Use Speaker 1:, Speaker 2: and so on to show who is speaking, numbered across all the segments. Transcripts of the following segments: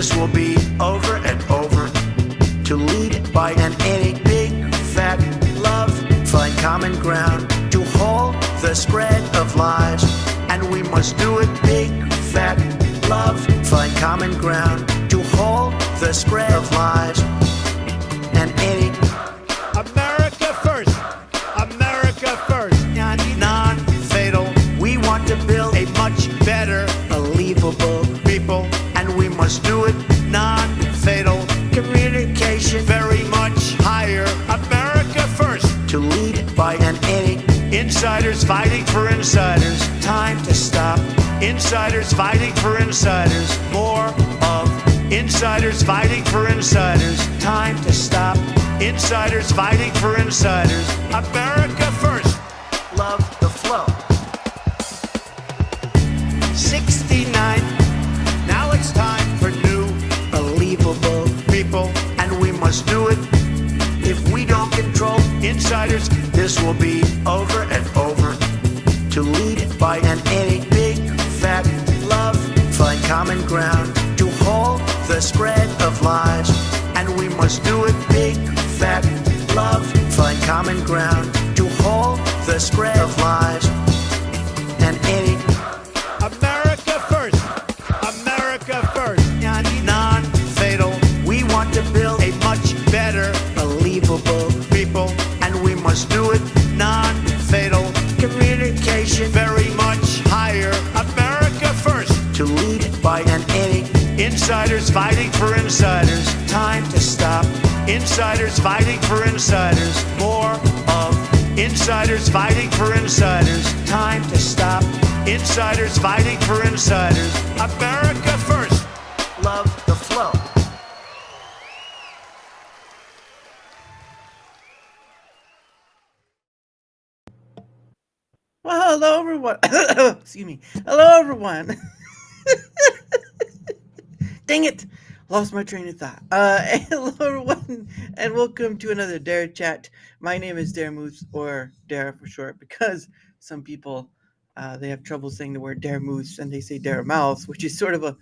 Speaker 1: This will be over and over. To lead by an any big fat love. Find common ground to halt the spread of lies. And we must do it big fat love. Find common ground to halt the spread of lies. And any
Speaker 2: America first. America first.
Speaker 1: Non-fatal. We want to build a much better, believable people. And we must do it non-fatal. Communication
Speaker 2: Very much higher. America first.
Speaker 1: to lead by an any.
Speaker 2: Insiders fighting for insiders.
Speaker 1: Time to stop.
Speaker 2: Insiders fighting for insiders. More of insiders fighting for insiders.
Speaker 1: Time to stop.
Speaker 2: Insiders fighting for insiders. America first.
Speaker 1: Love the flow. 69.
Speaker 2: Now it's time for new
Speaker 1: Believable.
Speaker 2: people.
Speaker 1: And we must do it. If we don't control,
Speaker 2: Insiders.
Speaker 1: this will be over and over. To lead by an any big fat love. Find common ground to halt the spread of lies. And we must do it big fat love. Find common ground to halt the spread of lies. And any
Speaker 2: America first. America first.
Speaker 1: non-fatal. We want to build a much
Speaker 2: Better
Speaker 1: believable
Speaker 2: people.
Speaker 1: and we must do it non-fatal. Communication
Speaker 2: Very much higher. America first.
Speaker 1: to lead by an any.
Speaker 2: Insiders fighting for insiders.
Speaker 1: Time to stop.
Speaker 2: Insiders fighting for insiders. More of insiders fighting for insiders.
Speaker 1: Time to stop.
Speaker 2: Insiders fighting for insiders. America first.
Speaker 1: Love the flow.
Speaker 3: Well, hello everyone. Excuse me. Hello everyone. Dang it. Lost my train of thought. Hello everyone and welcome to another Darachat. My name is Daramouthe, or Dara for short, because some people they have trouble saying the word Daramouthe and they say Daramouthe, which is sort of a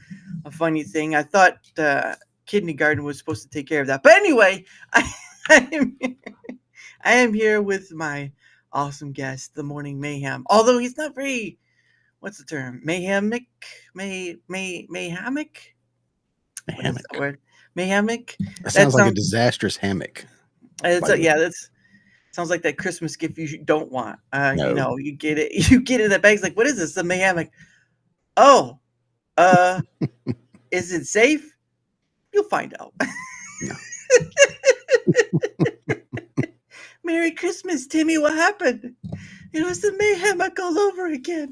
Speaker 3: funny thing. I thought kindergarten was supposed to take care of that. But anyway, I am here with my awesome guest, the Morning Mayhem. Although he's not very, what's the term? Mayhemic? Mayhamic?
Speaker 4: Hammock.
Speaker 3: That word? Mayhamic?
Speaker 4: That sounds like a
Speaker 3: sounds-
Speaker 4: disastrous hammock.
Speaker 3: It's
Speaker 4: By the way.
Speaker 3: yeah, that's sounds like that Christmas gift you don't want.
Speaker 4: No.
Speaker 3: You know, you get it. You get it in that bag's like, what is this? The Mayhamic. Oh, is it safe? You'll find out.
Speaker 4: No.
Speaker 3: Merry Christmas, Timmy. What happened? It was the Mayhamic all over again.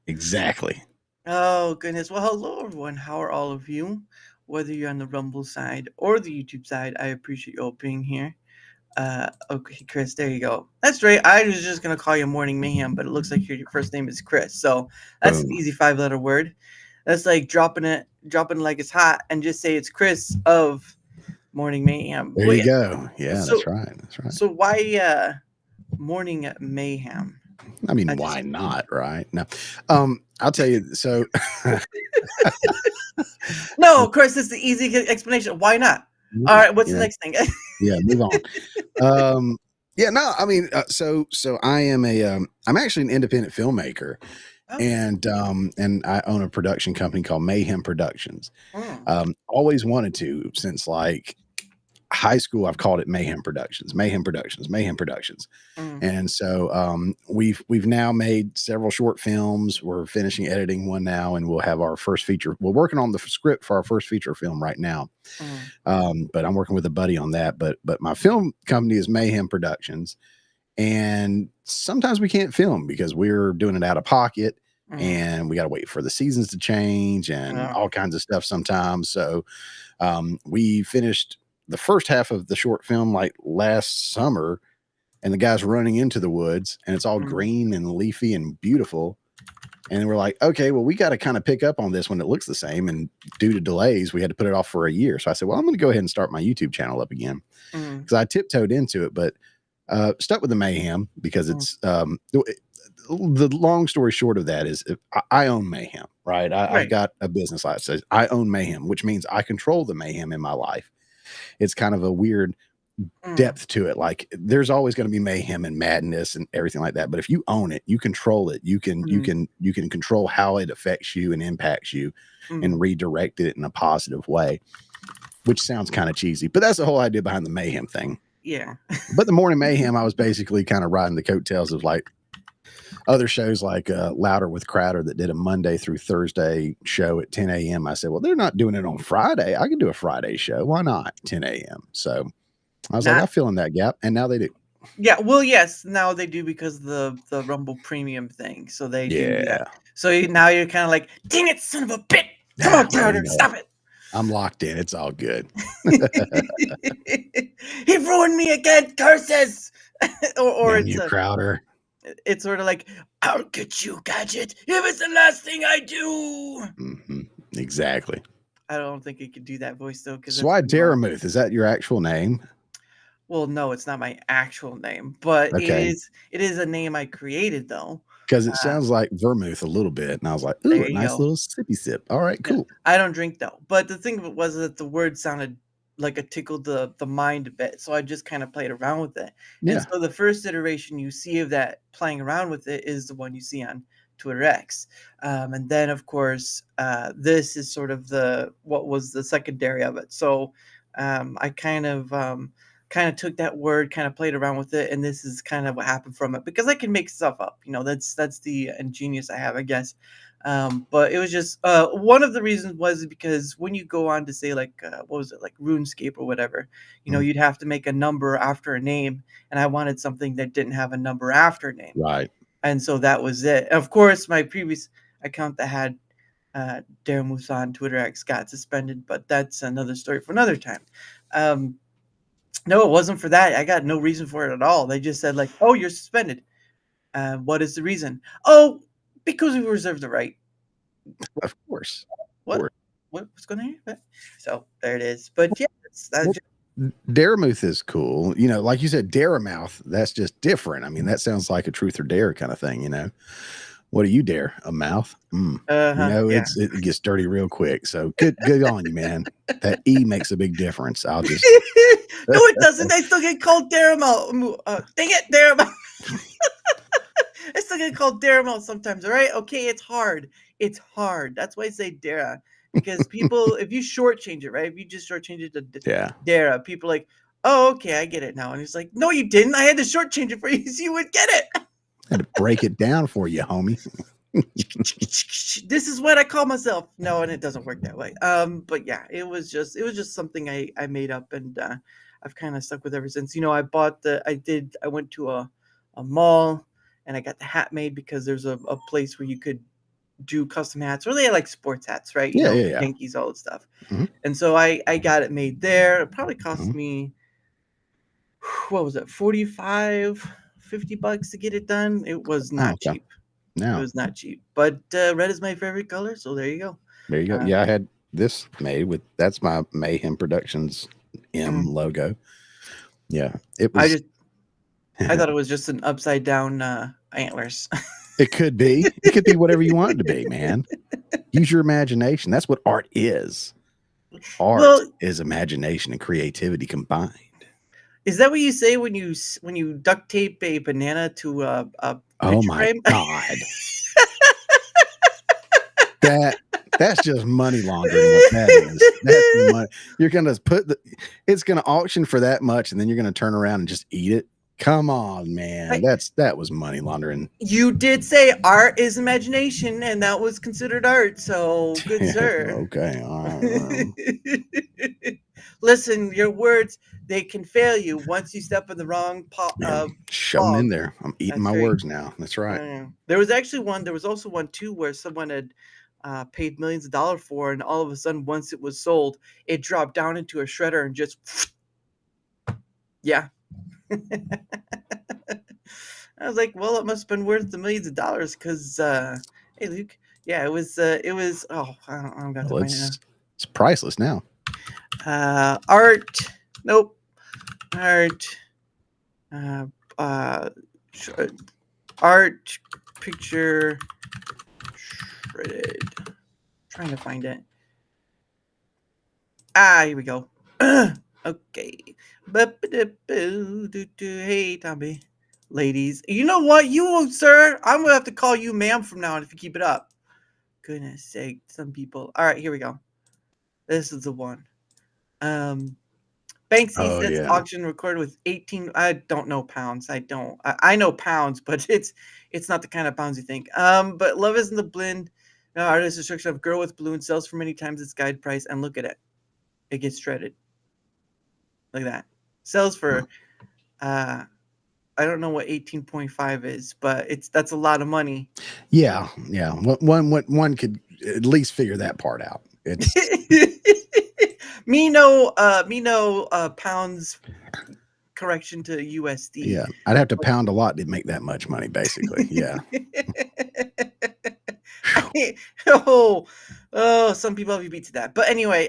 Speaker 4: Exactly.
Speaker 3: Oh, goodness. Well, hello, everyone. How are all of you? Whether you're on the Rumble side or the YouTube side, I appreciate you all being here. Okay, Chris, there you go. That's right. I was just going to call you Morning Mayhem, but it looks like your first name is Chris. So that's an
Speaker 4: Boom.
Speaker 3: easy 5-letter word. That's like dropping it like it's hot and just say it's Chris of Morning Mayhem.
Speaker 4: There
Speaker 3: Well,
Speaker 4: you go. Yeah,
Speaker 3: So-
Speaker 4: that's right. That's right.
Speaker 3: So why Morning Mayhem?
Speaker 4: I mean,
Speaker 3: I
Speaker 4: why
Speaker 3: just-
Speaker 4: not? Right? No. I'll tell you. So
Speaker 3: No, of course, it's the easy explanation. Why not? All right, what's the
Speaker 4: Yeah.
Speaker 3: next thing?
Speaker 4: Yeah, move on. Yeah, no, I mean, so I am I'm actually an independent filmmaker,
Speaker 3: Oh.
Speaker 4: and I own a production company called Mayhem Productions.
Speaker 3: Mm.
Speaker 4: Always wanted to since like high school. I've called it Mayhem Productions, Mayhem Productions, Mayhem Productions.
Speaker 3: Mm.
Speaker 4: And so we've now made several short films. We're finishing editing one now, and we'll have our first feature. We're working on the script for our first feature film right now. But I'm working with a buddy on that. But my film company is Mayhem Productions, and sometimes we can't film because we're doing it out of pocket,
Speaker 3: Mm.
Speaker 4: and we got to wait for the seasons to change and
Speaker 3: Yeah.
Speaker 4: all kinds of stuff sometimes. So we finished the first half of the short film like last summer, and the guy's running into the woods and it's all
Speaker 3: Mhm.
Speaker 4: green and leafy and beautiful. And then we're like, okay, well, we got to kind of pick up on this when it looks the same. And due to delays, we had to put it off for a year. So I said, well, I'm going to go ahead and start my YouTube channel up again,
Speaker 3: Mm.
Speaker 4: because I tiptoed into it, but stuck with the Mayhem because it's the long story short of that is I own Mayhem, right? I've
Speaker 3: Right.
Speaker 4: got a business that says I own Mayhem, which means I control the mayhem in my life. It's kind of a weird depth to it. Like there's always going to be mayhem and madness and everything like that. But if you own it, you control it. You can control how it affects you and impacts you and redirect it in a positive way, which sounds kind of cheesy, but that's the whole idea behind the Mayhem thing.
Speaker 3: Yeah.
Speaker 4: But the Morning Mayhem, I was basically kind of riding the coattails of like other shows like Louder with Crowder that did a Monday through Thursday show at 10 a.m. I said, well, they're not doing it on Friday. I can do a Friday show. Why not 10 a.m.? So I was like, I fill in that gap. And now they do.
Speaker 3: Yeah. Well, yes, now they do because of the Rumble Premium thing. So they do that. So now you're kind of like, dang it, son of a bitch. Come on, Crowder, stop it.
Speaker 4: I'm locked in. It's all good.
Speaker 3: He ruined me again. Curses. or
Speaker 4: it's Crowder.
Speaker 3: It's sort of like, I'll get you, Gadget. It was the last thing I do.
Speaker 4: Exactly.
Speaker 3: I don't think he could do that voice though.
Speaker 4: So why Daramouthe? Is that your actual name?
Speaker 3: Well, no, it's not my actual name, but it is a name I created though.
Speaker 4: Because it sounds like vermouth a little bit. And I was like, ooh, a nice little sippy sip. All right, cool.
Speaker 3: Yeah, I don't drink though. But the thing was that the word sounded like it tickled the mind a bit. So I just kind of played around with it. Yeah. And so the first iteration you see of that playing around with it is the one you see on Twitter X. And then of course, this is sort of what was the secondary of it. So I kind of took that word, kind of played around with it, and this is kind of what happened from it, because I can make stuff up, that's the ingenious I have, I guess. But it was just one of the reasons was because when you go on to say like what was it, like RuneScape or whatever, you'd have to make a number after a name, and I wanted something that didn't have a number after a name,
Speaker 4: right? And
Speaker 3: so that was it. Of course, my previous account that had Daramouthe on Twitter X got suspended, but that's another story for another time. No, it wasn't for that. I got no reason for it at all. They just said like, oh, you're suspended. What is the reason? Oh, because we reserve the right.
Speaker 4: Of course.
Speaker 3: What's going on here? So there it is. But yeah,
Speaker 4: Daramouthe is cool. Like you said, Daramouthe, that's just different. I mean, that sounds like a truth or dare kind of thing, What do you dare? A mouth? It gets dirty real quick. So good on you, man. That E makes a big difference. I'll just
Speaker 3: no, it doesn't. I still get called Daramouthe. Dang it, Daramouthe. I still get called Daramouthe sometimes. All right, okay, it's hard. It's hard. That's why I say Dara, because people, if you shortchange it, right? If you just shortchange it to Dara, people are like, oh, okay, I get it now. And he's like, no, you didn't. I had to shortchange it for you so you would get it.
Speaker 4: I had to break it down for you, homie.
Speaker 3: This is what I call myself. No, and it doesn't work that way. But yeah, it was just something I made up, and I've kind of stuck with ever since. I went to a mall and I got the hat made because there's a place where you could do custom hats, or they like sports hats, right? Yankees, all that stuff. And so I got it made there. It probably cost me, what was it, $45, $50 to get it done. It was not cheap. No, it was not cheap. But red is my favorite color, so there you go.
Speaker 4: There you go. I had this made that's my Mayhem Productions M logo. Yeah, it was.
Speaker 3: I thought it was just an upside down antlers.
Speaker 4: It could be. It could be whatever you want it to be, man. Use your imagination. That's what art is. Art is imagination and creativity combined.
Speaker 3: Is that what you say when you duct tape a banana to a
Speaker 4: oh my
Speaker 3: frame?
Speaker 4: God. That's just money laundering. What that is. That's money. You're gonna it's gonna auction for that much, and then you're gonna turn around and just eat it. Come on, man. That was money laundering.
Speaker 3: You did say art is imagination, and that was considered art. So good, sir.
Speaker 4: Okay. All right.
Speaker 3: Listen, your words, they can fail you once you step in the wrong pot.
Speaker 4: Shove them in there. I'm eating my words now. That's right.
Speaker 3: There was also one too where someone had paid millions of dollars for, and all of a sudden, once it was sold, it dropped down into a shredder and just yeah. I was like, well, it must have been worth the millions of dollars because hey, Luke, yeah, it was oh, I don't got to find it now.
Speaker 4: It's priceless now.
Speaker 3: Art, nope. Art, art picture shredded. Trying to find it. Here we go. Okay. Hey, Tommy. Ladies. You know what? You, sir, I'm going to have to call you ma'am from now on if you keep it up. Goodness sake. Some people. All right, here we go. This is the one. Banksy says auction recorded with 18. I don't know pounds. I know pounds, but it's not the kind of pounds you think. But Love Isn't the Blind. No, artist destruction of Girl with Balloon sells for many times its guide price, and look at it. It gets shredded. Like that. Sells for I don't know what 18.5 is, but that's a lot of money.
Speaker 4: Yeah. One could at least figure that part out. It's
Speaker 3: me no pounds correction to USD.
Speaker 4: Yeah, I'd have to pound a lot to make that much money, basically. Yeah.
Speaker 3: Some people have you beat to that. But anyway,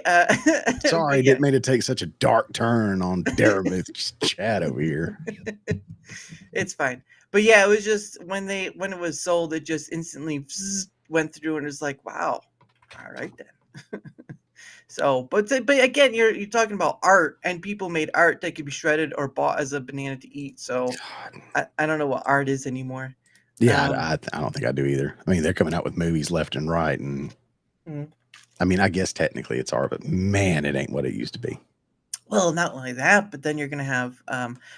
Speaker 4: sorry, didn't mean to take such a dark turn on Daramouthe's chat over here.
Speaker 3: It's fine. But yeah, it was just when it was sold, it just instantly went through and it was like, wow. All right then. So, but again, you're talking about art, and people made art that could be shredded or bought as a banana to eat. So I don't know what art is anymore.
Speaker 4: Yeah, I don't think I do either. I mean, they're coming out with movies left and right, and I mean, I guess technically it's art, but man, it ain't what it used to be.
Speaker 3: Well, not only that, but then you're gonna have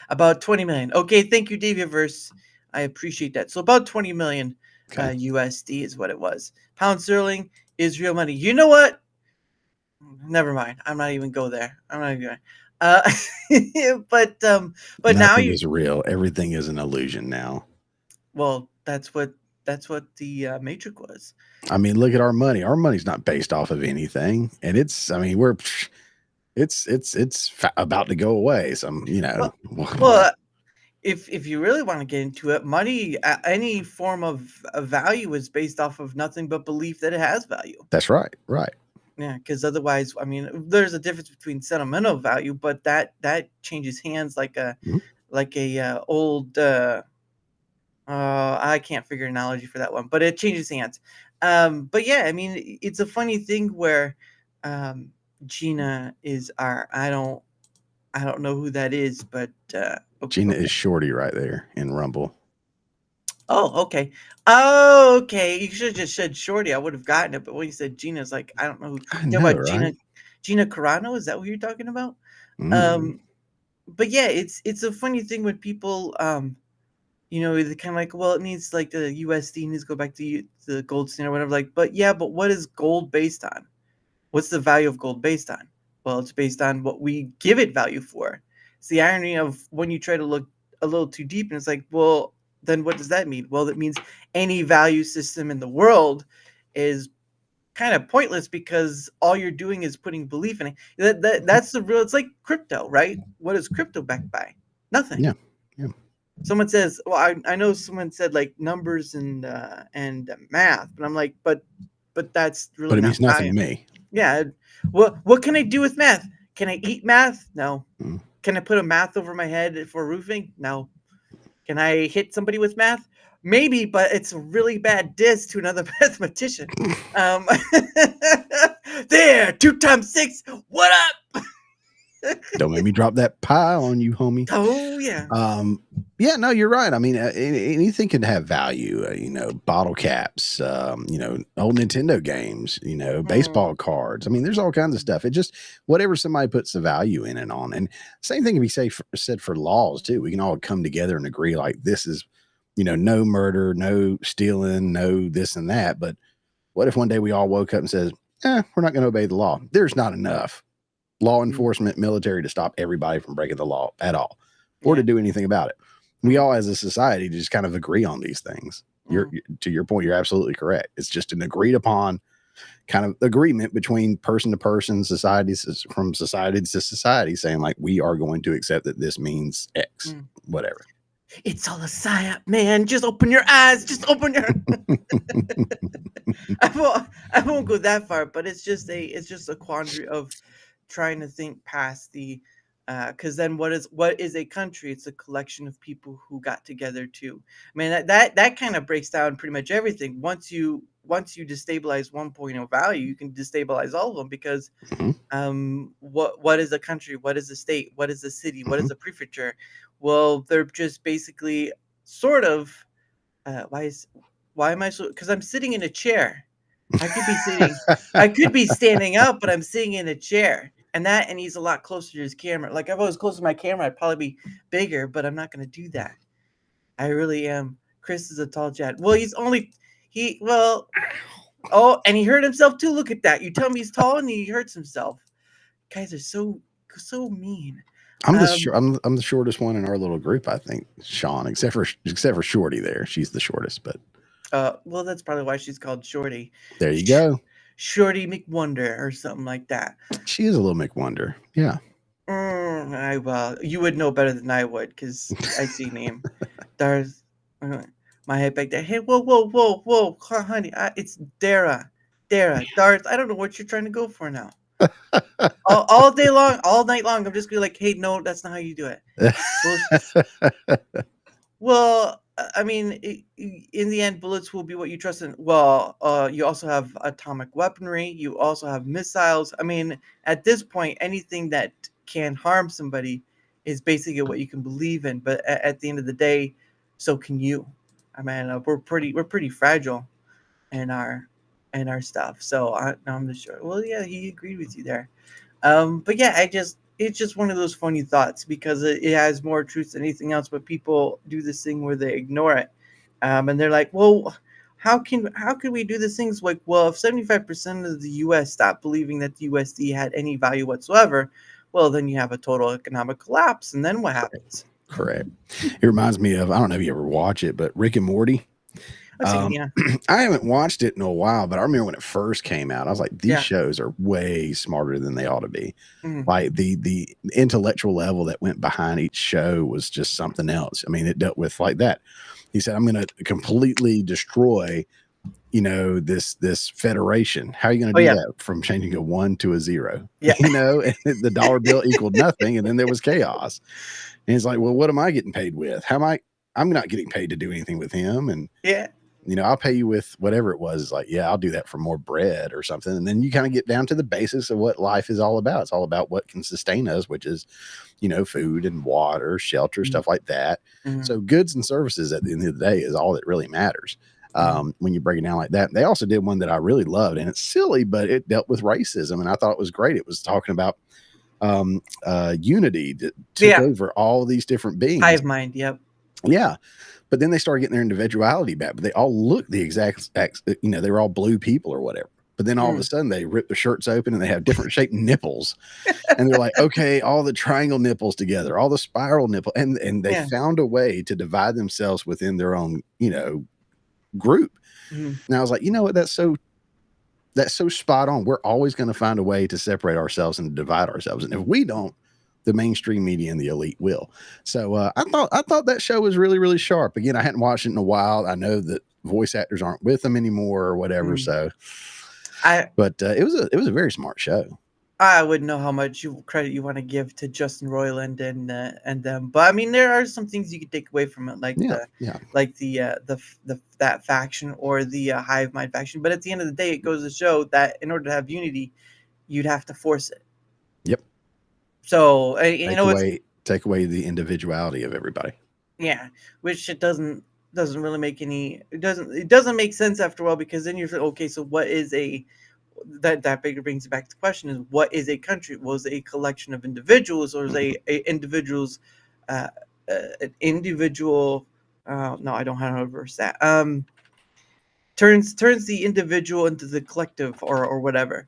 Speaker 3: about 20 million. Okay, thank you, Deviaverse. I appreciate that. So about 20 million USD is what it was. Pound sterling is real money. You know what? Never mind. I'm not even go there. I'm not even going. But now
Speaker 4: nothing is real. Everything is an illusion now.
Speaker 3: Well, that's what the Matrix was.
Speaker 4: I mean, look at our money. Our money's not based off of anything, and it's about to go away. Some,
Speaker 3: Well, if you really want to get into it, money, any form of value is based off of nothing but belief that it has value.
Speaker 4: That's right. Right.
Speaker 3: Yeah, because otherwise, I mean, there's a difference between sentimental value, but that changes hands like a old. I can't figure an analogy for that one, but it changes hands. But yeah, I mean, it's a funny thing where Gina is I don't know who that is, but
Speaker 4: Gina is Shorty right there in Rumble.
Speaker 3: Oh, okay. Oh, okay. You should have just said Shorty. I would have gotten it, but when you said Gina, it's like I don't know who.
Speaker 4: I know, right?
Speaker 3: Gina Carano. Is that what you're talking about? But yeah, it's a funny thing when people they're kind of like, well, it needs like the USD needs to go back to the gold standard or whatever. Like, but what is gold based on? What's the value of gold based on? Well, it's based on what we give it value for. It's the irony of when you try to look a little too deep, and it's like, well, then what does that mean? Well, that means any value system in the world is kind of pointless because all you're doing is putting belief in it. That's the real. It's like crypto, right? What is crypto backed by? Nothing.
Speaker 4: Yeah.
Speaker 3: Someone says, well, I know someone said like numbers and math, but I'm like, but that's really.
Speaker 4: But it means nothing to me.
Speaker 3: Yeah. What can I do with math? Can I eat math? No. Can I put a math over my head for roofing? No. Can I hit somebody with math? Maybe, but it's a really bad diss to another mathematician. There, 2 times 6. What up?
Speaker 4: Don't make me drop that pie on you, homie.
Speaker 3: Oh yeah.
Speaker 4: Yeah, no, you're right. I mean, anything can have value. Bottle caps. Old Nintendo games. Baseball cards. I mean, there's all kinds of stuff. It just whatever somebody puts the value in and on. And same thing can be said for laws too. We can all come together and agree like this is, no murder, no stealing, no this and that. But what if one day we all woke up and says, we're not going to obey the law? There's not enough law enforcement, military to stop everybody from breaking the law at all, or to do anything about it. We all, as a society, just kind of agree on these things. To your point, you're absolutely correct. It's just an agreed upon kind of agreement between person to person, societies from society to society, saying like, we are going to accept that this means X, whatever.
Speaker 3: It's all a psyop, man. Just open your eyes. Just open your. I won't go that far, but it's just a quandary of trying to think past the Because then what is a country? It's a collection of people who got together to. I mean, that kind of breaks down pretty much everything. Once you destabilize one point of value, you can destabilize all of them, because
Speaker 4: Mhm.
Speaker 3: what is a country? What is a state? What is a city? What is
Speaker 4: Mhm.
Speaker 3: a prefecture? Well, they're just basically sort of. Why am I so? Because I'm sitting in a chair. I could be standing up, but I'm sitting in a chair. And he's a lot closer to his camera. Like, if I was closer to my camera, I'd probably be bigger, but I'm not gonna do that. I really am. Chris is a tall Chad. Well, oh, and he hurt himself too. Look at that. You tell me he's tall and he hurts himself. Guys are so mean. Um,
Speaker 4: I'm the shortest one in our little group, I think, Sean, except for Shorty there. She's the shortest, but
Speaker 3: well, that's probably why she's called Shorty.
Speaker 4: there you go.
Speaker 3: Shorty McWonder or something like that.
Speaker 4: She is a little McWonder. Yeah.
Speaker 3: Well, you would know better than I would, because I see name. There's my head back there. Hey, whoa, honey, it's Dara, Darth. I don't know what you're trying to go for now. all day long, all night long, I'm just gonna be like, hey, no, that's not how you do it. Well, I mean, in the end, bullets will be what you trust in. Well, you also have atomic weaponry. You also have missiles. I mean, at this point, anything that can harm somebody is basically what you can believe in. But at the end of the day, so can you. I mean, we're pretty fragile in our stuff. So I'm not sure. Well, yeah, he agreed with you there. But yeah, it's just one of those funny thoughts, because it has more truth than anything else. But people do this thing where they ignore it, and they're like, "Well, how can we do these things?" Like, well, if 75% of the U.S. stopped believing that the USD had any value whatsoever, well, then you have a total economic collapse, and then what happens?
Speaker 4: Correct. It reminds me of, I don't know if you ever watch it, but Rick and Morty.
Speaker 3: Yeah,
Speaker 4: I haven't watched it in a while, but I remember when it first came out, I was like, these
Speaker 3: yeah.
Speaker 4: shows are way smarter than they ought to be.
Speaker 3: Mhm.
Speaker 4: Like the intellectual level that went behind each show was just something else. I mean, it dealt with like that. He said, I'm going to completely destroy, this federation. How are you going
Speaker 3: Oh
Speaker 4: to do
Speaker 3: yeah,
Speaker 4: that from changing a 1 to a 0?
Speaker 3: yeah,
Speaker 4: And the dollar bill equaled nothing. And then there was chaos. And he's like, well, what am I getting paid with? I'm not getting paid to do anything with him. And
Speaker 3: yeah.
Speaker 4: I'll pay you with whatever it was. It's like, yeah, I'll do that for more bread or something. And then you kind of get down to the basis of what life is all about. It's all about what can sustain us, which is, food and water, shelter, stuff like that.
Speaker 3: Mhm.
Speaker 4: So goods and services at the end of the day is all that really matters.
Speaker 3: Mhm.
Speaker 4: When you break it down like that. They also did one that I really loved, and it's silly, but it dealt with racism. And I thought it was great. It was talking about unity that took
Speaker 3: Yeah,
Speaker 4: over all these different beings.
Speaker 3: hive mind. Yep.
Speaker 4: Yeah. But then they started getting their individuality back, but they all looked the exact, they were all blue people or whatever. But then all of a sudden they rip their shirts open and they have different shaped nipples. And they're like, okay, all the triangle nipples together, all the spiral nipple. And they
Speaker 3: Yeah.
Speaker 4: found a way to divide themselves within their own, group.
Speaker 3: Mhm.
Speaker 4: And I was like, you know what? That's so spot on. We're always going to find a way to separate ourselves and divide ourselves. And if we don't, the mainstream media and the elite will. So I thought that show was really, really sharp. Again, I hadn't watched it in a while. I know that voice actors aren't with them anymore or whatever. So, but it was a very smart show.
Speaker 3: I wouldn't know how much credit you want to give to Justin Roiland and them, but I mean, there are some things you could take away from it, like that faction or the hive mind faction. But at the end of the day, it goes to show that in order to have unity, you'd have to force it.
Speaker 4: Yep.
Speaker 3: So
Speaker 4: take away the individuality of everybody.
Speaker 3: Yeah, which it doesn't really make it doesn't make sense after a while, because then you're okay. So what is that brings it back to the question: is what is a country? Was it a collection of individuals, or is a individuals an individual? No, I don't know how to reverse that. Turns the individual into the collective, or whatever.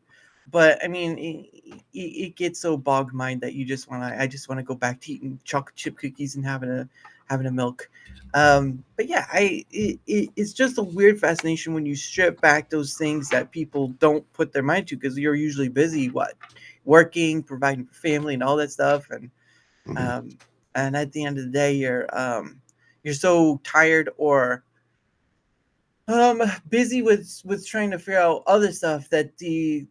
Speaker 3: But I mean, it gets so bog mind that I just want to go back to eating chocolate chip cookies and having a milk. But yeah, it's just a weird fascination when you strip back those things that people don't put their mind to, because you're usually busy working, providing for family and all that stuff, and at the end of the day, you're so tired or busy with trying to figure out other stuff, that the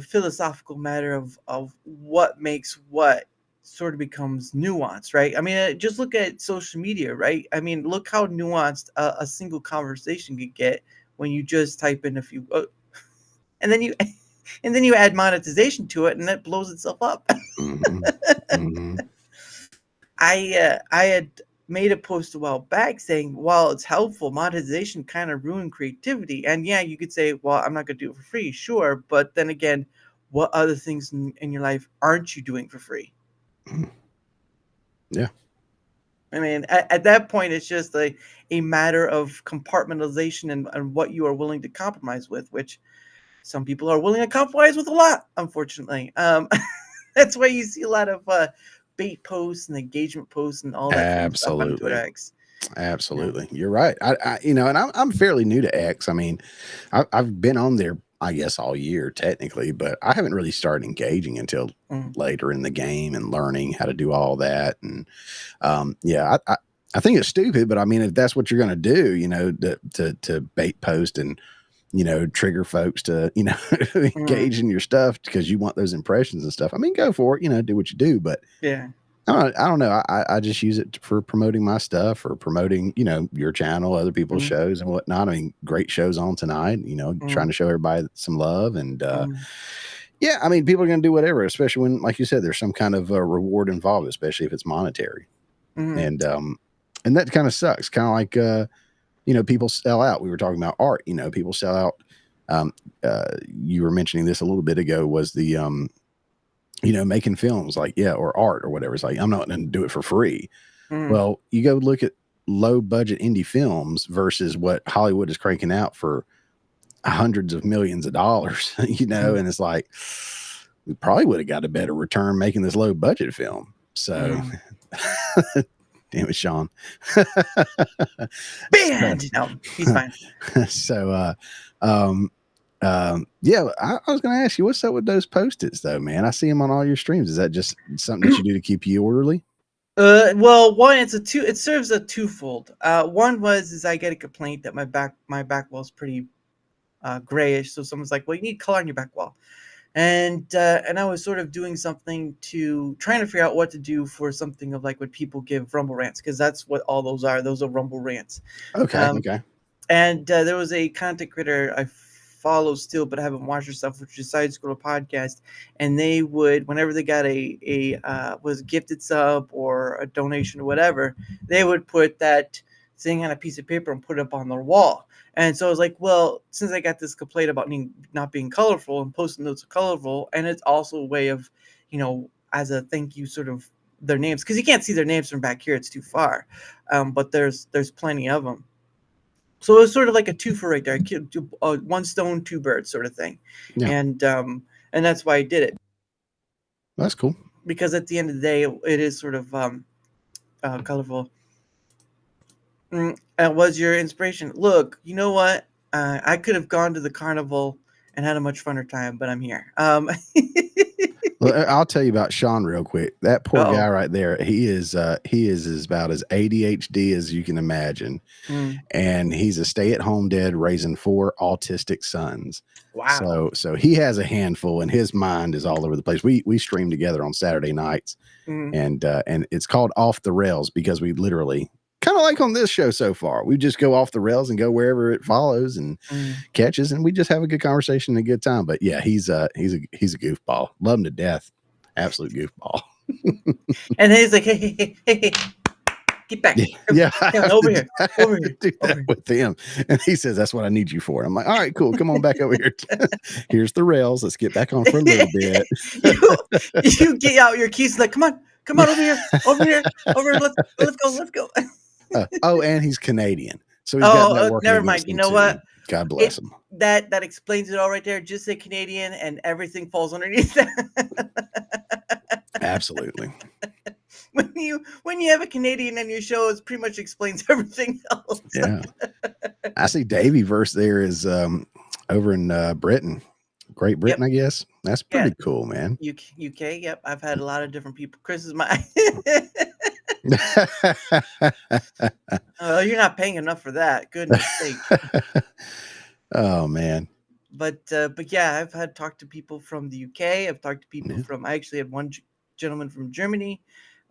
Speaker 3: philosophical matter of what makes what sort of becomes nuanced, right? I mean, just look at social media, right? I mean, look how nuanced a single conversation could get when you just type in a few, and then you and then you add monetization to it, and that blows itself up.
Speaker 4: Mm-hmm. Mm-hmm.
Speaker 3: I had made a post a while back saying, while it's helpful, monetization kind of ruined creativity. And yeah, you could say, well, I'm not going to do it for free, sure, but then again, what other things in your life aren't you doing for free?
Speaker 4: Yeah.
Speaker 3: I mean, at that point, it's just a matter of compartmentalization and what you are willing to compromise with, which some people are willing to compromise with a lot, unfortunately. That's why you see a lot of bait posts and engagement posts and all that kind of stuff on Twitter
Speaker 4: Absolutely.
Speaker 3: X.
Speaker 4: Absolutely. You're right. I and I'm fairly new to X. I mean, I've been on there, I guess, all year technically, but I haven't really started engaging until later in the game and learning how to do all that. And yeah, I think it's stupid, but I mean, if that's what you're going to do, to bait post and, trigger folks to, engage in your stuff because you want those impressions and stuff. I mean, go for it, do what you do, but
Speaker 3: yeah.
Speaker 4: I don't know. I just use it for promoting my stuff or promoting, your channel, other people's shows and whatnot. I mean, great shows on tonight, trying to show everybody some love. And yeah, I mean, people are going to do whatever, especially when, like you said, there's some kind of reward involved, especially if it's monetary. And that kind of sucks. Kind of like, people sell out. We were talking about art, people sell out. You were mentioning this a little bit ago was the, making films or art or whatever. It's like, I'm not going to do it for free. Well, you go look at low budget indie films versus what Hollywood is cranking out for hundreds of millions of dollars, and it's like, we probably would have got a better return making this low budget film. So damn it, Sean.
Speaker 3: Banned. No, he's fine.
Speaker 4: So, yeah, I was going to ask you, what's up with those Post-its though, man? I see them on all your streams. Is that just something that you do to keep you orderly?
Speaker 3: Well, one, it serves a twofold. One is I get a complaint that my back wall is pretty grayish. So someone's like, well, you need color on your back wall. And I was sort of doing something trying to figure out what to do for something of like when people give Rumble rants, because that's what all those are. Those are Rumble rants.
Speaker 4: Okay. Okay.
Speaker 3: And there was a content creator I follow still, but I haven't watched her stuff, which is Side Scroll Podcast. And they would, whenever they got was a gifted sub or a donation or whatever, they would put that thing on a piece of paper and put it up on their wall. And so I was like, well, since I got this complaint about not being colorful and posting notes are colorful, and it's also a way of, as a thank you, sort of their names, because you can't see their names from back here; it's too far. But there's plenty of them. So it was sort of like a twofer right there, one stone, two birds sort of thing. Yeah. And that's why I did it.
Speaker 4: That's cool.
Speaker 3: Because at the end of the day, it is sort of colorful. Was your inspiration? Look, you know what? I could have gone to the carnival and had a much funner time, but I'm here.
Speaker 4: Well, I'll tell you about Sean real quick. That poor guy right there, he is about as ADHD as you can imagine. And he's a stay-at-home dad raising 4 autistic sons.
Speaker 3: Wow.
Speaker 4: So he has a handful and his mind is all over the place. We stream together on Saturday nights and it's called Off the Rails because we literally, kind of like on this show so far, we just go off the rails and go wherever it follows and catches, and we just have a good conversation and a good time. But yeah, he's a goofball. Love him to death. Absolute goofball.
Speaker 3: And then he's like, hey, get back.
Speaker 4: Yeah,
Speaker 3: over here.
Speaker 4: Do that with him. And he says, that's what I need you for. I'm like, all right, cool. Come on back over here. Here's the rails. Let's get back on for a little bit.
Speaker 3: you get out your keys. Like, come on over here. Let's go.
Speaker 4: And he's Canadian, so he's got that working.
Speaker 3: Never mind. You know what?
Speaker 4: God bless him.
Speaker 3: That explains it all right there. Just say Canadian, and everything falls underneath that.
Speaker 4: Absolutely.
Speaker 3: When you have a Canadian on your show, it pretty much explains everything else.
Speaker 4: Yeah. I see Davey verse there is over in Britain, Great Britain, I guess. That's pretty cool, man.
Speaker 3: UK. Yep. I've had a lot of different people. Chris is my. You're not paying enough for that. Goodness sake.
Speaker 4: Oh man.
Speaker 3: But yeah, I've had talked to people from the UK. I've talked to people from. I actually had one gentleman from Germany.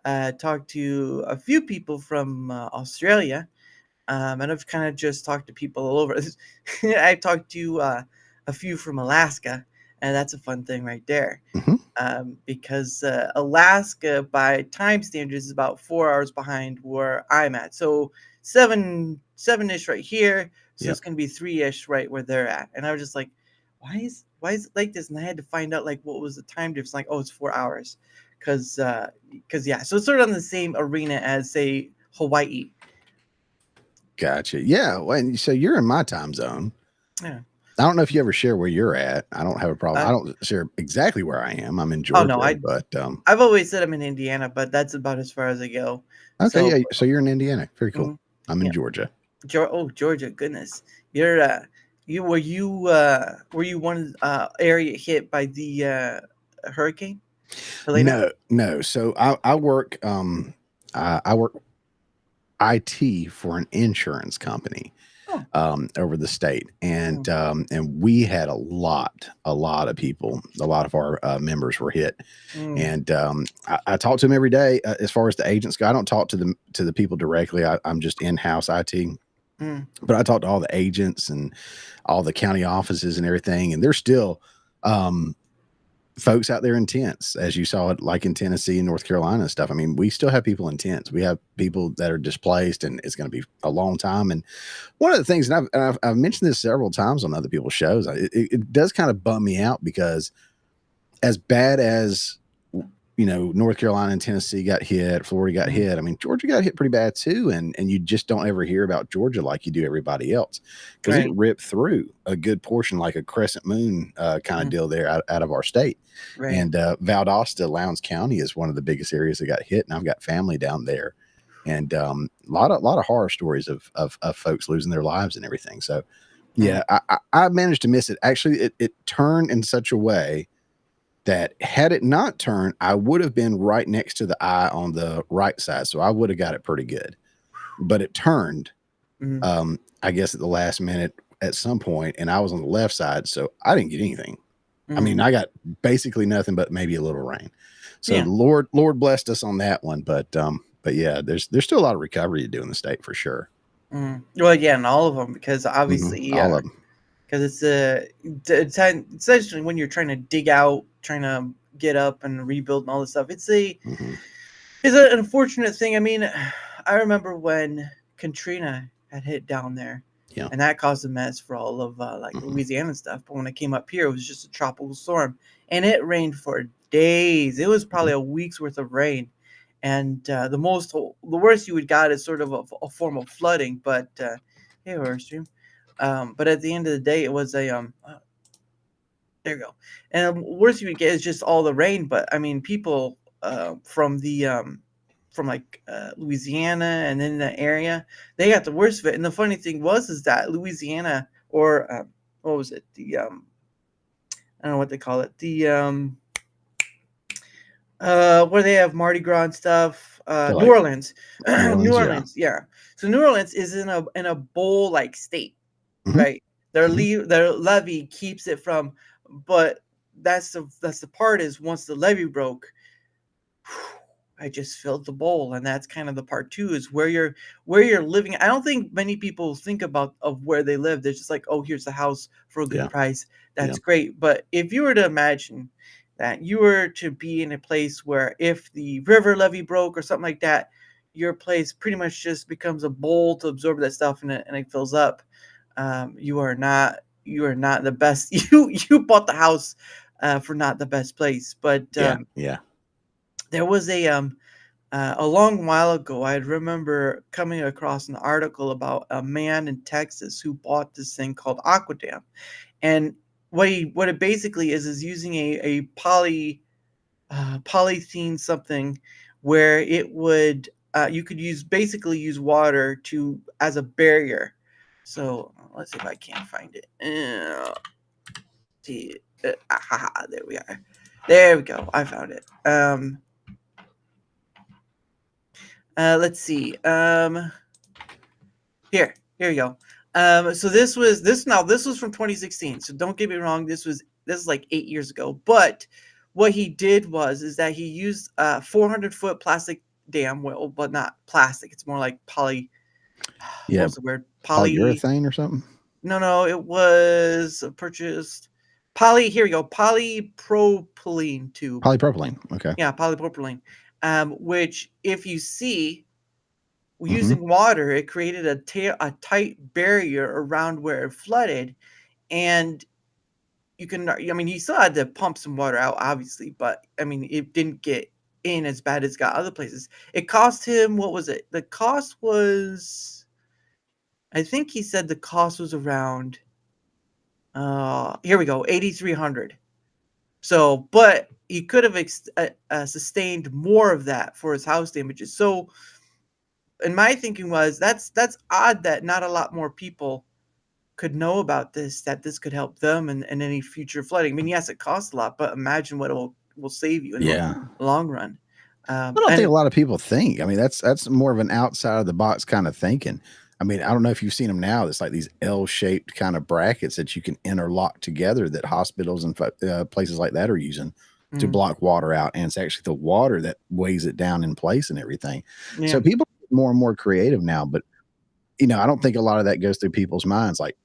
Speaker 3: Talked to a few people from Australia. And I've kind of just talked to people all over. I talked to a few from Alaska, and that's a fun thing right there. Because Alaska, by time standards, is about 4 hours behind where I'm at. So seven-ish right here. So it's gonna be 3-ish right where they're at. And I was just like, why is it like this? And I had to find out like what was the time difference. Like, oh, it's 4 hours. Cause yeah, so it's sort of on the same arena as say Hawaii.
Speaker 4: Gotcha. Yeah. Well, and so you're in my time zone.
Speaker 3: Yeah.
Speaker 4: I don't know if you ever share where you're at. I don't have a problem. I don't share exactly where I am. I'm in Georgia.
Speaker 3: Oh no,
Speaker 4: but
Speaker 3: I've always said I'm in Indiana, but that's about as far as I go.
Speaker 4: Okay.
Speaker 3: So,
Speaker 4: yeah. So you're in Indiana. Very cool. I'm in Georgia.
Speaker 3: Georgia. Goodness, you're were you one area hit by the hurricane? Helena?
Speaker 4: No. So I work I work IT for an insurance company over the state, and we had a lot of people, a lot of our members were hit, and I talk to them every day. As far as the agents go, I don't talk to the people directly. I'm just in-house IT, but I talk to all the agents and all the county offices and everything, and there's still folks out there in tents, as you saw it like in Tennessee and North Carolina and stuff. I mean, we still have people in tents. We have people that are displaced, and it's going to be a long time. And one of the things, and I've mentioned this several times on other people's shows, it does kind of bum me out, because as bad as, you know, North Carolina and Tennessee got hit, Florida got hit, I mean, Georgia got hit pretty bad too. And you just don't ever hear about Georgia like you do everybody else, because it ripped through a good portion, like a crescent moon kind of deal there out of our state. And Valdosta, Lowndes County is one of the biggest areas that got hit. And I've got family down there, and a lot of horror stories of folks losing their lives and everything. So yeah, I managed to miss it. Actually, it turned in such a way that had it not turned, I would have been right next to the eye on the right side. So I would have got it pretty good, but it turned, I guess at the last minute at some point, and I was on the left side. So I didn't get anything. I mean, I got basically nothing but maybe a little rain. So the Lord blessed us on that one. But yeah, there's still a lot of recovery to do in the state for sure.
Speaker 3: Well, yeah, and all of them, because obviously,
Speaker 4: all of them.
Speaker 3: Because it's essentially when you're trying to dig out, trying to get up and rebuild and all this stuff. It's an unfortunate thing. I mean, I remember when Katrina had hit down there, and that caused a mess for all of Louisiana and stuff. But when it came up here, it was just a tropical storm, and it rained for days. It was probably a week's worth of rain, and the worst you would got is sort of a form of flooding. But hey, horror stream. But at the end of the day, it was a there you go. And the worst you would get is just all the rain. But I mean, people from Louisiana and then the area, they got the worst of it. And the funny thing is that Louisiana, or what was it? I don't know what they call it. The where they have Mardi Gras and stuff. New Orleans. New Orleans, yeah. So New Orleans is in a bowl like state. Right, their levee keeps it from, but that's the part is once the levee broke, I just filled the bowl, and that's kind of the part too, is where you're living. I don't think many people think about of where they live. They're just like, oh, here's the house for a good price. That's great. But if you were to imagine that you were to be in a place where if the river levee broke or something like that, your place pretty much just becomes a bowl to absorb that stuff, and it fills up. You are not the best. You bought the house for not the best place. But there was a long while ago, I remember coming across an article about a man in Texas who bought this thing called Aquadam, and what it basically is using a polythene something where it would you could use water as a barrier. So let's see if I can't find it. There we are. There we go. I found it. Let's see. Here you go. So this was from 2016. So don't get me wrong. This is like 8 years ago. But what he did is that he used a 400-foot plastic dam, well, but not plastic. It's more like poly. What
Speaker 4: Yeah,
Speaker 3: was the word?
Speaker 4: polyurethane or something.
Speaker 3: No, it was purchased here we go, polypropylene tube.
Speaker 4: Polypropylene. Okay.
Speaker 3: Yeah, polypropylene. Which if you see
Speaker 4: Mm-hmm.
Speaker 3: using water, it created a tight barrier around where it flooded. And you still had to pump some water out, obviously, but I mean, it didn't get in as bad as it got other places. It cost him, what was it? The cost was, I think he said the cost was around, here we go, 8,300. So, but he could have sustained more of that for his house damages. So, and my thinking was that's odd that not a lot more people could know about this, that this could help them and any future flooding. I mean, yes, it costs a lot, but imagine what it will save you in the long run.
Speaker 4: I don't think a lot of people think. I mean, that's more of an outside of the box kind of thinking. I mean, I don't know if you've seen them now. It's like these L-shaped kind of brackets that you can interlock together that hospitals and places like that are using to block water out. And it's actually the water that weighs it down in place and everything. Yeah. So people are more and more creative now. But, I don't think a lot of that goes through people's minds. Like,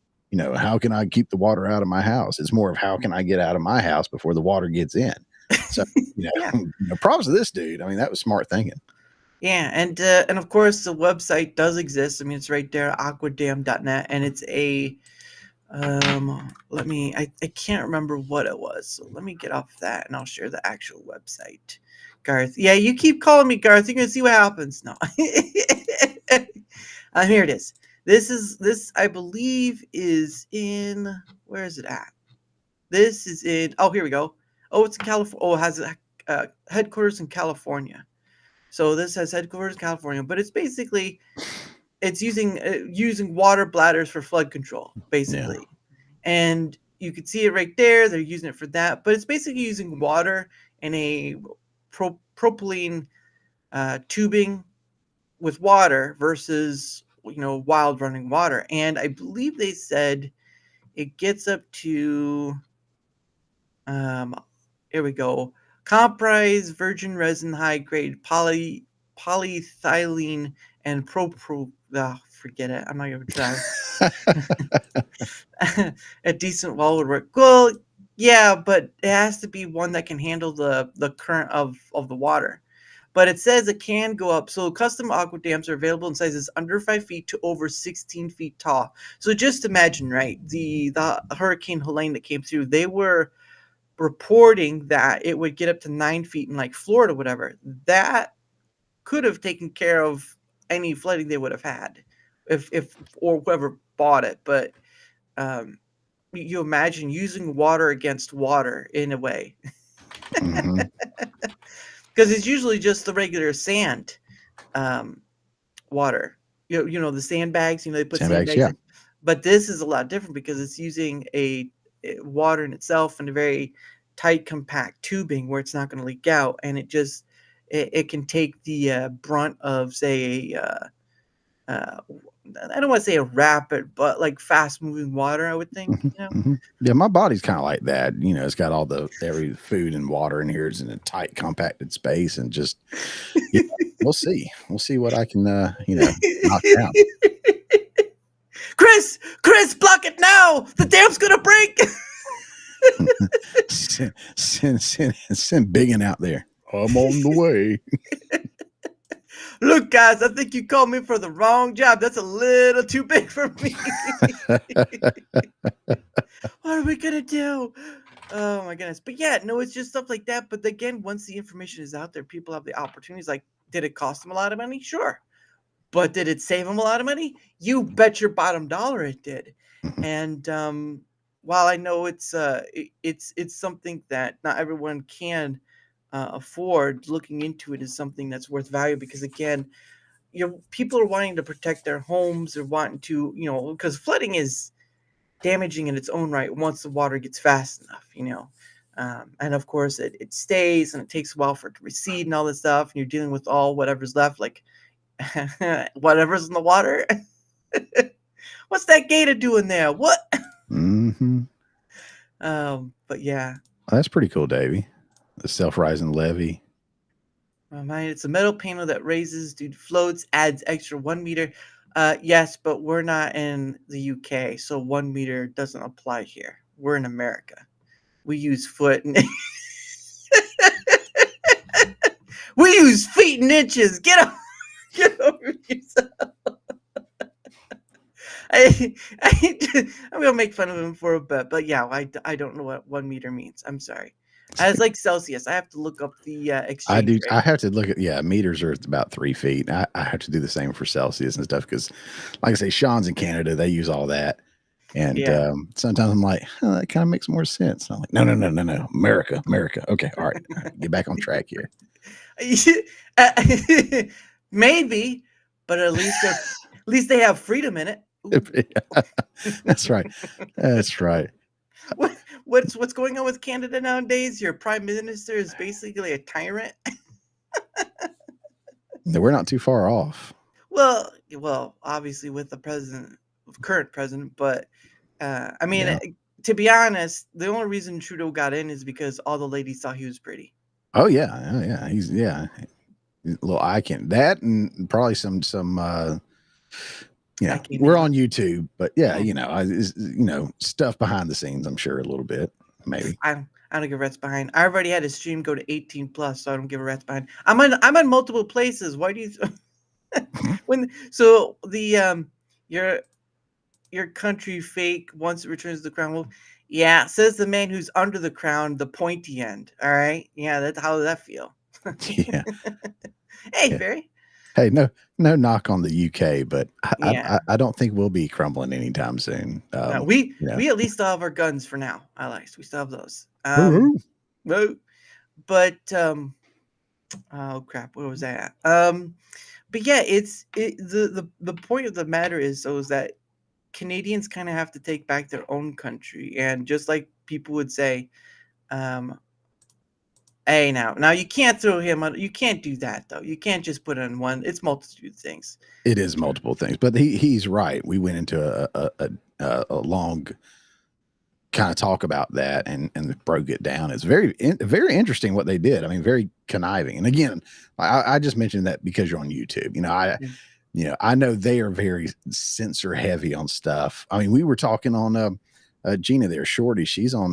Speaker 4: how can I keep the water out of my house? It's more of how can I get out of my house before the water gets in? So, props to this dude. I mean, that was smart thinking.
Speaker 3: Yeah, and of course the website does exist. I mean, it's right there, aquadam.net, and it's a I can't remember what it was. So let me get off that and I'll share the actual website. Garth. Yeah, you keep calling me Garth. You're gonna see what happens. No. Here it is. This I believe is in, where is it at? This is in, here we go. Oh, it's in California. Oh, it has a headquarters in California. So this has headquarters in California, but it's basically, it's using water bladders for flood control, basically. Yeah. And you can see it right there. They're using it for that, but it's basically using water and a propylene tubing with water versus, wild running water. And I believe they said it gets up to, here we go, comprise virgin resin, high grade polyethylene and forget it. I'm not going to try. A decent wall would work. Well, yeah, but it has to be one that can handle the current of the water. But it says it can go up. So custom aqua dams are available in sizes under 5 feet to over 16 feet tall. So just imagine, right? The Hurricane Helene that came through, they were reporting that it would get up to 9 feet in like Florida, whatever. That could have taken care of any flooding they would have had if or whoever bought it. But you imagine using water against water in a way. Mm-hmm. Because it's usually just the regular sand water. The sandbags, they put sandbags in. But this is a lot different because it's using a water in itself in a very tight, compact tubing where it's not going to leak out. And it just, it can take the brunt of, say, I don't want to say a rapid, but like fast moving water, I would think.
Speaker 4: Mm-hmm. Yeah, my body's kind of like that. It's got all every food and water in here. It's in a tight, compacted space, and just we'll see. We'll see what I can knock down.
Speaker 3: Chris, block it now. The dam's gonna break.
Speaker 4: send Biggin out there. I'm on the way.
Speaker 3: Look, guys, I think you called me for the wrong job. That's a little too big for me. What are we going to do? Oh, my goodness. But yeah, no, it's just stuff like that. But again, once the information is out there, people have the opportunities. Like, did it cost them a lot of money? Sure. But did it save them a lot of money? You bet your bottom dollar it did. And while I know it's something that not everyone can afford, looking into it is something that's worth value because, again, people are wanting to protect their homes. They're wanting to, because flooding is damaging in its own right once the water gets fast enough, and of course it stays and it takes a while for it to recede and all this stuff. And you're dealing with whatever's left, like whatever's in the water. What's that gator doing there? What?
Speaker 4: Mm-hmm.
Speaker 3: But yeah.
Speaker 4: That's pretty cool, Davey. the self-rising levee.
Speaker 3: It's a metal panel that raises due to floats, adds extra 1 meter. Yes, but we're not in the UK, so 1 meter doesn't apply here. We're in America. We use foot and we use feet and inches. Get over yourself. I'm gonna make fun of him for a bit, but yeah, I don't know what 1 meter means. I'm sorry. It's like Celsius. I have to look up the exchange
Speaker 4: I do.
Speaker 3: rate.
Speaker 4: I have to look at meters are about 3 feet. I have to do the same for Celsius and stuff because, like I say, Sean's in Canada. They use all that, and sometimes I'm like, that kind of makes more sense. I'm like, no, America. Okay, all right, get back on track here.
Speaker 3: Maybe, but at least they have freedom in it.
Speaker 4: That's right. That's right.
Speaker 3: What's going on with Canada nowadays? Your prime minister is basically a tyrant.
Speaker 4: We're not too far off.
Speaker 3: Well, obviously with the current president, but I mean, to be honest, the only reason Trudeau got in is because all the ladies thought he was pretty.
Speaker 4: Oh yeah, he's a little eye candy. That and probably some we're on YouTube, but stuff behind the scenes. I'm sure a little bit, maybe.
Speaker 3: I don't give a rat's behind. I already had a stream go to 18 plus, so I don't give a rat's behind. I'm on multiple places. Why do you? Your country fake once it returns the crown. Well, yeah, says the man who's under the crown, the pointy end. All right, yeah, that's how does that feel?
Speaker 4: Yeah.
Speaker 3: Hey, Barry.
Speaker 4: Hey, no knock on the UK, but I don't think we'll be crumbling anytime soon.
Speaker 3: No, we at least still have our guns for now. We still have those. But oh crap, where was that? But yeah, the point of the matter is that Canadians kind of have to take back their own country, and just like people would say, hey, now you can't throw him on. You can't do that though. You can't just put on one. It's multitude of things.
Speaker 4: It is multiple things, but he's right. We went into a long kind of talk about that and broke it down. It's very interesting what they did. I mean, very conniving. And again, I just mentioned that because you're on YouTube. I know they are very censor heavy on stuff. I mean, we were talking on Gina there, Shorty. She's on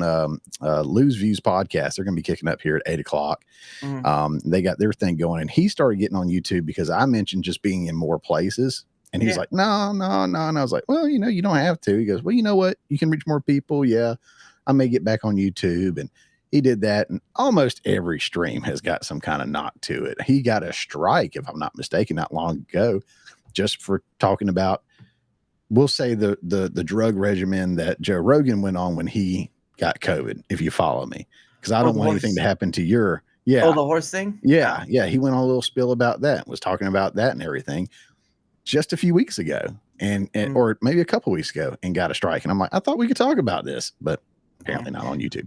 Speaker 4: Lou's Views podcast. They're going to be kicking up here at 8:00. Mm-hmm. They got their thing going, and he started getting on YouTube because I mentioned just being in more places. And he's like, no. And I was like, well, you don't have to. He goes, well, you know what? You can reach more people. Yeah, I may get back on YouTube. And he did that. And almost every stream has got some kind of knock to it. He got a strike, if I'm not mistaken, not long ago, just for talking about, we'll say the drug regimen that Joe Rogan went on when he got COVID, if you follow me, because I don't want anything to happen to your, the
Speaker 3: horse thing.
Speaker 4: Yeah. He went on a little spill about that, was talking about that and everything just a few weeks ago and or maybe a couple weeks ago and got a strike. And I'm like, I thought we could talk about this, but apparently not on YouTube.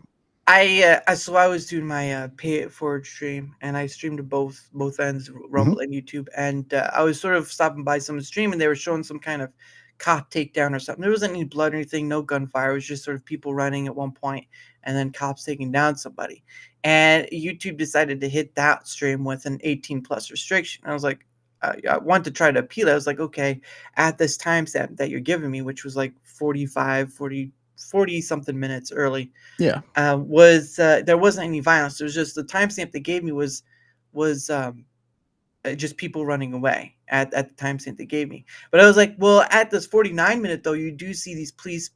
Speaker 3: So I was doing my pay it forward stream, and I streamed to both ends, Rumble and YouTube. And I was sort of stopping by someone's stream, and they were showing some kind of cop takedown or something. There wasn't any blood or anything, no gunfire. It was just sort of people running at one point, and then cops taking down somebody. And YouTube decided to hit that stream with an 18 plus restriction. I was like, I wanted to try to appeal. I was like, okay, at this timestamp that you're giving me, which was like 40 something minutes early. Yeah. There wasn't any violence. It was just the timestamp they gave me was just people running away at the timestamp they gave me. But I was like, well, at this 49 minute though, you do see these police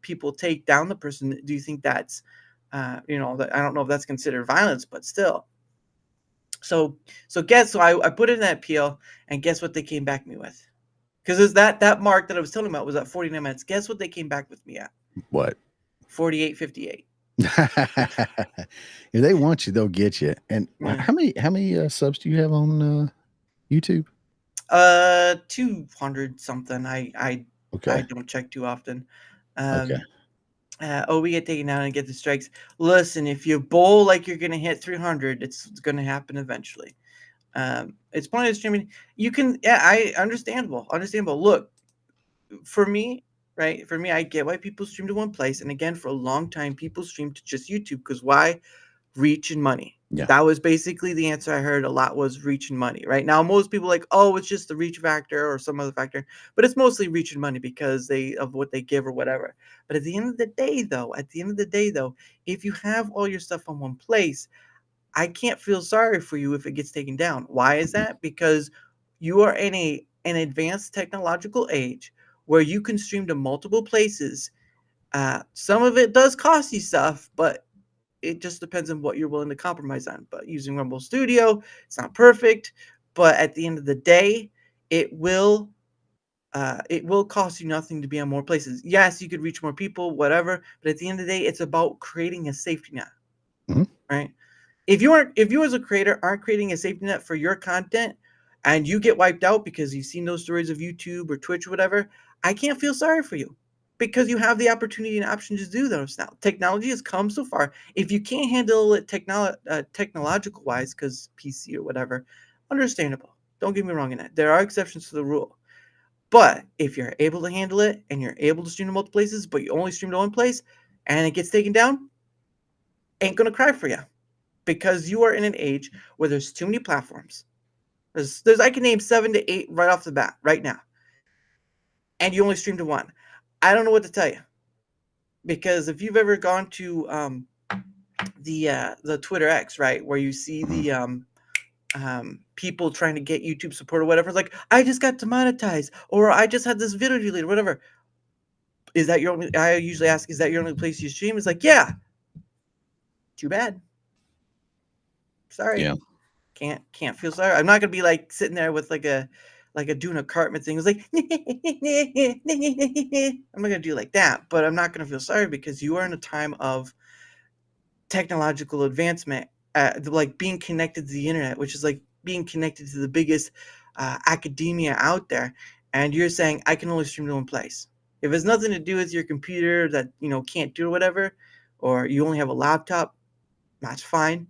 Speaker 3: people take down the person. Do you think that's I don't know if that's considered violence, but still. So I put in that appeal, and guess what they came back me with? Because it's that mark that I was telling about was at 49 minutes. Guess what they came back with me at?
Speaker 4: What?
Speaker 3: 48.58.
Speaker 4: If they want you, they'll get you. And how many subs do you have on YouTube?
Speaker 3: 200 something. I don't check too often.
Speaker 4: Okay.
Speaker 3: We get taken down and get the strikes. Listen, if you bowl like you're gonna hit 300, it's gonna happen eventually. It's point of streaming. You can, understandable. Look, for me, I get why people stream to one place, and again, for a long time, people stream to just YouTube because why? reach and money.
Speaker 4: Yeah.
Speaker 3: That was basically the answer I heard a lot, was reach and money. Right now, most people are like, oh, it's just the reach factor or some other factor, but it's mostly reach and money because of what they give or whatever. But at the end of the day, though, if you have all your stuff on one place, I can't feel sorry for you if it gets taken down. Why is that? Because you are in an advanced technological age where you can stream to multiple places. Some of it does cost you stuff, but it just depends on what you're willing to compromise on. But using Rumble Studio, it's not perfect, but at the end of the day, it will cost you nothing to be on more places. Yes, you could reach more people, whatever, but at the end of the day, it's about creating a safety net, right? If you as a creator aren't creating a safety net for your content and you get wiped out because you've seen those stories of YouTube or Twitch or whatever, I can't feel sorry for you because you have the opportunity and option to do those now. Technology has come so far. If you can't handle it technological wise, because PC or whatever, understandable. Don't get me wrong in that. There are exceptions to the rule. But if you're able to handle it and you're able to stream to multiple places, but you only stream to one place and it gets taken down, ain't gonna cry for you. Because you are in an age where there's too many platforms. There's I can name 7 to 8 right off the bat, right now. And you only stream to one. I don't know what to tell you. Because if you've ever gone to the Twitter X, right, where you see the people trying to get YouTube support or whatever, like, I just got demonetized, or I just had this video deleted, whatever. Is that your only? I usually ask, is that your only place you stream? It's like, yeah. Too bad. Sorry.
Speaker 4: Yeah.
Speaker 3: Can't feel sorry. I'm not gonna be like sitting there with like a doing a Cartman thing. It's like I'm not gonna do like that, but I'm not gonna feel sorry because you are in a time of technological advancement, like being connected to the internet, which is like being connected to the biggest academia out there, and you're saying I can only stream to one place. If it's nothing to do with your computer that can't do or whatever, or you only have a laptop, that's fine.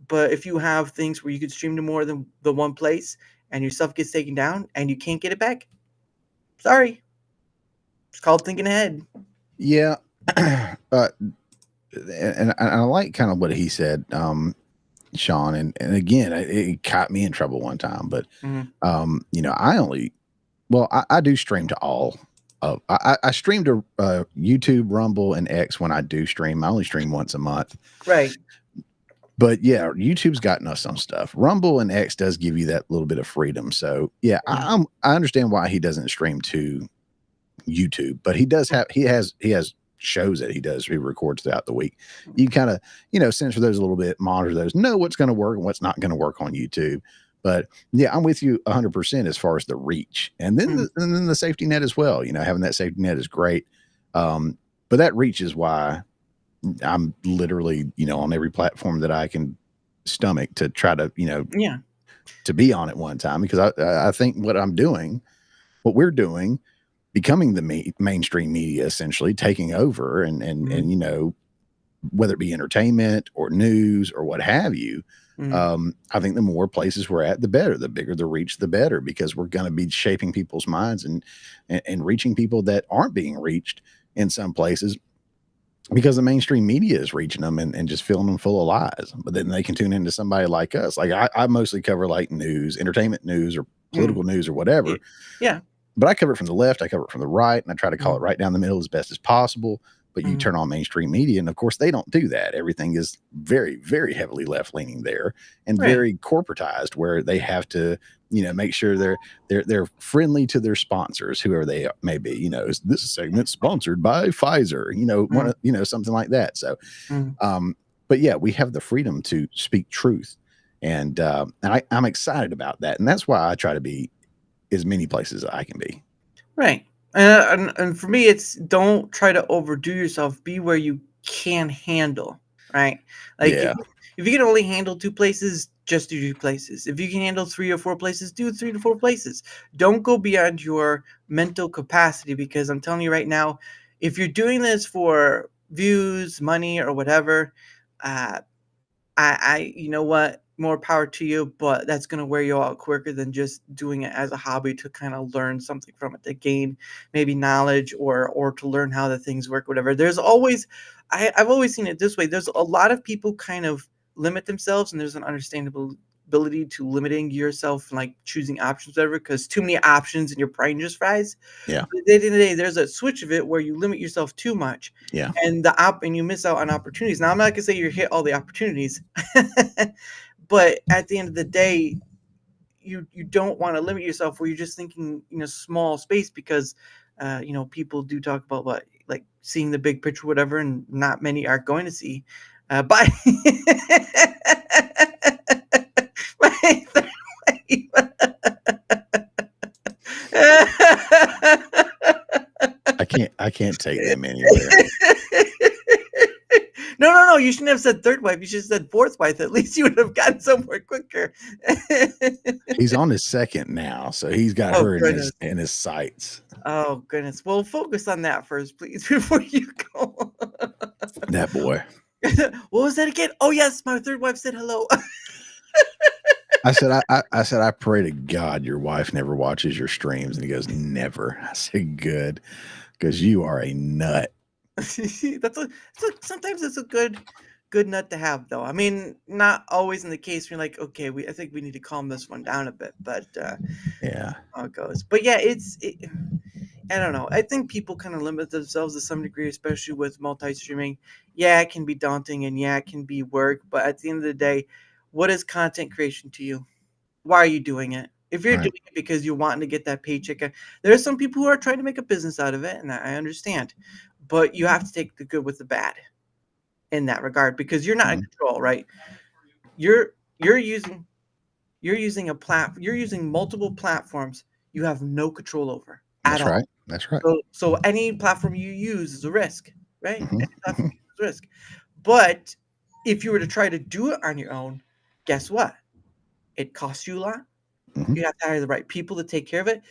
Speaker 3: But if you have things where you could stream to more than the one place and your stuff gets taken down and you can't get it back, sorry. It's called thinking ahead.
Speaker 4: Yeah. And I like kind of what he said, Sean. And again, it caught me in trouble one time. But, I do stream to all. I stream to YouTube, Rumble, and X when I do stream. I only stream once a month.
Speaker 3: Right.
Speaker 4: But yeah, YouTube's gotten us some stuff. Rumble and X does give you that little bit of freedom. So yeah, I understand why he doesn't stream to YouTube, but he has shows that he records throughout the week. You kind of, censor those a little bit, monitor those, know what's going to work and what's not going to work on YouTube. But yeah, I'm with you 100% as far as the reach, and then the safety net as well. Having that safety net is great. But that reach is why I'm literally, on every platform that I can stomach to try to, to be on at one time, because I think what we're doing, becoming the mainstream media, essentially taking over and whether it be entertainment or news or what have you, I think the more places we're at, the better. The bigger the reach, the better, because we're going to be shaping people's minds and reaching people that aren't being reached in some places, because the mainstream media is reaching them and just filling them full of lies. But then they can tune into somebody like us. Like I mostly cover like news, entertainment news, or political news or whatever.
Speaker 3: Yeah.
Speaker 4: But I cover it from the left, I cover it from the right, and I try to call it right down the middle as best as possible. But you turn on mainstream media, and of course they don't do that. Everything is very, very heavily left leaning there, and very corporatized, where they have to, make sure they're friendly to their sponsors, whoever they may be. This segment sponsored by Pfizer, something like that. So, but yeah, we have the freedom to speak truth, and I'm excited about that, and that's why I try to be as many places as I can be.
Speaker 3: Right. And for me, it's don't try to overdo yourself. Be where you can handle, right? Like if you can only handle 2 places, just do 2 places. If you can handle 3 or 4 places, do 3 to 4 places. Don't go beyond your mental capacity, because I'm telling you right now, if you're doing this for views, money, or whatever, you know what? More power to you, but that's going to wear you out quicker than just doing it as a hobby to kind of learn something from it, to gain maybe knowledge or to learn how the things work, whatever. There's always, I've always seen it this way. There's a lot of people kind of limit themselves, and there's an understandable ability to limiting yourself, like choosing options, whatever, because too many options and your brain just fries.
Speaker 4: Yeah.
Speaker 3: But at the end of the day, there's a switch of it where you limit yourself too much,
Speaker 4: Yeah.
Speaker 3: and and you miss out on opportunities. Now, I'm not gonna say you hit all the opportunities, but at the end of the day, you don't want to limit yourself where you're just thinking in a small space, because people do talk about what, like, seeing the big picture, whatever, and not many are going to see. But
Speaker 4: I can't take them anywhere.
Speaker 3: No. You shouldn't have said third wife. You should have said fourth wife. At least you would have gotten somewhere quicker.
Speaker 4: He's on his second now, so he's got
Speaker 3: Oh,
Speaker 4: her
Speaker 3: goodness.
Speaker 4: in his sights.
Speaker 3: Oh, goodness. Well, focus on that first, please, before you go.
Speaker 4: That boy.
Speaker 3: What was that again? Oh, yes, my third wife said hello.
Speaker 4: I said, I pray to God your wife never watches your streams. And he goes, never. I said, good, because you are a nut.
Speaker 3: Sometimes it's a good nut to have, though. I mean, not always in the case where you're like, okay, I think we need to calm this one down a bit, but
Speaker 4: yeah,
Speaker 3: how it goes. But yeah, I don't know. I think people kind of limit themselves to some degree, especially with multi-streaming. Yeah, it can be daunting, and yeah, it can be work. But at the end of the day, what is content creation to you? Why are you doing it? If you're doing it because you're wanting to get that paycheck, there are some people who are trying to make a business out of it, and I understand. But you have to take the good with the bad in that regard, because you're not in control, right? You're using you're using multiple platforms you have no control over at all.
Speaker 4: right. That's right.
Speaker 3: So any platform you use is a risk, right? Any platform is a risk. But if you were to try to do it on your own, guess what? It costs you a lot. You have to hire the right people to take care of it.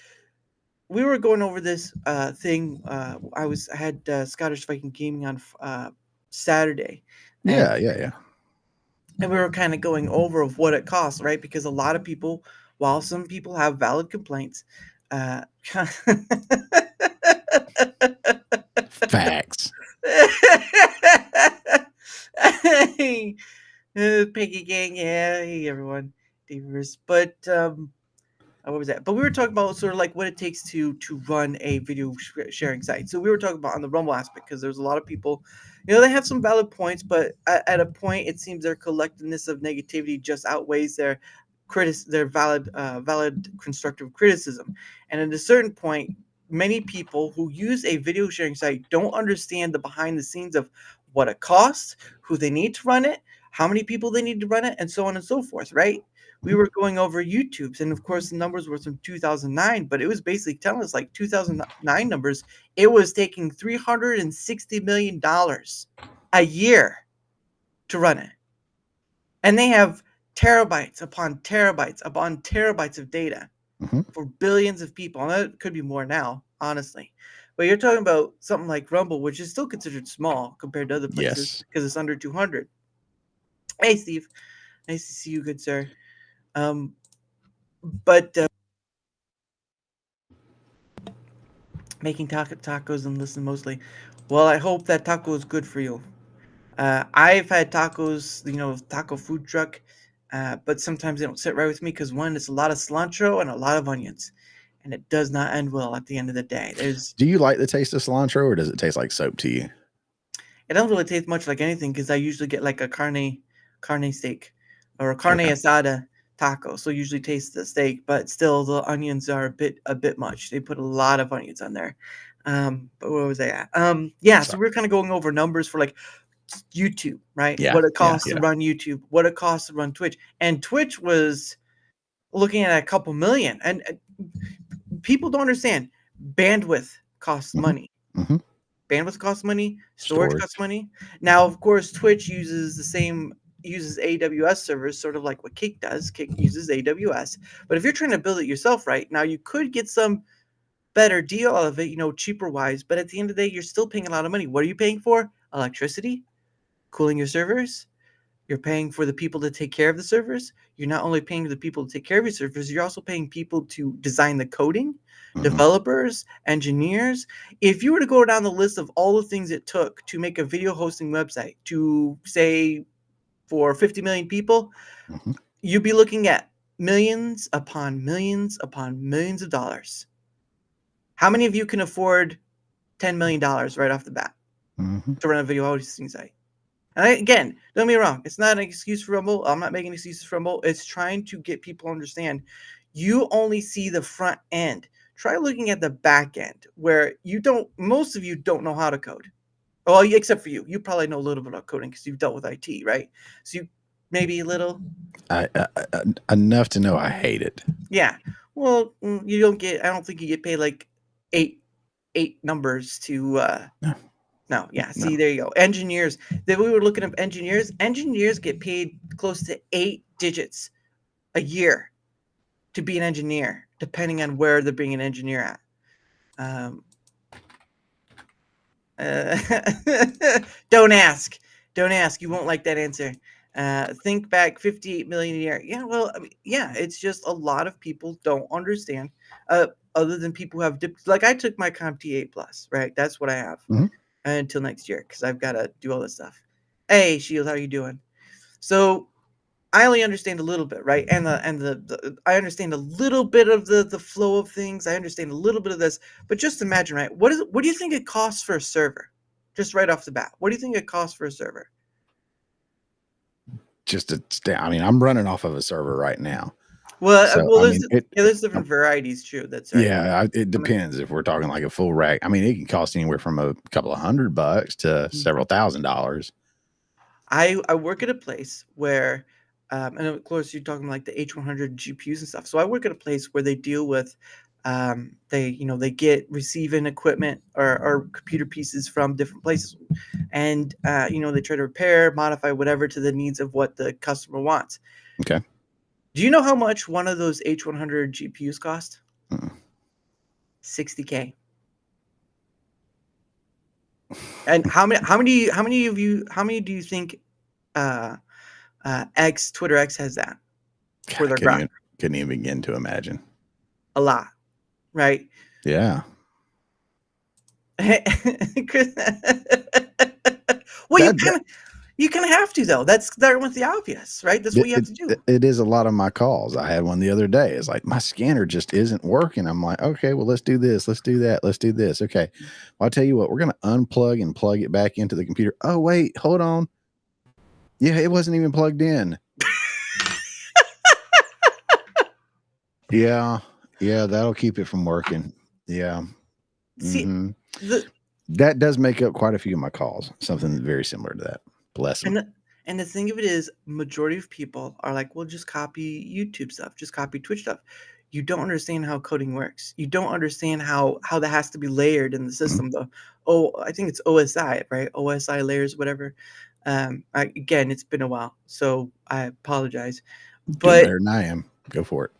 Speaker 3: We were going over this thing. I had Scottish Viking Gaming on Saturday.
Speaker 4: Yeah.
Speaker 3: And we were kind of going over of what it costs, right? Because a lot of people, while some people have valid complaints,
Speaker 4: facts.
Speaker 3: Hey, Piggy Gang, yeah, hey everyone, Davers. But what was that? But we were talking about sort of like what it takes to run a video sharing site. So we were talking about on the Rumble aspect, because there's a lot of people, they have some valid points, but at a point it seems their collectiveness of negativity just outweighs their valid constructive criticism. And at a certain point, many people who use a video sharing site don't understand the behind the scenes of what it costs, who they need to run it, how many people they need to run it, and so on and so forth, right? We were going over YouTube's, and of course the numbers were from 2009, but it was basically telling us, like, 2009 numbers, it was taking $360 million a year to run it. And they have terabytes upon terabytes upon terabytes of data for billions of people. And that could be more now, honestly. But you're talking about something like Rumble, which is still considered small compared to other places, because it's under 200. Hey, Steve. Nice to see you, good sir. But making tacos and listen mostly. Well, I hope that taco is good for you. I've had tacos, taco food truck, but sometimes they don't sit right with me, because one, it's a lot of cilantro and a lot of onions, and it does not end well at the end of the day.
Speaker 4: Do you like the taste of cilantro, or does it taste like soap to you?
Speaker 3: It doesn't really taste much like anything, because I usually get like a carne steak or a carne asada taco, so usually taste the steak, but still the onions are a bit much. They put a lot of onions on there. But where was I at? So we're kind of going over numbers for like YouTube, right? What it costs to run YouTube, what it costs to run Twitch. And Twitch was looking at a couple million. And people don't understand, bandwidth costs money. Bandwidth costs money, storage costs money. Now, of course, Twitch uses AWS servers, sort of like what Kick does. Kick uses AWS. But if you're trying to build it yourself, right, now you could get some better deal out of it, cheaper wise, but at the end of the day, you're still paying a lot of money. What are you paying for? Electricity, cooling your servers. You're paying for the people to take care of the servers. You're not only paying the people to take care of your servers, you're also paying people to design the coding, developers, engineers. If you were to go down the list of all the things it took to make a video hosting website, to say for 50 million people, you'd be looking at millions upon millions upon millions of dollars. How many of you can afford $10 million right off the bat to run a video hosting site? And again, don't get me wrong, it's not an excuse for Rumble. I'm not making excuses for Rumble. It's trying to get people to understand you only see the front end. Try looking at the back end where most of you don't know how to code. Well, except for you. You probably know a little bit about coding because you've dealt with IT, right? So you maybe a little.
Speaker 4: Enough to know I hate it.
Speaker 3: Yeah. Well, you don't get. I don't think you get paid like eight numbers to. No. Yeah. See, there you go. Engineers. Then we were looking up engineers. Engineers get paid close to 8 digits a year to be an engineer, depending on where they're being an engineer at. Don't ask. You won't like that answer. Think back 58 million a year. Yeah, well, I mean, yeah, it's just a lot of people don't understand. Other than people who have like I took my CompTIA plus, right? That's what I have until next year because I've got to do all this stuff. Hey, Shield, how you doing? So I only understand a little bit, right? And I understand a little bit of the flow of things. I understand a little bit of this, but just imagine, right? What do you think it costs for a server? Just right off the bat, what do you think it costs for a server?
Speaker 4: I'm running off of a server right now.
Speaker 3: Well, there's different varieties, true. That's right.
Speaker 4: Yeah, it depends. If we're talking like a full rack, I mean, it can cost anywhere from a couple of $100 to several $1,000s. I work at a place where, and of course you're talking like the H100 GPUs and stuff. So I work at a place where they deal with, they get receiving equipment or computer pieces from different places, and they try to repair, modify whatever to the needs of what the customer wants. Okay.
Speaker 3: Do you know how much one of those H100 GPUs cost? $60K. And how many do you think Twitter X has that for their graphics?
Speaker 4: Couldn't even begin to imagine.
Speaker 3: A lot, right?
Speaker 4: Yeah.
Speaker 3: Chris, well, you kind of have to, though. That's starting with the obvious, right? That's what you have to do.
Speaker 4: It is a lot of my calls. I had one the other day. It's like my scanner just isn't working. I'm like, okay, well, let's do this. Let's do that. Let's do this. Okay. Well, I'll tell you what, we're going to unplug and plug it back into the computer. Oh, wait, hold on. Yeah, it wasn't even plugged in. Yeah, that'll keep it from working. Yeah.
Speaker 3: See,
Speaker 4: that does make up quite a few of my calls. Something very similar to that. Bless them.
Speaker 3: And the thing of it is, majority of people are like, well, just copy YouTube stuff, just copy Twitch stuff. You don't understand how coding works. You don't understand how that has to be layered in the system, though. Oh, I think it's OSI, right? OSI layers, whatever. Again, it's been a while, so I apologize. But
Speaker 4: better than I am. Go for it.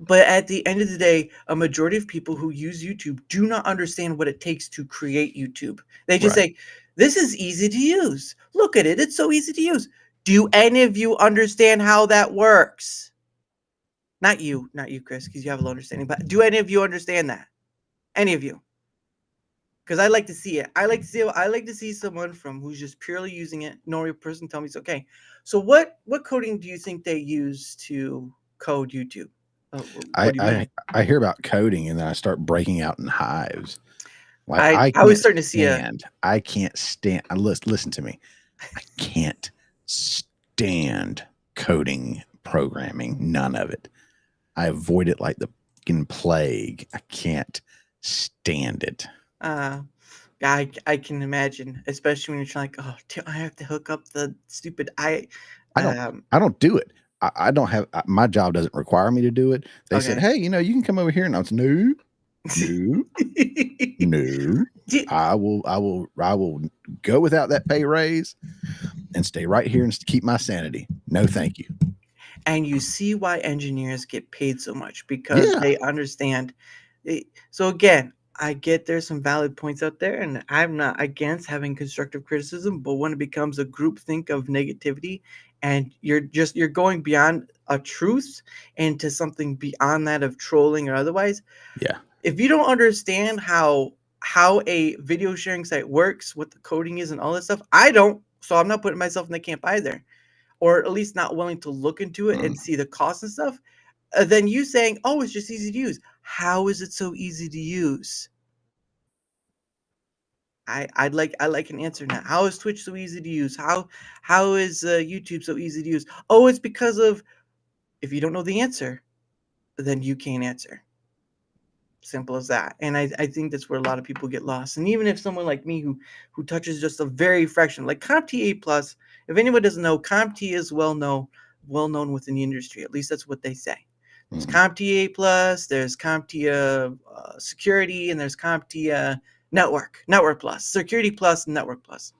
Speaker 3: But at the end of the day, a majority of people who use YouTube do not understand what it takes to create YouTube. They just say, this is easy to use. Look at it. It's so easy to use. Do any of you understand how that works? Not you, Chris, because you have a low understanding. But do any of you understand that? Any of you? Because I like to see it. I like to see someone who's just purely using it. Normal person tell me it's okay. So what coding do you think they use to code YouTube?
Speaker 4: I hear about coding and then I start breaking out in hives.
Speaker 3: Like I was starting to see
Speaker 4: I can't stand. Listen to me. I can't stand coding, programming. None of it. I avoid it like the fucking plague. I can't stand it.
Speaker 3: I can imagine, especially when you're trying I have to hook up the stupid I
Speaker 4: don't do it. I don't have my job doesn't require me to do it. They said, hey, you can come over here, and I was no. I will go without that pay raise and stay right here and keep my sanity. No, thank you.
Speaker 3: And you see why engineers get paid so much because they understand. So again, I get there's some valid points out there, and I'm not against having constructive criticism, but when it becomes a groupthink of negativity and you're going beyond a truth into something beyond that of trolling or otherwise. Yeah. If you don't understand how a video sharing site works, what the coding is and all this stuff, I don't. So I'm not putting myself in the camp either. or at least not willing to look into it and see the cost and stuff, than you saying, "Oh, it's just easy to use." How is it so easy to use? I'd like an answer now. How is Twitch so easy to use? How is YouTube so easy to use? Oh, it's because of. If you don't know the answer, then you can't answer. Simple as that. And I think that's where a lot of people get lost. And even if someone like me who touches just a very fraction, like CompTIA Plus, if anyone doesn't know, CompTIA is well known within the industry. At least that's what they say. There's CompTIA Plus, there's CompTIA Security, and there's CompTIA Network Plus, Security Plus, and Network Plus.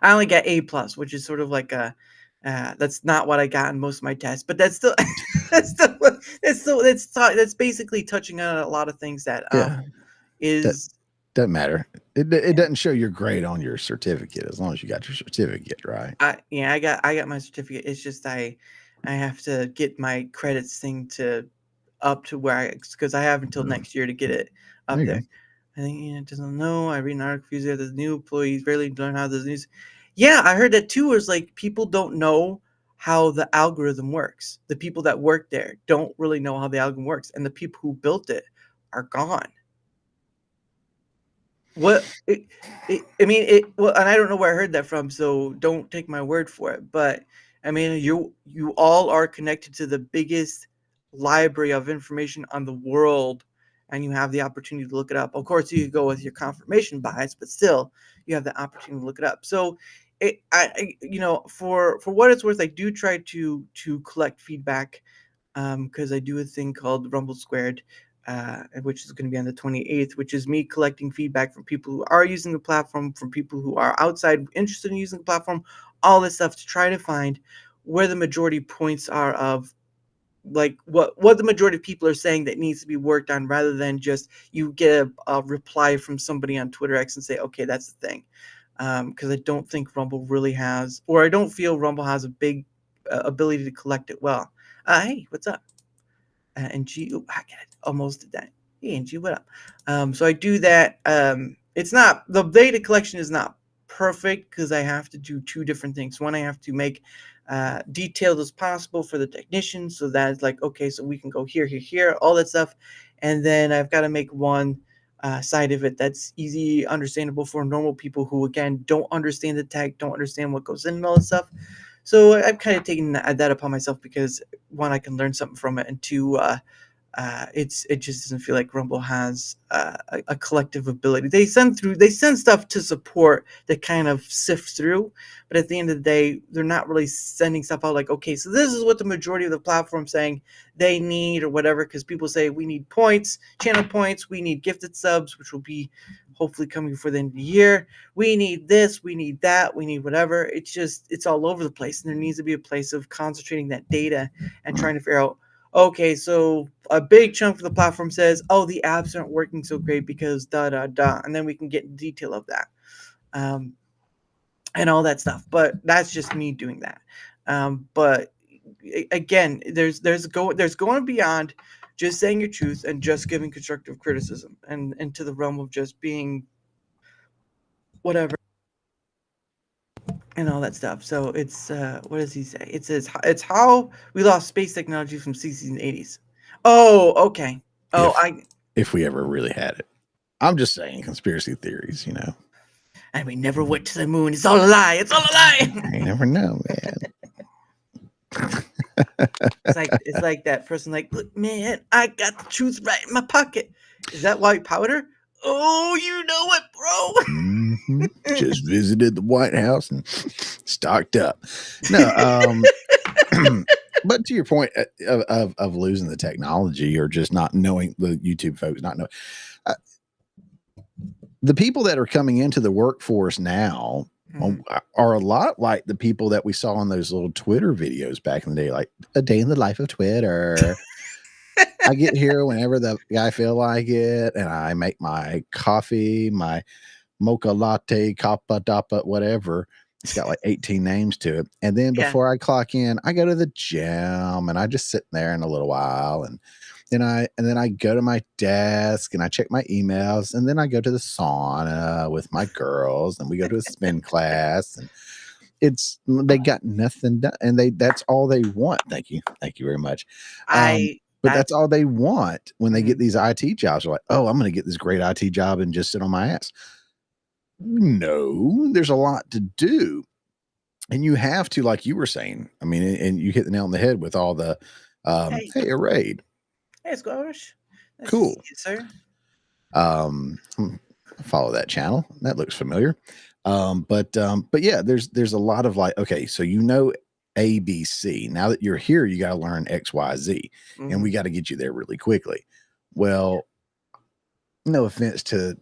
Speaker 3: I only got A Plus, which is sort of like a that's not what I got in most of my tests, but that's still that's basically touching on a lot of things that is
Speaker 4: doesn't matter. It doesn't show your grade on your certificate as long as you got your certificate, right?
Speaker 3: I got my certificate. It's just I have to get my credits thing to up to where because I have until next year to get it up there. I think it doesn't know. I read an article here. There's new employees rarely learn how there's news. Yeah, I heard that too. Was like people don't know how the algorithm works. The people that work there don't really know how the algorithm works, and the people who built it are gone. Well, and I don't know where I heard that from, so don't take my word for it. But I mean, you all are connected to the biggest library of information on the world, and you have the opportunity to look it up. Of course, you could go with your confirmation bias, but still, you have the opportunity to look it up. So, for what it's worth, I do try to collect feedback, because I do a thing called Rumble Squared. Which is going to be on the 28th, which is me collecting feedback from people who are using the platform, from people who are outside interested in using the platform, all this stuff to try to find where the majority points are of like what the majority of people are saying that needs to be worked on, rather than just you get a reply from somebody on Twitter X and say, okay, that's the thing. Because I don't think Rumble really has, or I don't feel Rumble has a big ability to collect it well. Hey, what's up? And G, I get it. Almost did that. Hey, and G, what up? So I do that. It's not, the data collection is not perfect because I have to do two different things. One, I have to make detailed as possible for the technician, so that's like, okay, so we can go here, all that stuff. And then I've got to make one side of it that's easy, understandable for normal people who, again, don't understand the tech, don't understand what goes in and all that stuff. So I've kind of taken that upon myself because, one, I can learn something from it, and two, it just doesn't feel like Rumble has a collective ability. They send stuff to support that kind of sift through, but at the end of the day, they're not really sending stuff out like, okay, so this is what the majority of the platform saying they need or whatever, because people say we need points, channel points, we need gifted subs, which will be hopefully coming before the end of the year. We need this, we need that, we need whatever. It's all over the place, and there needs to be a place of concentrating that data and trying to figure out, okay, so a big chunk of the platform says, oh, the apps aren't working so great because and then we can get in detail of that, and all that stuff. But that's just me doing that. But again, there's going beyond just saying your truth and just giving constructive criticism, and into the realm of just being whatever and all that stuff. So it's what does he say? It says it's how we lost space technology from 60s and 80s. Oh, okay. Oh,
Speaker 4: if we ever really had it. I'm just saying conspiracy theories,
Speaker 3: And we never went to the moon. It's all a lie. It's all a lie.
Speaker 4: You never know, man.
Speaker 3: It's like that person, like, look, man, I got the truth right in my pocket. Is that white powder? Oh, you know it, bro.
Speaker 4: Mm-hmm. Just visited the White House and stocked up. No, but to your point of losing the technology, or just not knowing, the YouTube folks not knowing, the people that are coming into the workforce now are a lot like the people that we saw on those little Twitter videos back in the day, like a day in the life of Twitter. I get here whenever I feel like it, and I make my coffee, my mocha latte, kappa dappa, whatever. It's got like 18 names to it. And then before I clock in, I go to the gym and I just sit there in a little while, and then I go to my desk and I check my emails, and then I go to the sauna with my girls, and we go to a spin class, they got nothing done, and that's all they want. Thank you very much. But that's all they want when they get these IT jobs. They're like, oh, I'm going to get this great IT job and just sit on my ass. No, there's a lot to do. And you have to, like you were saying, I mean, and you hit the nail on the head with all the, hey, a raid.
Speaker 3: Hey, Squash. Nice
Speaker 4: Cool.
Speaker 3: to see you, sir.
Speaker 4: Follow that channel. That looks familiar. But yeah, there's a lot of like, okay, so ABC. Now that you're here, you got to learn XYZ, and we got to get you there really quickly. Well, no offense to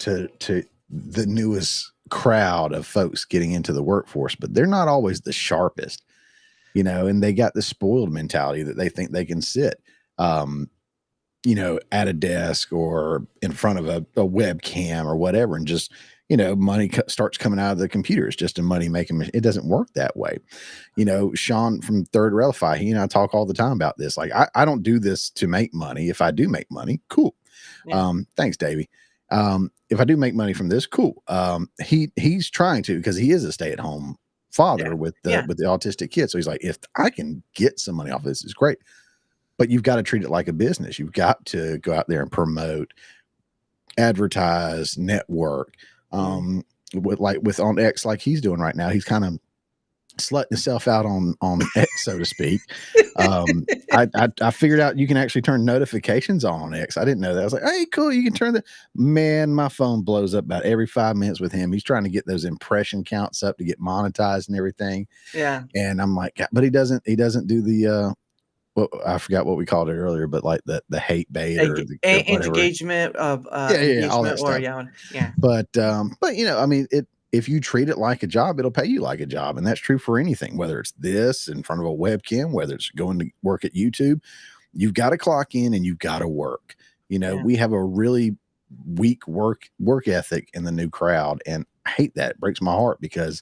Speaker 4: the newest crowd of folks getting into the workforce, but they're not always the sharpest, and they got the spoiled mentality that they think they can sit, at a desk or in front of a webcam or whatever, and just, money starts coming out of the computer. It's just a money making machine. It doesn't work that way. Sean from Third Relify, he and I talk all the time about this. Like, I don't do this to make money. If I do make money, cool. Yeah. Thanks, Davey. If I do make money from this, cool. He's trying to, because he is a stay-at-home father with the autistic kid. So he's like, if I can get some money off of this, it's great. But you've got to treat it like a business. You've got to go out there and promote, advertise, network. With on X, like he's doing right now, he's kind of slutting himself out on X, so to speak. I figured out you can actually turn notifications on X. I didn't know that. I was like, hey, cool, you can turn the my phone blows up about every 5 minutes with him. He's trying to get those impression counts up to get monetized and everything. Yeah. And I'm like, but he doesn't do the well, I forgot what we called it earlier, but like the hate bait or the
Speaker 3: engagement of
Speaker 4: all that stuff.
Speaker 3: Yeah.
Speaker 4: But I mean, if you treat it like a job, it'll pay you like a job, and that's true for anything. Whether it's this in front of a webcam, whether it's going to work at YouTube, you've got to clock in and you've got to work. We have a really weak work ethic in the new crowd, and I hate that. It breaks my heart because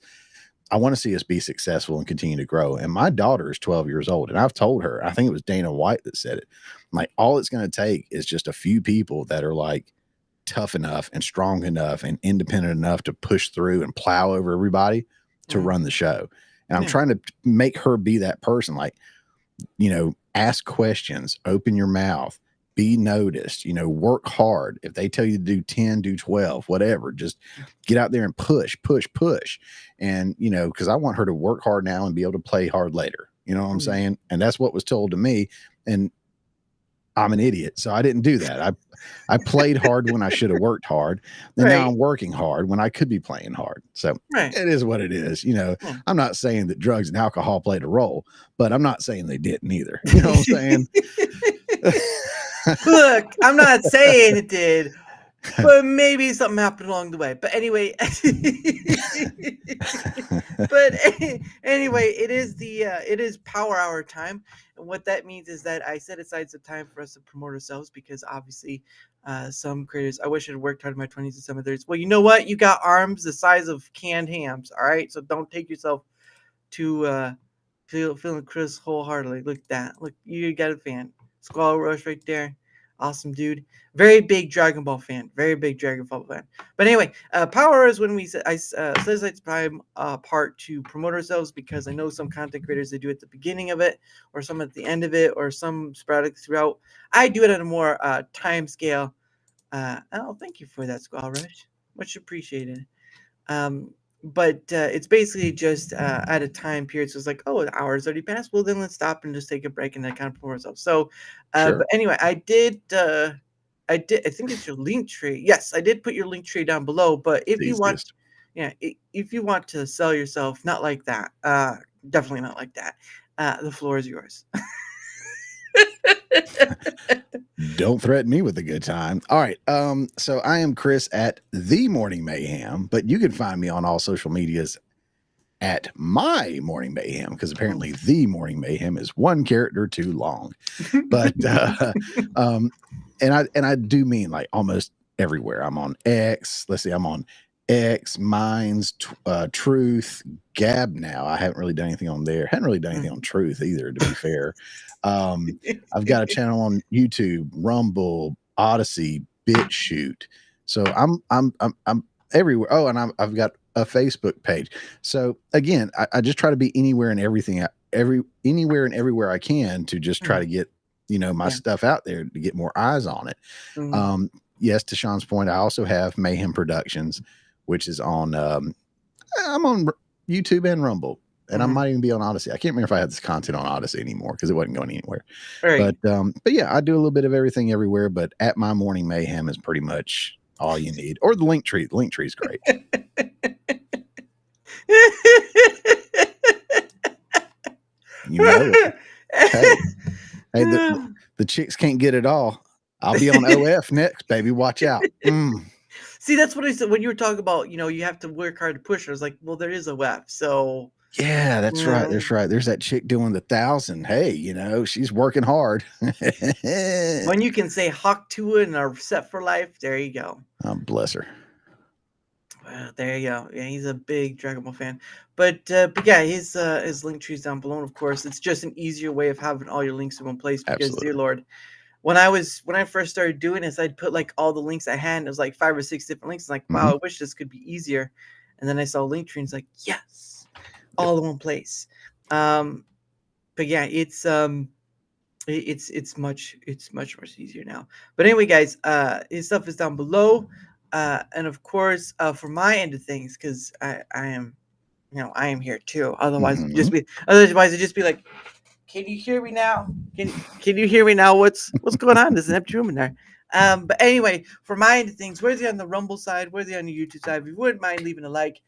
Speaker 4: I want to see us be successful and continue to grow. And my daughter is 12 years old, and I've told her, I think it was Dana White that said it, like, all it's going to take is just a few people that are like tough enough and strong enough and independent enough to push through and plow over everybody to run the show. And I'm trying to make her be that person. Like, ask questions, open your mouth, be noticed, work hard. If they tell you to do 10, do 12, whatever, just get out there and push. And, because I want her to work hard now and be able to play hard later. You know what I'm saying? And that's what was told to me. And I'm an idiot, so I didn't do that. I played hard when I should have worked hard. And now I'm working hard when I could be playing hard. So it is what it is. I'm not saying that drugs and alcohol played a role, but I'm not saying they didn't either. You know what I'm saying?
Speaker 3: Look, I'm not saying it did, but maybe something happened along the way. But anyway, it is power hour time. And what that means is that I set aside some time for us to promote ourselves, because obviously some creators, I wish I had worked hard in my 20s and some of theirs. Well, you know what? You got arms the size of canned hams. All right. So don't take yourself to feeling Chris wholeheartedly. Look at that. Look, you got a fan. Squall Rush right there. Awesome dude. Very big Dragon Ball fan. Very big Dragon Ball fan. But anyway, power is when set aside time part to promote ourselves, because I know some content creators, they do it at the beginning of it, or some at the end of it, or some sporadic throughout. I do it at a more time scale. Thank you for that, Squall Rush. Much appreciated. But it's basically just at a time period. So it's like, oh, an hour's already passed. Well, then let's stop and just take a break and then kind of promote ourselves. So, but anyway, I think it's your link tree. Yes, I did put your link tree down below. But if you want, if you want to sell yourself, not like that. Definitely not like that. The floor is yours.
Speaker 4: Don't threaten me with a good time. All right. So I am Chris at the Morning Mayhem, but you can find me on all social medias at my Morning Mayhem, because apparently the Morning Mayhem is one character too long. But and I do mean like almost everywhere. I'm on X. Let's see, I'm on X, Minds, Truth, Gab now. I haven't really done anything on there. Hadn't really done anything on Truth either, to be fair. I've got a channel on YouTube, Rumble, Odyssey, BitChute. So I'm everywhere. Oh, and I've got a Facebook page. So again, I just try to be anywhere and everything, anywhere and everywhere I can to just try to get, my stuff out there to get more eyes on it. Yes, to Sean's point, I also have Mayhem Productions, which is on, I'm on YouTube and Rumble, and I might even be on Odyssey. I can't remember if I had this content on Odyssey anymore because it wasn't going anywhere. Right. But yeah, I do a little bit of everything everywhere, but at my Morning Mayhem is pretty much all you need. Or the link tree. The link tree is great. Hey, the chicks can't get it all. I'll be on OF next, baby. Watch out.
Speaker 3: See, that's what I said when you were talking about, you have to work hard to push. I was like, well, there is a WEF. So
Speaker 4: yeah, that's right. That's right. There's that chick doing the 1,000. Hey, she's working hard.
Speaker 3: When you can say hawk to it and are set for life, there you go.
Speaker 4: Bless her.
Speaker 3: Well, there you go. Yeah, he's a big Dragon Ball fan. But yeah, his link tree's down below. And of course, it's just an easier way of having all your links in one place because, absolutely, dear Lord, when I first started doing this, I'd put like all the links I had. And it was like 5 or 6 different links. Like, wow, I wish this could be easier. And then I saw Linktree and it's like, yes, all in one place. But yeah, it's much easier now. But anyway, guys, his stuff is down below. And of course, for my end of things, because I am here too. Otherwise, it'd just be like, can you hear me now? Can you hear me now? What's going on? There's an empty room in there. But anyway, for my end of things, whether you're on the Rumble side, whether you're on the YouTube side, if you wouldn't mind leaving a like,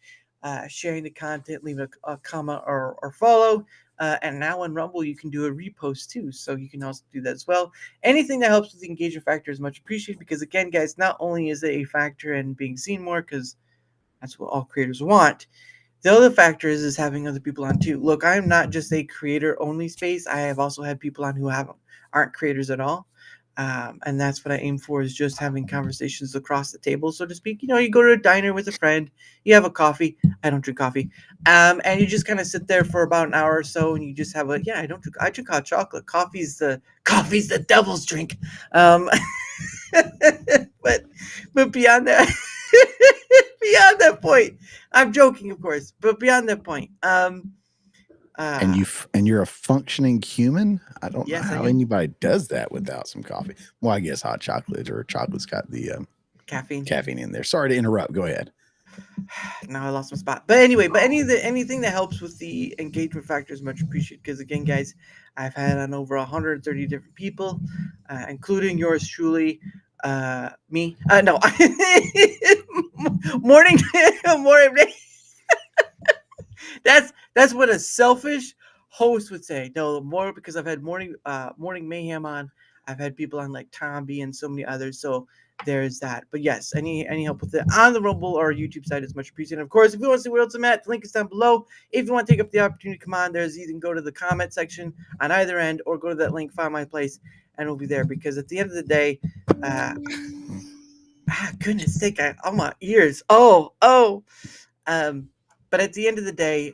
Speaker 3: sharing the content, leaving a comment or follow. And now on Rumble, you can do a repost too. So you can also do that as well. Anything that helps with the engagement factor is much appreciated because, again, guys, not only is it a factor in being seen more, because that's what all creators want, the other factor is having other people on too. Look, I'm not just a creator-only space. I have also had people on who aren't creators at all. And that's what I aim for, is just having conversations across the table, so to speak. You go to a diner with a friend, you have a coffee. I don't drink coffee. And you just kind of sit there for about an hour or so, and you just have I drink hot chocolate. Coffee's the devil's drink. But beyond that, beyond that point, I'm joking, of course, but beyond that point,
Speaker 4: and you're a functioning human. I don't know how anybody does that without some coffee. Well, I guess hot chocolate or chocolate's got the caffeine in there. Sorry to interrupt. Go ahead.
Speaker 3: Now I lost my spot. But anyway, anything that helps with the engagement factor is much appreciated. Because again, guys, I've had on over 130 different people, including yours truly. Me. No. Morning. That's what a selfish host would say. No, more because I've had Morning Mayhem on. I've had people on like Tomby and so many others. So there's that. But yes, any help with it on the Rumble or YouTube side is much appreciated. Of course, if you want to see where else I'm at, the link is down below. If you want to take up the opportunity to come on, there's either go to the comment section on either end or go to that link, find my place, and we'll be there. Because at the end of the day, goodness sake, on my ears. But at the end of the day,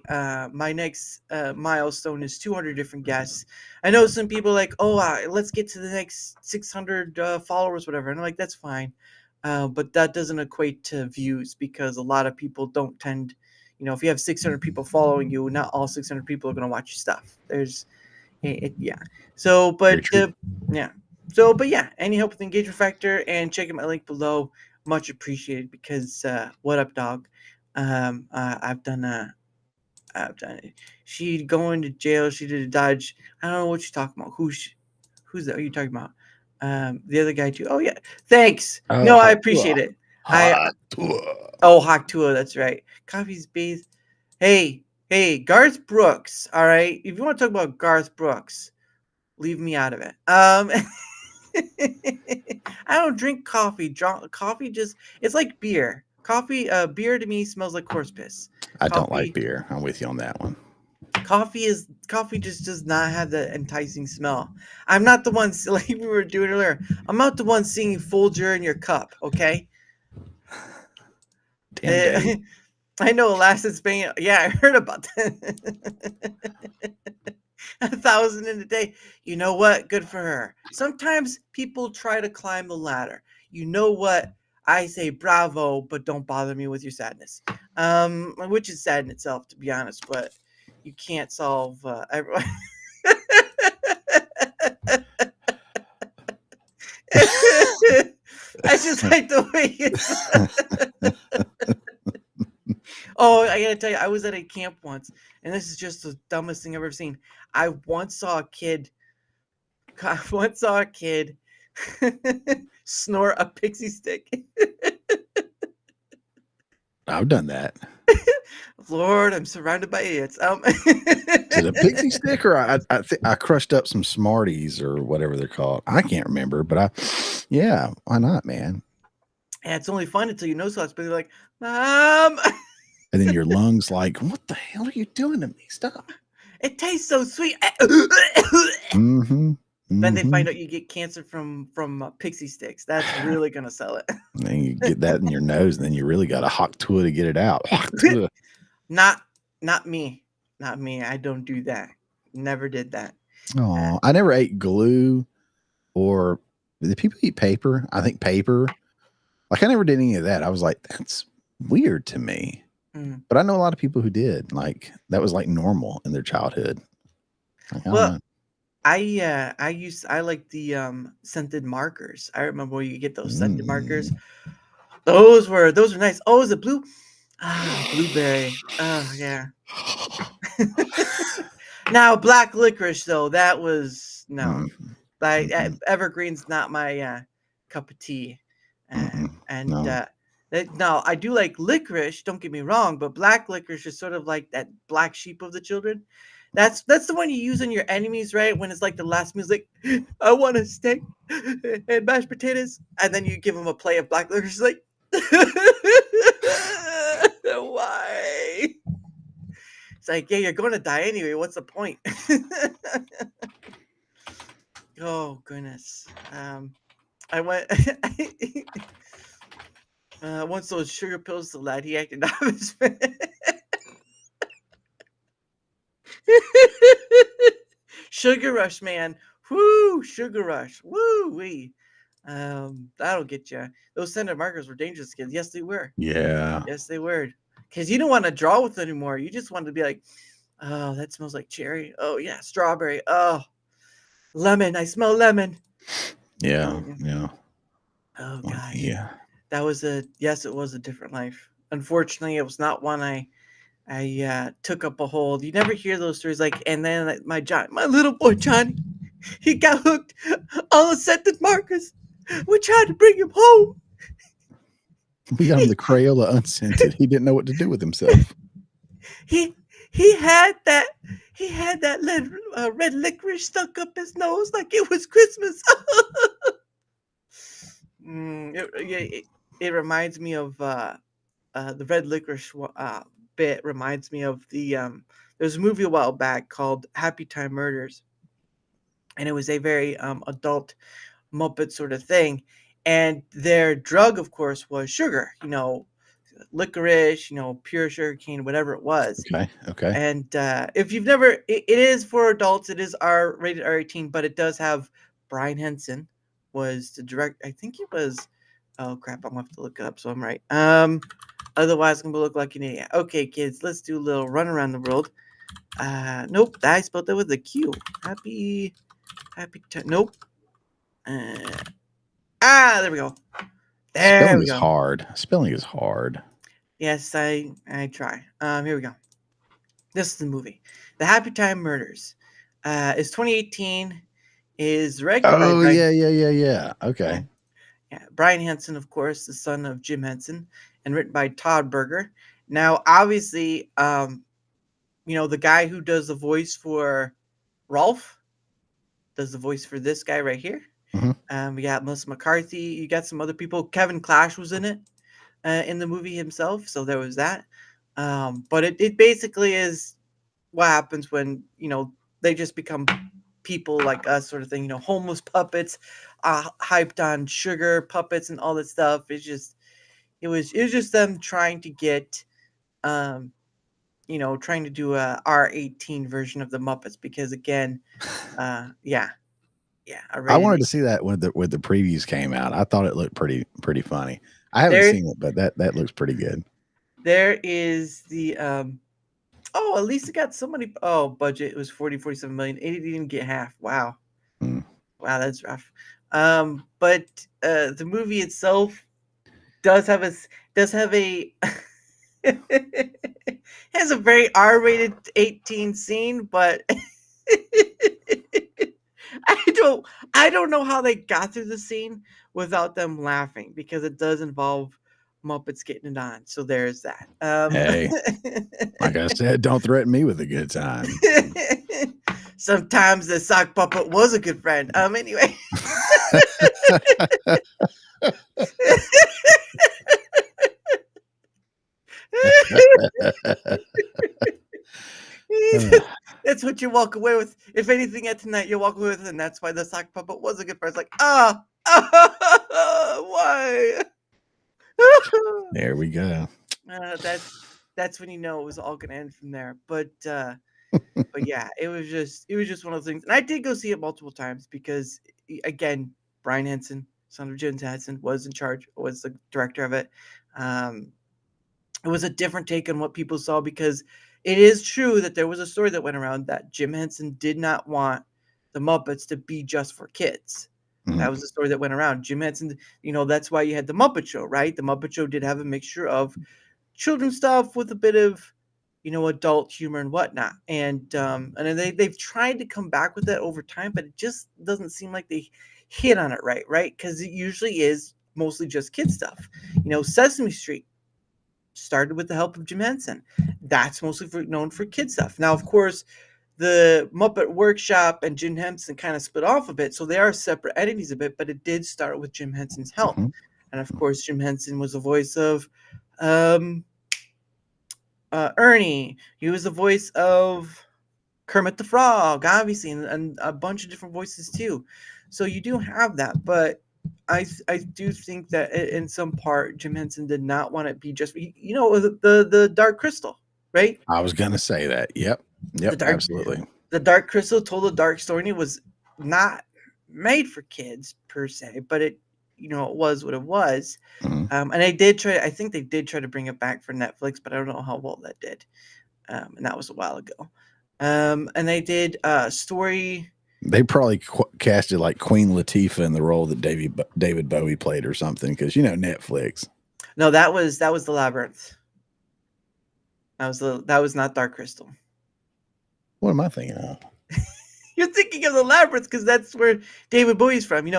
Speaker 3: my next milestone is 200 different guests. I know some people are like, let's get to the next 600 followers, whatever. And I'm like, that's fine. But that doesn't equate to views because a lot of people don't tend, if you have 600 people following you, not all 600 people are going to watch your stuff. So, but any help with the engagement factor and checking my link below, much appreciated because what up, dog? I've done it. She going to jail. She did a dodge. I don't know what you're talking about. Who's that? Are you talking about? The other guy too. Oh yeah. Thanks. No, I appreciate it. Hawk Tua. That's right. Coffee's bathed. Hey, Garth Brooks. All right. If you want to talk about Garth Brooks, leave me out of it. I don't drink coffee. Coffee it's like beer. Beer to me smells like horse piss.
Speaker 4: I don't like beer. I'm with you on that one.
Speaker 3: Coffee just does not have that enticing smell. I'm not the one, like we were doing earlier. I'm not the one seeing Folger in your cup, okay? Damn. I know Alaska's Spain. Yeah, I heard about that. 1,000 in a day. You know what? Good for her. Sometimes people try to climb the ladder. You know what? I say bravo, but don't bother me with your sadness. which is sad in itself, to be honest. But you can't solve everyone. I just like the way it's. Oh, I gotta tell you, I was at a camp once, and this is just the dumbest thing I've ever seen. I once saw a kid snore a pixie stick.
Speaker 4: I've done that.
Speaker 3: Lord, I'm surrounded by idiots.
Speaker 4: Is it a pixie stick, or I think I crushed up some Smarties or whatever they're called? I can't remember, but yeah, why not, man?
Speaker 3: And it's only fun until you know so it's but you're like, Mom.
Speaker 4: And then your lungs like, what the hell are you doing to me? Stop.
Speaker 3: It tastes so sweet.
Speaker 4: Mm-hmm.
Speaker 3: Then they find out you get cancer from pixie sticks. That's really gonna sell it.
Speaker 4: And then you get that in your nose, and then you really got a hot tour to get it out.
Speaker 3: Not me. Not me. I don't do that. Never did that.
Speaker 4: Oh, I never ate glue, or did people eat paper? I think paper. Like I never did any of that. I was like, that's weird to me.
Speaker 3: Mm.
Speaker 4: But I know a lot of people who did. Like that was like normal in their childhood. Like,
Speaker 3: well, I like the scented markers. I remember when you get those scented markers. Those were nice. Oh, is it blue? Blueberry. Oh yeah. Now black licorice though, that was no. Like evergreen's not my cup of tea. No, I do like licorice, don't get me wrong, but black licorice is sort of like that black sheep of the children. That's the one you use on your enemies, right? When it's like the last music, I want a steak and mashed potatoes, and then you give them a play of black licorice, like, why? It's like, yeah, you're going to die anyway. What's the point? Oh goodness. I went. Once those sugar pills, the lad he acted out of his Sugar rush, man. Woo, sugar rush. Woo wee. That'll get you. Those scented markers were dangerous, kids. Yes, they were.
Speaker 4: Yeah.
Speaker 3: Yes, they were. Because you don't want to draw with it anymore. You just want to be like, oh, that smells like cherry. Oh yeah, strawberry. Oh, lemon. I smell lemon.
Speaker 4: Yeah. Yeah.
Speaker 3: Oh gosh.
Speaker 4: Yeah.
Speaker 3: That was it was a different life. Unfortunately, it was not one I took up a hold. You never hear those stories like, and then my little boy Johnny, he got hooked on the scented markers. We tried to bring him home.
Speaker 4: We got him the Crayola unscented. He didn't know what to do with himself.
Speaker 3: He had that red licorice stuck up his nose like it was Christmas. It reminds me of the red licorice bit. Reminds me of the there's a movie a while back called Happy Time Murders, and it was a very adult Muppet sort of thing. And their drug, of course, was sugar. Licorice. Pure sugar cane, whatever it was.
Speaker 4: Okay.
Speaker 3: And if you've never, it is for adults. It is rated R18, but it does have Brian Henson was the director. I think he was. Oh crap! I'm gonna have to look it up so I'm right. Otherwise I'm gonna look like an idiot. Okay, kids, let's do a little run around the world. Nope, I spelled that with a Q. Happy time. Nope. There we go.
Speaker 4: Spelling is hard. Spelling is hard.
Speaker 3: Yes, I try. Here we go. This is the movie. The Happy Time Murders. Is 2018. Is directed by
Speaker 4: yeah. Okay.
Speaker 3: Yeah, Brian Henson, of course, the son of Jim Henson, and written by Todd Berger. Now, obviously, the guy who does the voice for Rolf does the voice for this guy right here.
Speaker 4: Mm-hmm.
Speaker 3: We got Melissa McCarthy. You got some other people. Kevin Clash was in it, in the movie himself. So there was that. But it basically is what happens when, they just become people like us, sort of thing, homeless puppets, hyped on sugar puppets and all that stuff. It was just them trying to get, trying to do a R18 version of the Muppets because again, yeah.
Speaker 4: I wanted to see that when the previews came out. I thought it looked pretty funny. I haven't seen it, but that looks pretty good.
Speaker 3: There is the oh, at least it got somebody. Oh, budget, it was 47 million. It didn't get half. Wow.
Speaker 4: Mm.
Speaker 3: Wow, that's rough. But the movie itself does have a has a very R-rated 18 scene, but I don't know how they got through the scene without them laughing, because it does involve Muppets getting it on. So there's that.
Speaker 4: Hey, like I said, don't threaten me with a good time.
Speaker 3: Sometimes the sock puppet was a good friend. Anyway. That's what you walk away with. If anything at tonight, you walk away with, and that's why the sock puppet was a good friend. It's like, why?
Speaker 4: There we go.
Speaker 3: That's when you know it was all gonna end from there. But yeah, it was just one of those things. And I did go see it multiple times because, again, Brian Henson, son of Jim Henson, was in charge, was the director of it. It was a different take on what people saw, because it is true that there was a story that went around that Jim Henson did not want the Muppets to be just for kids.
Speaker 4: Mhm.
Speaker 3: That was the story that went around. Jim Henson, that's why you had the Muppet Show, right? The Muppet Show did have a mixture of children's stuff with a bit of, adult humor and whatnot. And then they've tried to come back with that over time, but it just doesn't seem like they hit on it right? Because it usually is mostly just kid stuff. Sesame Street started with the help of Jim Henson. That's mostly known for kid stuff. Now, of course, the Muppet Workshop and Jim Henson kind of split off a bit, so they are separate entities a bit, but it did start with Jim Henson's help.
Speaker 4: Mhm.
Speaker 3: And of course, Jim Henson was the voice of Ernie. He was the voice of Kermit the Frog, obviously, and a bunch of different voices too. So you do have that, but I do think that in some part Jim Henson did not want it to be just the Dark Crystal, right?
Speaker 4: I was gonna say that. Yep, absolutely.
Speaker 3: The Dark Crystal told a dark story, and it was not made for kids per se, but it was what it was.
Speaker 4: Mhm.
Speaker 3: And they did try. I think they did try to bring it back for Netflix, but I don't know how well that did. And that was a while ago. And they did story.
Speaker 4: They probably casted like Queen Latifah in the role that David Bowie played or something, because Netflix.
Speaker 3: No, that was the Labyrinth. That was not Dark Crystal.
Speaker 4: What am I thinking of?
Speaker 3: You're thinking of the Labyrinth because that's where David Bowie's from.
Speaker 4: I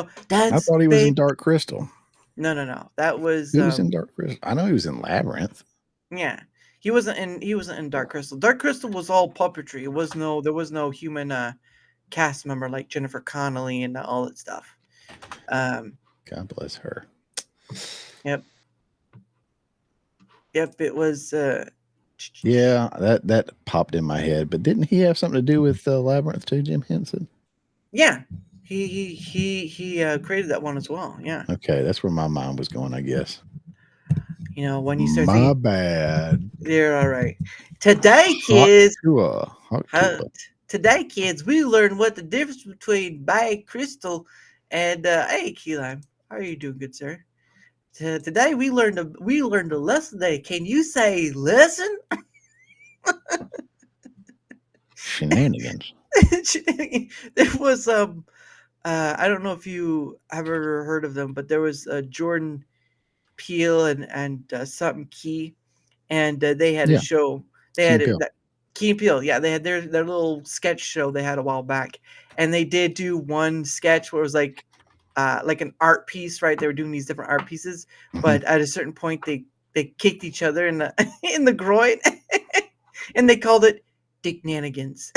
Speaker 4: thought he was in Dark Crystal.
Speaker 3: No. That was.
Speaker 4: He was in Dark Crystal. I know he was in Labyrinth.
Speaker 3: Yeah, he wasn't in Dark Crystal. Dark Crystal was all puppetry. There was no human cast member like Jennifer Connelly and all that stuff.
Speaker 4: God bless her.
Speaker 3: Yep. It was.
Speaker 4: Yeah, that popped in my head. But didn't he have something to do with Labyrinth too, Jim Henson?
Speaker 3: Yeah, he created that one as well. Yeah.
Speaker 4: Okay, that's where my mind was going, I guess.
Speaker 3: When you start
Speaker 4: my
Speaker 3: thinking,
Speaker 4: bad.
Speaker 3: You're all right. Today, kids.
Speaker 4: Hot
Speaker 3: Today, kids, we learned what the difference between Bay Crystal and hey, Key Lime. How are you doing, good sir? Today we learned a lesson today. Can you say listen?
Speaker 4: Shenanigans.
Speaker 3: There was I don't know if you have ever heard of them, but there was Jordan Peele and something Key, and they had a show. They had Key and Peele. Yeah, they had their little sketch show they had a while back, and they did do one sketch where it was like an art piece, right? They were doing these different art pieces, but at a certain point they kicked each other in the in the groin, and they called it Dicknanigans.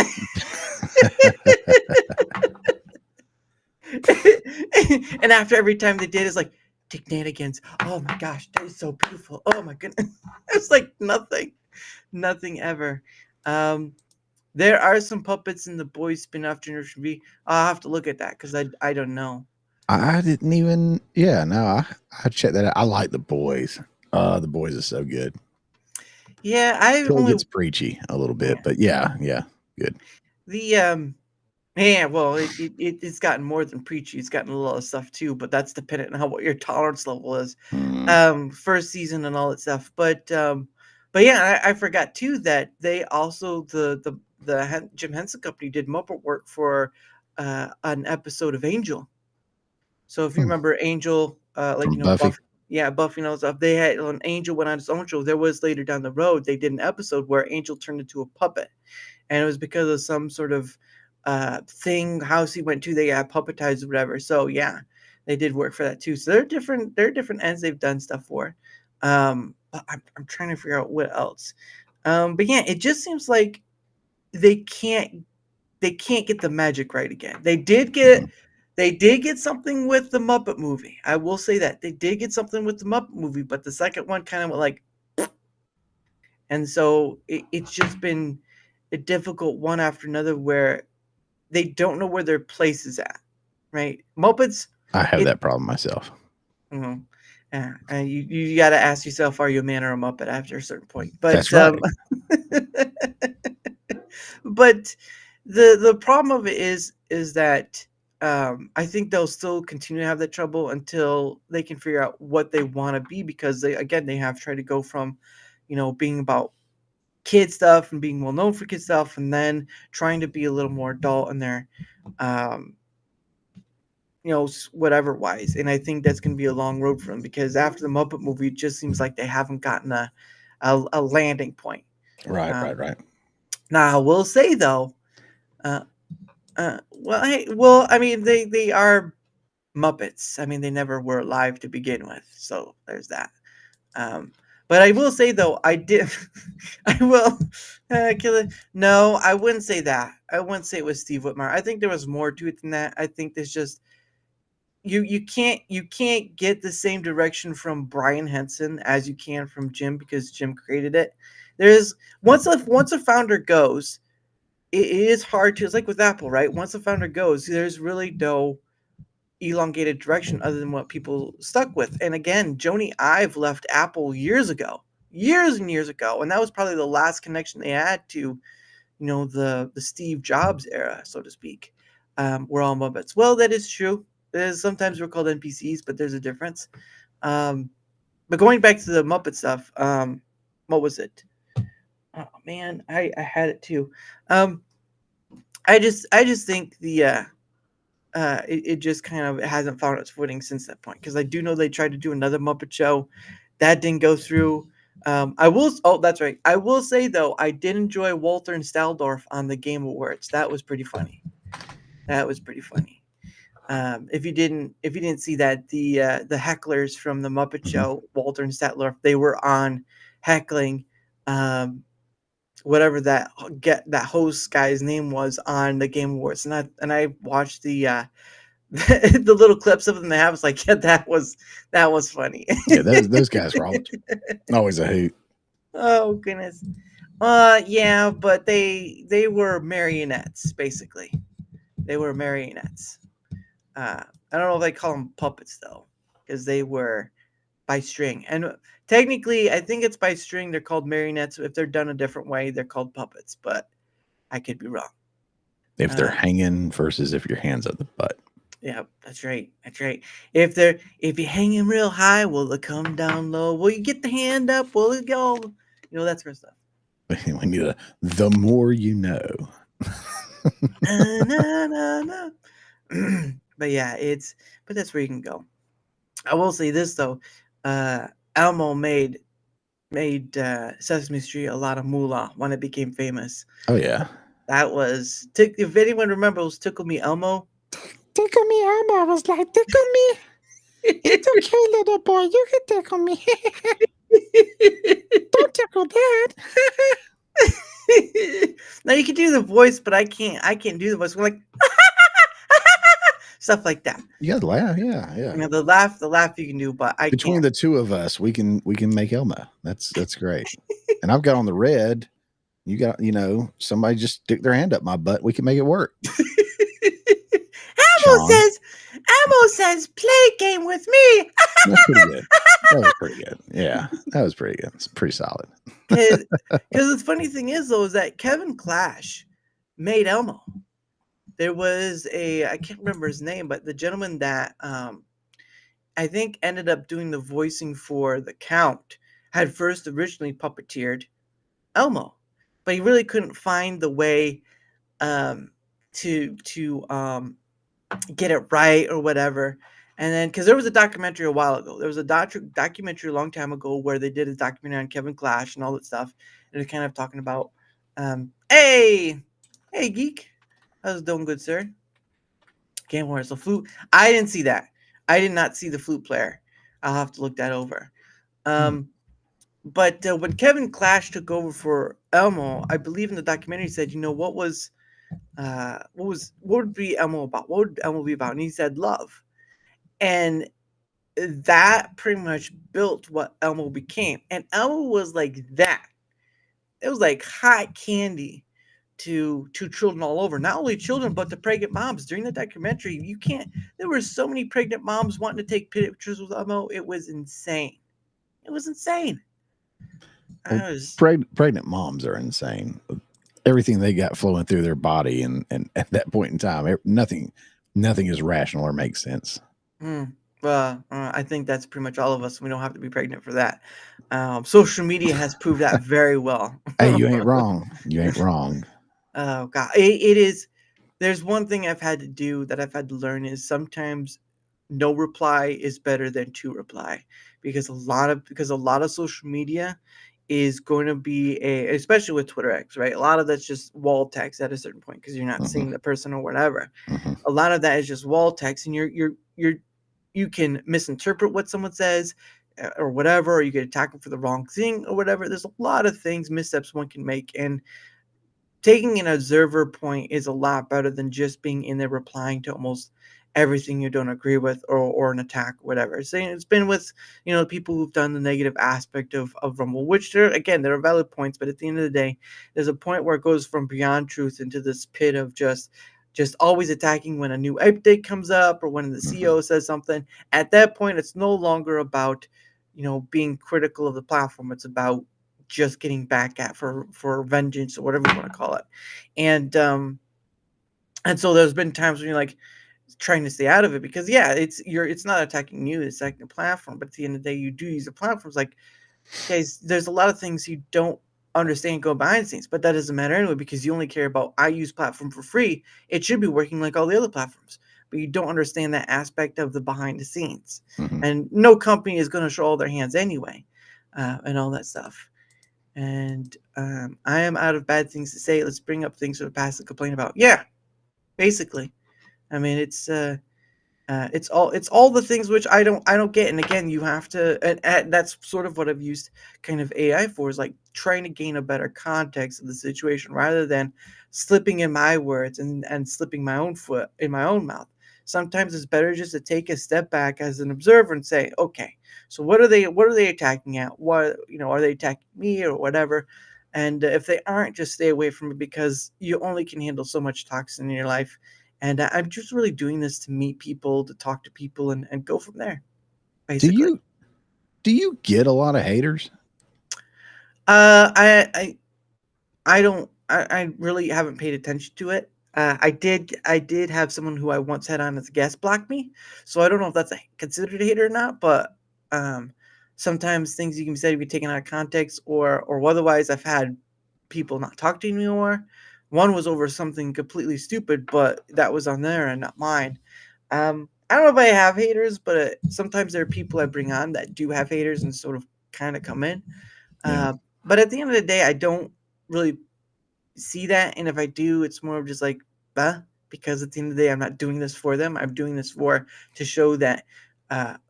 Speaker 3: And after every time they did, it's like Dicknanigans. Oh my gosh, that is so beautiful. Oh my goodness, it's like nothing ever. There are some puppets in the Boys spin-off Generation V. I'll have to look at that because I don't know.
Speaker 4: I didn't even. Yeah, no, I checked that out. I like the Boys. The Boys is so good.
Speaker 3: Yeah, it
Speaker 4: gets preachy a little bit, but yeah, good.
Speaker 3: The yeah, well, it's gotten more than preachy. It's gotten a lot of stuff too, but that's dependent on what your tolerance level is. First season and all that stuff. But But yeah, I forgot too that they also the Jim Henson Company did Muppet work for an episode of Angel. So if you remember Angel, like
Speaker 4: From Buffy.
Speaker 3: Buffy knows stuff. They had when Angel went on his own show. There was later down the road they did an episode where Angel turned into a puppet, and it was because of some sort of thing house he went to. They got puppetized or whatever. So yeah, they did work for that too. So they're different. There are different ends they've done stuff for. But I'm trying to figure out what else. But yeah, it just seems like they can't get the magic right again. They did get something with the Muppet movie. I will say that they did get something with the Muppet movie, but the second one kind of went like, and so it's just been a difficult one after another where they don't know where their place is at, right? Muppets.
Speaker 4: I have that problem myself.
Speaker 3: Mm-hmm. You got to ask yourself, are you a man or a Muppet after a certain point? But
Speaker 4: That's right.
Speaker 3: but the problem of it is that I think they'll still continue to have that trouble until they can figure out what they want to be, because they have tried to go from, being about kid stuff and being well known for kid stuff, and then trying to be a little more adult in their whatever wise. And I think that's going to be a long road for them, because after the Muppet movie, it just seems like they haven't gotten a landing point.
Speaker 4: Right.
Speaker 3: Now, I will say though, I mean, they are Muppets. I mean, they never were alive to begin with, so there's that. But I will say though, I did. I will kill it. No, I wouldn't say that. I wouldn't say it was Steve Whitmire. I think there was more to it than that. I think there's just you can't get the same direction from Brian Henson as you can from Jim, because Jim created it. There's once a founder goes, it is hard to. It's like with Apple, right? Once a founder goes, there's really no elongated direction other than what people stuck with. And again, Joni Ive left Apple years and years ago, and that was probably the last connection they had to, the Steve Jobs era, so to speak. We're all Muppets. Well, that is true. Sometimes we're called NPCs, but there's a difference. But going back to the Muppet stuff, what was it? Oh man, I had it too. I just think it just kind of hasn't found its footing since that point, because I do know they tried to do another Muppet show that didn't go through. That's right. I will say though, I did enjoy Walter and Staldorf on the Game Awards. That was pretty funny. If you didn't see that, the hecklers from the Muppet Show, Walter and Statler, they were on heckling whatever that host guy's name was on the Game Awards, and I watched the the little clips of them they have. It's like, yeah, that was funny.
Speaker 4: Yeah, those guys were always a hoot.
Speaker 3: Oh goodness. Yeah, but they were marionettes, basically. They were marionettes. I don't know if they call them puppets though, because they were by string. And technically, I think it's by string. They're called marionettes. If they're done a different way, they're called puppets. But I could be wrong.
Speaker 4: If they're hanging versus if your hands up the butt.
Speaker 3: Yeah, that's right. If you're hanging real high, will it come down low? Will you get the hand up? Will it go? That sort of stuff.
Speaker 4: We need the more you know.
Speaker 3: But yeah, but that's where you can go. I will say this though, Elmo made Sesame Street a lot of moolah when it became famous.
Speaker 4: Oh yeah,
Speaker 3: that was if anyone remembers Tickle Me Elmo.
Speaker 4: Tickle me Elmo. I was like, tickle me. It's okay, little boy. You can tickle me. Don't tickle Dad.
Speaker 3: Now you can do the voice, but I can't do the voice. We're like stuff like that.
Speaker 4: You gotta laugh, yeah.
Speaker 3: The laugh you can do, but
Speaker 4: between the two of us, we can make Elmo. That's great. And I've got on the red. You got somebody just stick their hand up my butt. We can make it work.
Speaker 3: Elmo says, play game with me.
Speaker 4: That's pretty good. That was pretty good. Yeah, that was pretty good. It's pretty solid.
Speaker 3: Because the funny thing is, though, is that Kevin Clash made Elmo. There was I can't remember his name, but the gentleman that I think ended up doing the voicing for the Count had first originally puppeteered Elmo, but he really couldn't find the way to get it right or whatever. And then, because there was a documentary a while ago, there was a documentary a long time ago where they did a documentary on Kevin Clash and all that stuff, and they're kind of talking about, hey, geek, how's it doing, good sir? Can't worry, it's a flute. I didn't see that. I did not see the flute player. I'll have to look that over. But when Kevin Clash took over for Elmo, I believe in the documentary said, what would be Elmo about? What would Elmo be about? And he said love. And that pretty much built what Elmo became. And Elmo was like that. It was like hot candy to children all over. Not only children, but the pregnant moms. During the documentary, there were so many pregnant moms wanting to take pictures with Elmo. It was insane. It was insane.
Speaker 4: Pregnant moms are insane. Everything they got flowing through their body, and at that point in time, nothing is rational or makes sense.
Speaker 3: Well, I think that's pretty much all of us. We don't have to be pregnant for that. Social media has proved that very well.
Speaker 4: Hey, you ain't wrong. You ain't wrong.
Speaker 3: Oh God, it is. There's one thing I've had to do that I've had to learn is sometimes no reply is better than to reply, because a lot of social media is going to be especially with Twitter X, right? A lot of that's just wall text at a certain point because you're not seeing the person or whatever. A lot of that is just wall text, and you can misinterpret what someone says or whatever, or you get attacked for the wrong thing or whatever. There's a lot of missteps one can make, and taking an observer point is a lot better than just being in there replying to almost everything you don't agree with, or an attack, whatever. So it's been with people who've done the negative aspect of Rumble, which there are valid points, but at the end of the day, there's a point where it goes from beyond truth into this pit of just always attacking when a new update comes up or when the CEO says something. At that point, it's no longer about being critical of the platform. It's about just getting back at for vengeance or whatever you want to call it. And so there's been times when you're like trying to stay out of it, because it's not attacking you, it's attacking the platform. But at the end of the day, you do use the platforms. Like, guys, there's a lot of things you don't understand go behind the scenes, but that doesn't matter anyway, because you only care about, I use platform for free, it should be working like all the other platforms. But you don't understand that aspect of the behind the scenes. And no company is going to show all their hands anyway, and all that stuff. And I am out of bad things to say. Let's bring up things for the past to complain about. Yeah, basically. I mean, it's all the things which I don't get. And again, you have to, and that's sort of what I've used kind of AI for, is like trying to gain a better context of the situation rather than slipping in my words and slipping my own foot in my own mouth. Sometimes it's better just to take a step back as an observer and say, okay, so what are they attacking at? What, are they attacking me or whatever? And if they aren't, just stay away from it, because you only can handle so much toxin in your life. And I'm just really doing this to meet people, to talk to people, and go from there, basically.
Speaker 4: Do you get a lot of haters?
Speaker 3: I don't. I really haven't paid attention to it. I did have someone who I once had on as a guest block me, so I don't know if that's considered a hater or not. But sometimes things you can say to be taken out of context, or otherwise. I've had people not talk to me anymore. One was over something completely stupid, but that was on their end, not mine. I don't know if I have haters, but sometimes there are people I bring on that do have haters and sort of kind of come in. But at the end of the day, I don't really see that. And if I do, it's more of just like, because at the end of the day, I'm not doing this for them. I'm doing this to show that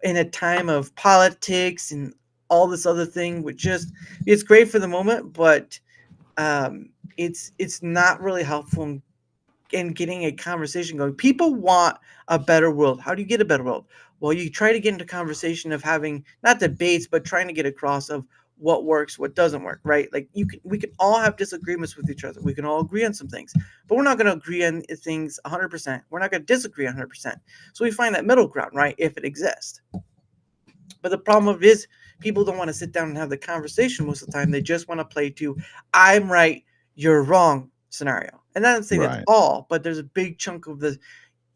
Speaker 3: in a time of politics and all this other thing, it's great for the moment, but it's not really helpful in getting a conversation going. People want a better world. How do you get a better world? Well, you try to get into conversation of having not debates, but trying to get across of what works, what doesn't work, right? Like we can all have disagreements with each other. We can all agree on some things, but we're not going to agree on things 100%. We're not going to disagree 100%. So we find that middle ground, right? If it exists. But the problem of it is people don't want to sit down and have the conversation most of the time. They just want to play to I'm right, you're wrong scenario. And I don't say that's all, but there's a big chunk of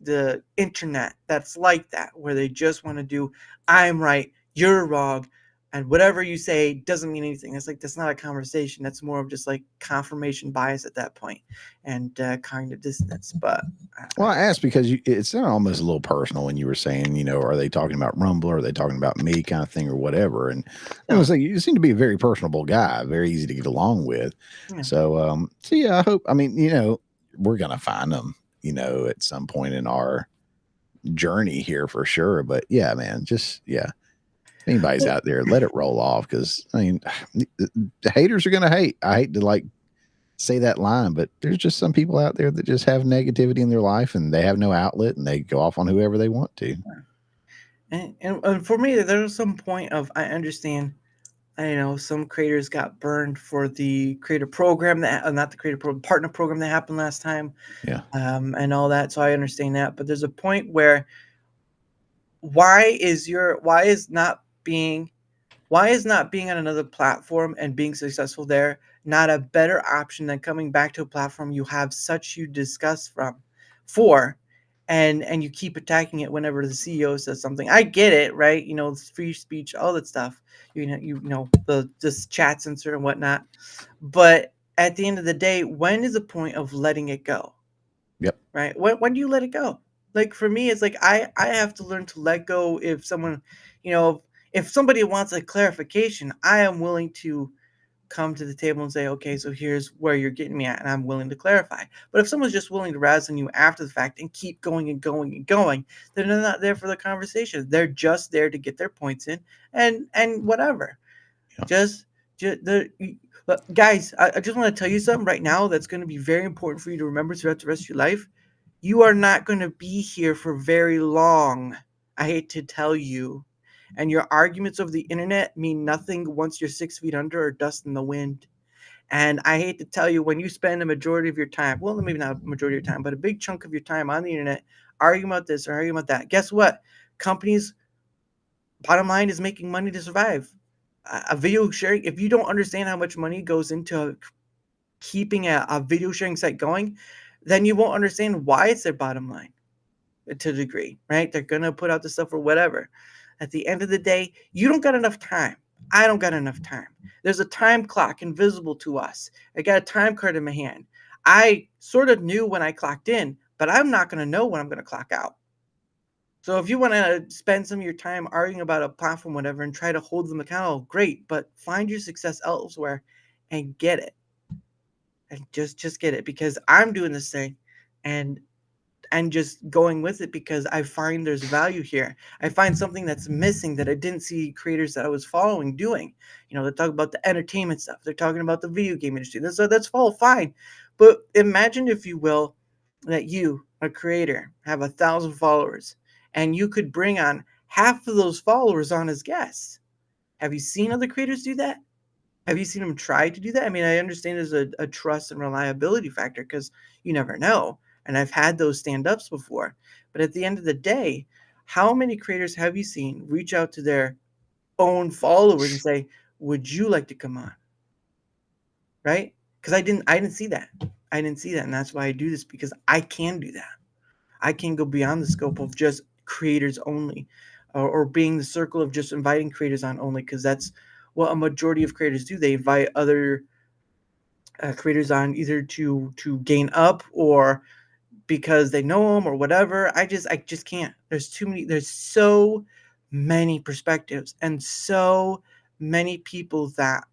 Speaker 3: the internet that's like that, where they just want to do I'm right, you're wrong, and whatever you say doesn't mean anything. It's like, that's not a conversation. That's more of just like confirmation bias at that point, and cognitive dissonance. But
Speaker 4: Well, I asked because it sounded almost a little personal when you were saying, are they talking about Rumble, or are they talking about me, kind of thing, or whatever. And it was like, you seem to be a very personable guy, very easy to get along with.
Speaker 3: Yeah.
Speaker 4: So yeah, I hope. I mean, we're gonna find them, at some point in our journey here for sure. But yeah, man, just if anybody's out there, let it roll off, because I mean, the haters are gonna hate. I hate to say that line, but there's just some people out there that just have negativity in their life, and they have no outlet, and they go off on whoever they want to.
Speaker 3: And for me, there's some point of, I understand, some creators got burned for the creator program that, not the creator program, partner program that happened last time.
Speaker 4: Yeah.
Speaker 3: And all that. So I understand that, but there's a point where, why is not being on another platform and being successful there not a better option than coming back to a platform you have such you discuss for, and you keep attacking it whenever the CEO says something? I get it, right? Free speech, all that stuff. The just chat censor and whatnot. But at the end of the day, when is the point of letting it go?
Speaker 4: Yep.
Speaker 3: Right. When do you let it go? Like, for me, it's like, I have to learn to let go. If someone, if somebody wants a clarification, I am willing to come to the table and say, okay, so here's where you're getting me at, and I'm willing to clarify. But if someone's just willing to razz on you after the fact and keep going and going and going, then they're not there for the conversation. They're just there to get their points in, and whatever. Yeah. Guys, I just want to tell you something right now that's going to be very important for you to remember throughout the rest of your life. You are not going to be here for very long. I hate to tell you. And your arguments over the internet mean nothing once you're 6 feet under or dust in the wind. And I hate to tell you, when you spend a majority of your time, well, maybe not a majority of your time, but a big chunk of your time on the internet arguing about this or arguing about that, guess what? Companies, bottom line, is making money to survive. A video sharing, if you don't understand how much money goes into keeping a video sharing site going, then you won't understand why it's their bottom line to a degree, right? They're going to put out the stuff or whatever. At the end of the day, you don't got enough time. I don't got enough time. There's a time clock invisible to us. I got a time card in my hand. I sort of knew when I clocked in, but I'm not going to know when I'm going to clock out. So if you want to spend some of your time arguing about a platform, whatever, and try to hold them accountable, great, but find your success elsewhere and get it. And just get it, because I'm doing this thing and just going with it because I find there's value here. I find something that's missing that I didn't see creators that I was following doing. They talk about the entertainment stuff. They're talking about the video game industry. That's all fine. But imagine, if you will, that you, a creator, have 1,000 followers, and you could bring on half of those followers on as guests. Have you seen other creators do that? Have you seen them try to do that? I mean, I understand there's a trust and reliability factor, because you never know. And I've had those stand-ups before. But at the end of the day, how many creators have you seen reach out to their own followers and say, would you like to come on? Right? Because I didn't see that. I didn't see that. And that's why I do this, because I can do that. I can go beyond the scope of just creators only, or being the circle of just inviting creators on only, because that's what a majority of creators do. They invite other creators on, either to gain up, or because they know them, or whatever. I just can't. There's so many perspectives and so many people that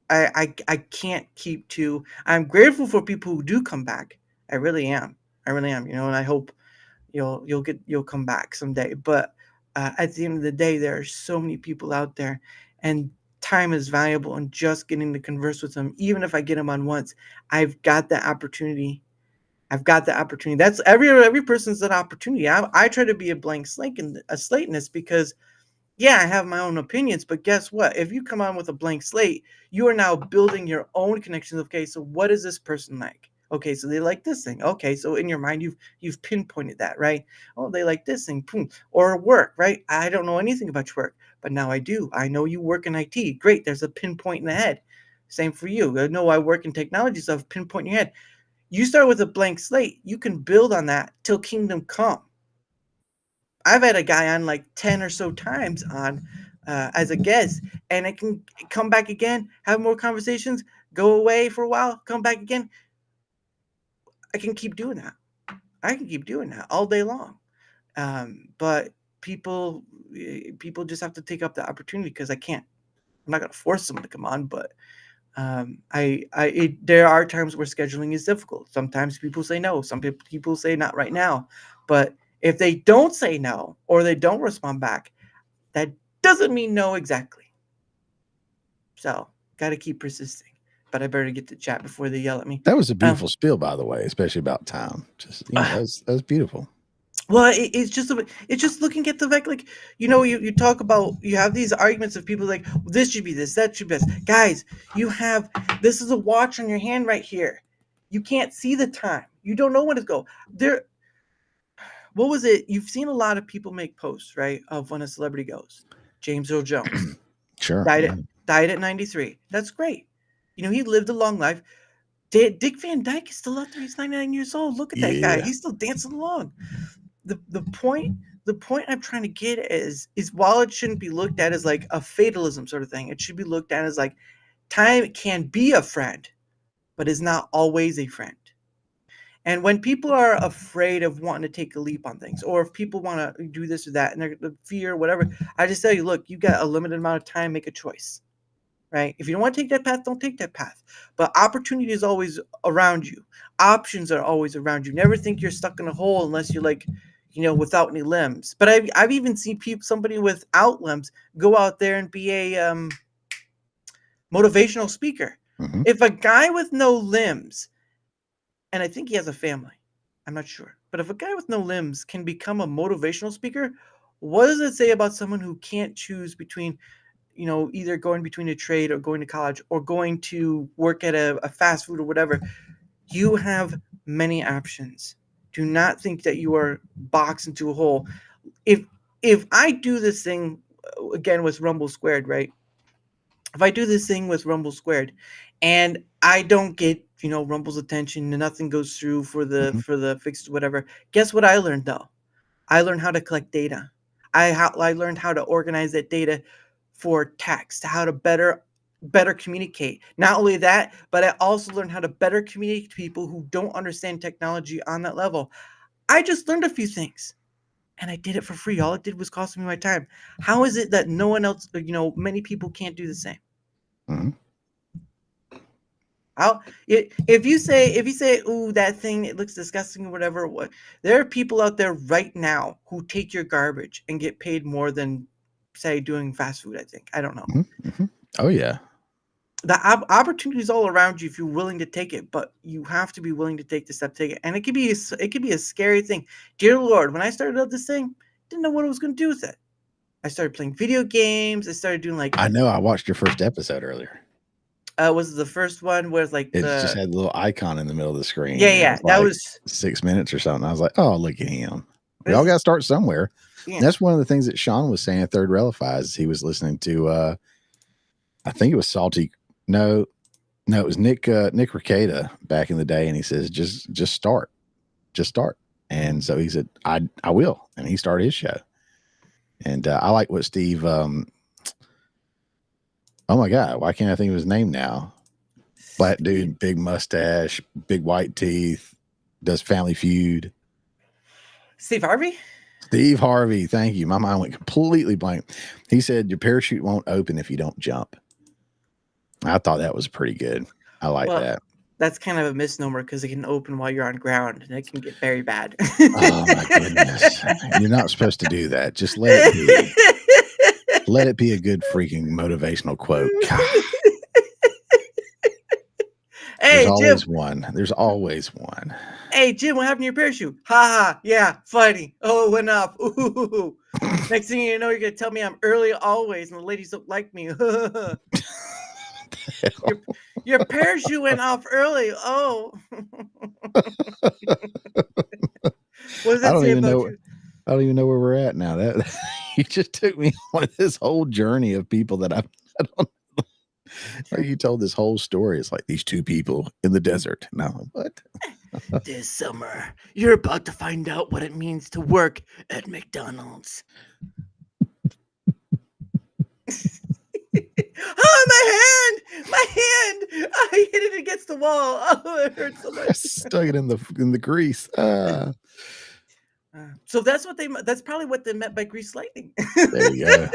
Speaker 3: I can't keep to. I'm grateful for people who do come back. I really am. And I hope you'll come back someday. But at the end of the day, there are so many people out there, and time is valuable, and just getting to converse with them, even if I get them on once, I've got the opportunity. That's every person's an opportunity. I try to be a blank slate in this, because yeah, I have my own opinions, but guess what? If you come on with a blank slate, you are now building your own connections. Okay, so what is this person like? Okay, so they like this thing. Okay, so in your mind, you've pinpointed that, right? Oh, they like this thing, boom. Or work, right? I don't know anything about your work, but now I do. I know you work in IT. Great, there's a pinpoint in the head. Same for you. I know I work in technology stuff. Pinpoint in your head. You start with a blank slate. You can build on that till kingdom come. I've had a guy on like 10 or so times on as a guest, and I can come back again, have more conversations, go away for a while, come back again. I can keep doing that. I can keep doing that all day long. But people just have to take up the opportunity, because I can't. I'm not gonna force someone to come on, but there are times where scheduling is difficult. Sometimes people say no. Some people say not right now. But if they don't say no, or they don't respond back, that doesn't mean no exactly. So, got to keep persisting. But I better get to chat before they yell at me.
Speaker 4: That was a beautiful spiel, by the way, especially about time. Just that was beautiful.
Speaker 3: Well, it's just looking at the fact, like, you talk about, you have these arguments of people like, this should be this, that should be this. Guys, this is a watch on your hand right here. You can't see the time. You don't know when to go. What was it? You've seen a lot of people make posts, right, of when a celebrity goes. James Earl Jones.
Speaker 4: Sure.
Speaker 3: Died at 93. That's great. He lived a long life. Dick Van Dyke is still out there. He's 99 years old. Look at that guy. He's still dancing along. The point I'm trying to get is while it shouldn't be looked at as like a fatalism sort of thing, it should be looked at as like, time can be a friend, but is not always a friend. And when people are afraid of wanting to take a leap on things, or if people want to do this or that, and they're fear or whatever, I just tell you, look, you got a limited amount of time, make a choice, right? If you don't want to take that path, don't take that path. But opportunity is always around you. Options are always around you. Never think you're stuck in a hole unless you're like, without any limbs. But I've even seen somebody without limbs go out there and be a motivational speaker.
Speaker 4: Mm-hmm.
Speaker 3: If a guy with no limbs, and I think he has a family, I'm not sure, but if a guy with no limbs can become a motivational speaker, what does it say about someone who can't choose between, either going between a trade or going to college or going to work at a fast food or whatever? You have many options. Do not think that you are boxed into a hole. If I do this thing again with Rumble Squared, right? If I do this thing with Rumble Squared and I don't get, Rumble's attention and nothing goes through for the fixed whatever, guess what I learned though? I learned how to collect data. I learned how to organize that data for text, how to better communicate. Not only that, but I also learned how to better communicate to people who don't understand technology on that level. I just learned a few things, and I did it for free. All it did was cost me my time. How is it that no one else, many people can't do the same?
Speaker 4: Mm-hmm.
Speaker 3: If you say, ooh, that thing, it looks disgusting or whatever, there are people out there right now who take your garbage and get paid more than, say, doing fast food, I think. I don't know.
Speaker 4: Mm-hmm. Oh, yeah.
Speaker 3: The opportunity is all around you if you're willing to take it, but you have to be willing to take the step to take it. And it could be a scary thing. Dear Lord, when I started out this thing, didn't know what I was going to do with it. I started playing video games. I started doing like...
Speaker 4: I know. I watched your first episode earlier.
Speaker 3: Was it the first one where it's like
Speaker 4: it just had a little icon in the middle of the screen?
Speaker 3: Yeah. That was
Speaker 4: 6 minutes or something. I was like, oh, look at him. We all got to start somewhere. Yeah. That's one of the things that Sean was saying at Third Relifies. He was listening to, I think it was Salty. No, it was Nick Rekieta back in the day. And he says, just start. And so he said, I will. And he started his show. And I like what Steve, oh my God, why can't I think of his name now? Black dude, big mustache, big white teeth, does Family Feud.
Speaker 3: Steve Harvey?
Speaker 4: Steve Harvey, thank you. My mind went completely blank. He said your parachute won't open if you don't jump. I thought that was pretty good. I like that.
Speaker 3: That's kind of a misnomer because it can open while you're on ground and it can get very bad.
Speaker 4: Oh my goodness. You're not supposed to do that. Just let it be. Let it be a good freaking motivational quote.
Speaker 3: Hey,
Speaker 4: There's always one.
Speaker 3: Hey, Jim, what happened to your parachute? Ha ha. Yeah, funny. Oh, it went off. Ooh. Next thing you know, you're going to tell me I'm early always and the ladies don't like me. Your parachute went off early. Oh. What does that say about you?
Speaker 4: I don't even know where we're at now. That you just took me on this whole journey of people that I don't know. Like you told this whole story. It's like these two people in the desert. No, what?
Speaker 3: This summer, you're about to find out what it means to work at McDonald's. Oh, my hand! I hit it against the wall. Oh, it hurts so much.
Speaker 4: Stuck it in the grease.
Speaker 3: So that's what that's probably what they meant by grease lightning.
Speaker 4: There you go.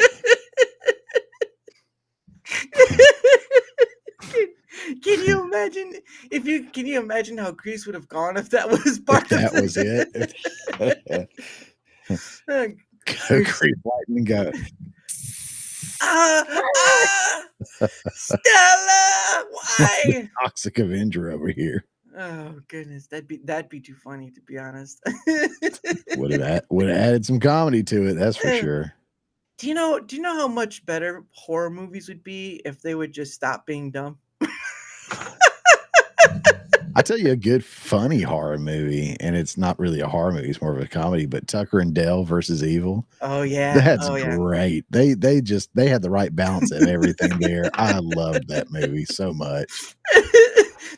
Speaker 3: Can you imagine can you imagine how grease would have gone if that was part
Speaker 4: If
Speaker 3: of
Speaker 4: that was it. Go creep lightning, go.
Speaker 3: Stella, why?
Speaker 4: Toxic Avenger over here.
Speaker 3: Oh goodness, that'd be too funny, to be honest.
Speaker 4: Would have added some comedy to it, that's for sure.
Speaker 3: Do you know how much better horror movies would be if they would just stop being dumb?
Speaker 4: I tell you a good funny horror movie, and it's not really a horror movie, it's more of a comedy, but Tucker and Dale versus Evil.
Speaker 3: Oh yeah.
Speaker 4: That's great. They had the right balance of everything there. I loved that movie so much.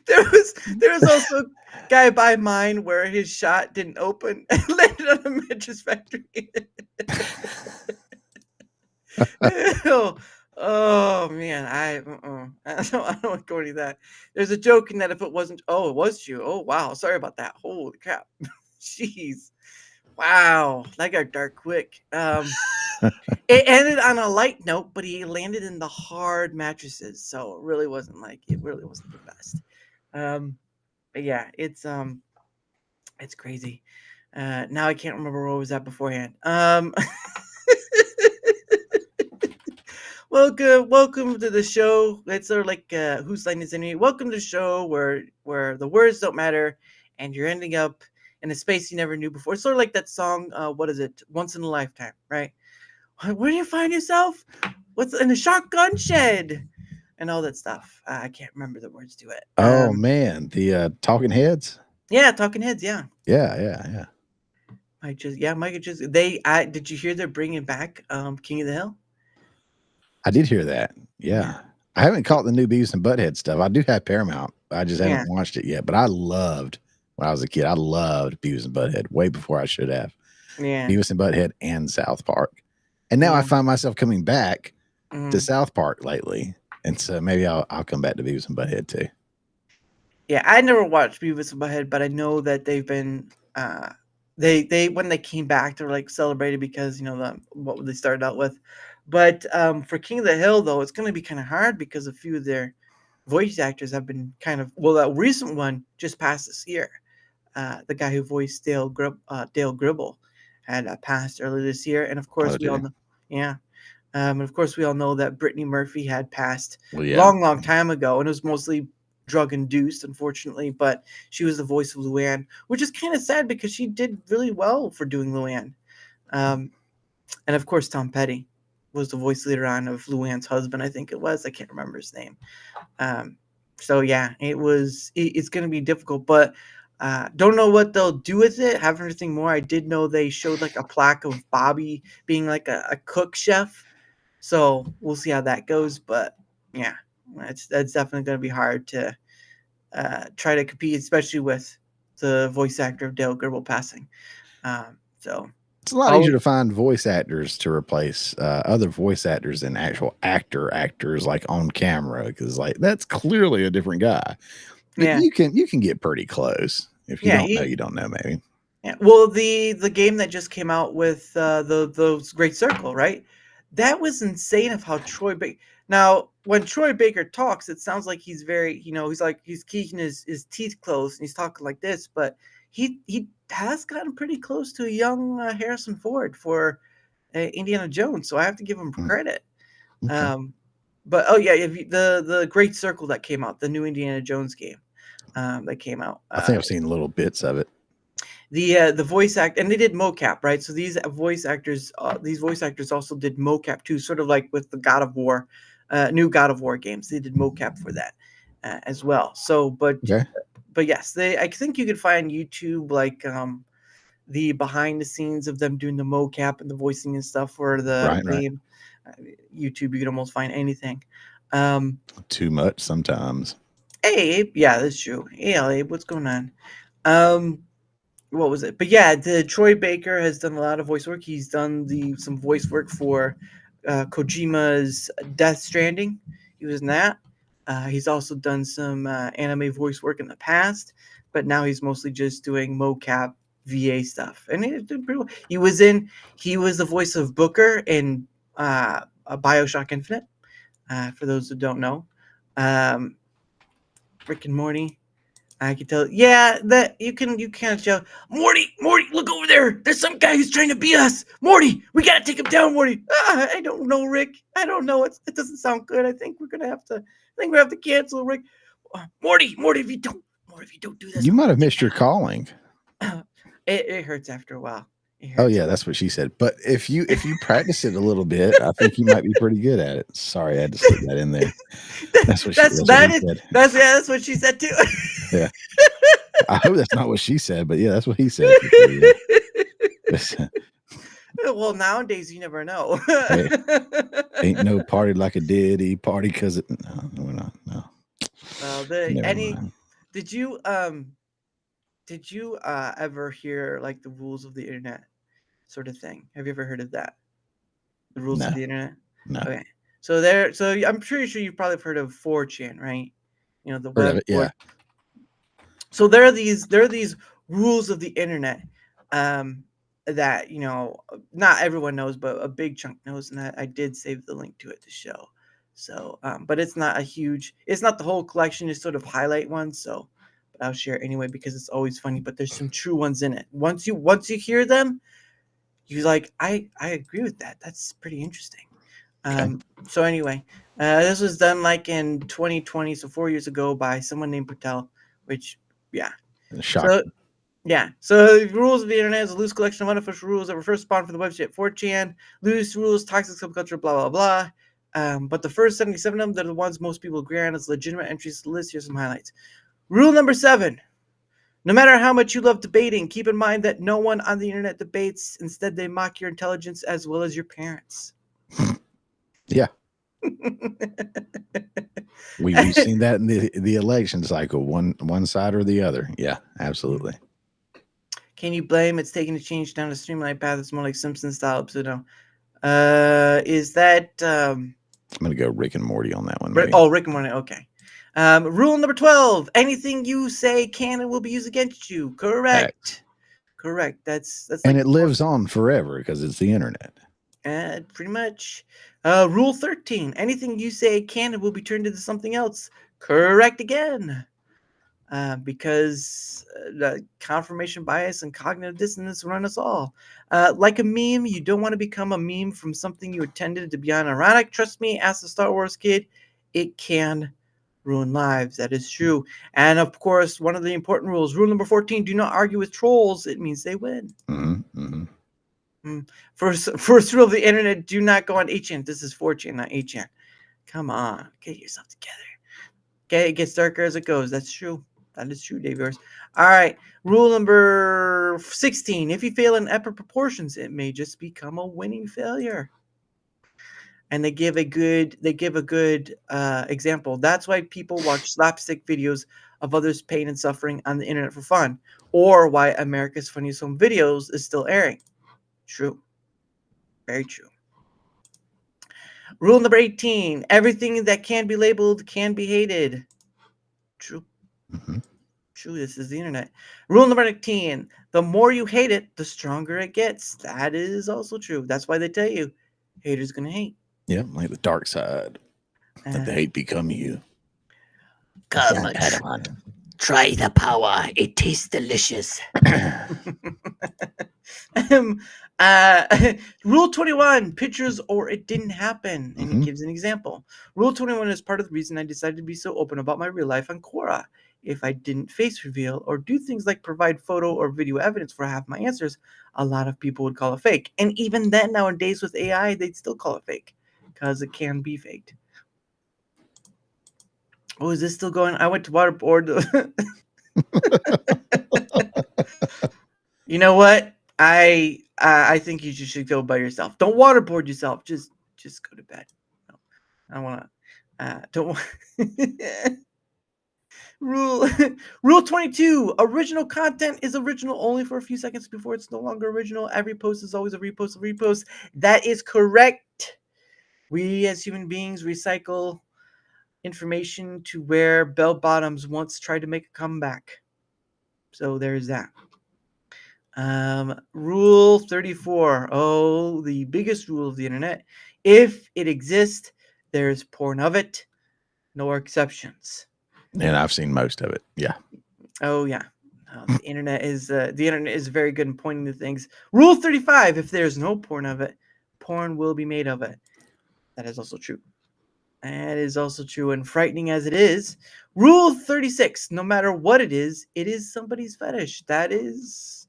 Speaker 3: there was also a guy by mine where his shot didn't open and landed on a mattress factory. Oh man, I don't want to go into that. There's a joke in that if it wasn't, oh, it was you. Oh wow, sorry about that. Holy crap, jeez, wow, that got dark quick. It ended on a light note, but he landed in the hard mattresses, so it really wasn't the best. But yeah, it's crazy. Now I can't remember where I was at beforehand. Welcome to the show. It's sort of like Whose Line Is It Anyway? Welcome to the show where the words don't matter and you're ending up in a space you never knew before. It's sort of like that song, what is it? Once in a Lifetime, right? Where do you find yourself? What's in a shotgun shed? And all that stuff. I can't remember the words to it.
Speaker 4: Oh man, the Talking Heads.
Speaker 3: Yeah, Talking Heads. Yeah.
Speaker 4: Yeah.
Speaker 3: Did you hear they're bringing back King of the Hill?
Speaker 4: I did hear that. Yeah. I haven't caught the new Beavis and Butthead stuff. I do have Paramount. I just haven't watched it yet. But I loved, when I was a kid, I loved Beavis and Butthead way before I should have.
Speaker 3: Yeah.
Speaker 4: Beavis and Butthead and South Park. And now I find myself coming back to South Park lately. And so maybe I'll come back to Beavis and Butthead too.
Speaker 3: Yeah, I never watched Beavis and Butthead, but I know that they've been they when they came back, they were like celebrated because what they started out with. But for King of the Hill, though, it's going to be kind of hard because a few of their voice actors have been that recent one just passed this year. The guy who voiced Dale Gribble had passed earlier this year, and of course we all know, and of course we all know that Brittany Murphy had passed long time ago, and it was mostly drug induced, unfortunately. But she was the voice of Luann, which is kind of sad because she did really well for doing Luann. And of course Tom Petty was the voice later on of Luann's husband, I think it was. I can't remember his name. So yeah, it's going to be difficult, but don't know what they'll do with it. Haven't heard anything more. I did know they showed like a plaque of Bobby being like a cook chef. So we'll see how that goes. But yeah, that's definitely going to be hard to try to compete, especially with the voice actor of Dale Gribble passing. So
Speaker 4: it's a lot easier to find voice actors to replace other voice actors than actual actors like on camera, because like that's clearly a different guy. But you can get pretty close. If you don't know, you don't know, maybe.
Speaker 3: Yeah. Well, the game that just came out with those Great Circle, right? That was insane of how Troy Baker. Now, when Troy Baker talks, it sounds like he's very, he's keeping his teeth closed and he's talking like this, but he has gotten pretty close to a young Harrison Ford for Indiana Jones, so I have to give him credit. Okay. But the Great Circle that came out, the new Indiana Jones game that came out.
Speaker 4: I think I've seen little bits of it.
Speaker 3: The voice act, and they did mocap, right? So these voice actors also did mocap too, sort of like with the God of War, new God of War games. They did mocap for that as well. So, but yes, I think you could find YouTube like the behind the scenes of them doing the mocap and the voicing and stuff for the game. YouTube, you can almost find anything.
Speaker 4: Too much sometimes.
Speaker 3: Hey, Abe, yeah, that's true. Hey, Abe, what's going on? What was it? But yeah, the Troy Baker has done a lot of voice work. He's done some voice work for Kojima's Death Stranding. He was in that. He's also done some anime voice work in the past, but now he's mostly just doing mocap VA stuff. And he did pretty well. He was the voice of Booker in BioShock Infinite. For those who don't know, Rick and Morty. I can tell. Yeah, that you can't tell. Morty, look over there. There's some guy who's trying to beat us. Morty, we gotta take him down, Morty. I don't know, Rick. I don't know. It doesn't sound good. I think we have to cancel, Rick. Morty, if you don't do this,
Speaker 4: You might have missed your calling.
Speaker 3: It hurts after a while.
Speaker 4: Oh yeah, that's what she said. But if you practice it a little bit, I think you might be pretty good at it. Sorry, I had to slip that in there. That's what
Speaker 3: that's what she said too.
Speaker 4: Yeah. I hope that's not what she said, but yeah, that's what he said.
Speaker 3: Well, nowadays you never know.
Speaker 4: Hey, ain't no party like a diddy party because no, we're not. No.
Speaker 3: Did you ever hear like the rules of the internet sort of thing? Have you ever heard of that? The rules of the internet?
Speaker 4: No.
Speaker 3: Okay. So I'm pretty sure you've probably heard of 4chan, right? You know, the web.
Speaker 4: Yeah.
Speaker 3: So there are these rules of the internet that, you know, not everyone knows, but a big chunk knows, and I did save the link to it to show. So but it's not the whole collection, just sort of highlight ones. So but I'll share anyway because it's always funny, but there's some true ones in it. Once you hear them, you're like, I agree with that. That's pretty interesting.
Speaker 4: Okay.
Speaker 3: So anyway, this was done like in 2020, so 4 years ago, by someone named Patel, which, yeah.
Speaker 4: Shocking.
Speaker 3: So the rules of the internet is a loose collection of unofficial rules that were first spawned for the website 4chan. Loose rules, toxic subculture, blah, blah, blah. But the first 77 of them, they're the ones most people agree on as legitimate entries to the list. Here's some highlights. Rule number 7. No matter how much you love debating, keep in mind that no one on the internet debates. Instead, they mock your intelligence as well as your parents.
Speaker 4: Yeah. We've seen that in the election cycle, one side or the other. Yeah, absolutely.
Speaker 3: Can you blame it's taking a change down a streamlined path? It's more like Simpsons style pseudo. Is that
Speaker 4: I'm gonna go Rick and Morty on that one.
Speaker 3: Rick and Morty, okay. Rule number 12. Anything you say can and will be used against you. Correct. That's
Speaker 4: and it lives on forever because it's the internet.
Speaker 3: Pretty much. Rule 13. Anything you say can and will be turned into something else. Correct again. Because the confirmation bias and cognitive dissonance run us all. Like a meme, you don't want to become a meme from something you intended to be ironic. Trust me, ask the Star Wars kid, it can ruin lives. That is true. And of course, one of the important rules, rule number 14, do not argue with trolls. It means they win. First rule of the internet, do not go on 8chan. This is 4chan, not 8chan. Come on, get yourself together. Okay, it gets darker as it goes. That's true. That is true, Dave yours. All right. Rule number 16. If you fail in epic proportions, it may just become a winning failure. And they give a good example. That's why people watch slapstick videos of others' pain and suffering on the internet for fun, or why America's Funniest Home Videos is still airing. True. Very true. Rule number 18. Everything that can be labeled can be hated. True. True, this is the internet. Rule number 19. The more you hate it, the stronger it gets. That is also true. That's why they tell you, haters gonna hate.
Speaker 4: Yeah, like the dark side. Let the hate become you.
Speaker 1: Come on. Try the power. It tastes delicious.
Speaker 3: Rule 21, pictures or it didn't happen. And he gives an example. Rule 21 is part of the reason I decided to be so open about my real life on Quora. If I didn't face reveal or do things like provide photo or video evidence for half my answers, a lot of people would call it fake. And even then, nowadays with AI, they'd still call it fake because it can be faked. Oh, is this still going? I went to waterboard. You know what? I think you should go by yourself. Don't waterboard yourself. Just go to bed. No, I want to. Don't. Rule 22. Original content is original only for a few seconds before it's no longer original. Every post is always a repost. That is correct. We as human beings recycle information to where bell bottoms once tried to make a comeback. So there's that. Rule 34. Oh, the biggest rule of the internet. If it exists, there's porn of it. No exceptions.
Speaker 4: And I've seen most of it. Yeah.
Speaker 3: Oh yeah. The internet is very good in pointing to things. Rule 35. If there's no porn of it, porn will be made of it. That is also true. That is also true, and frightening as it is. Rule 36. No matter what it is somebody's fetish. That is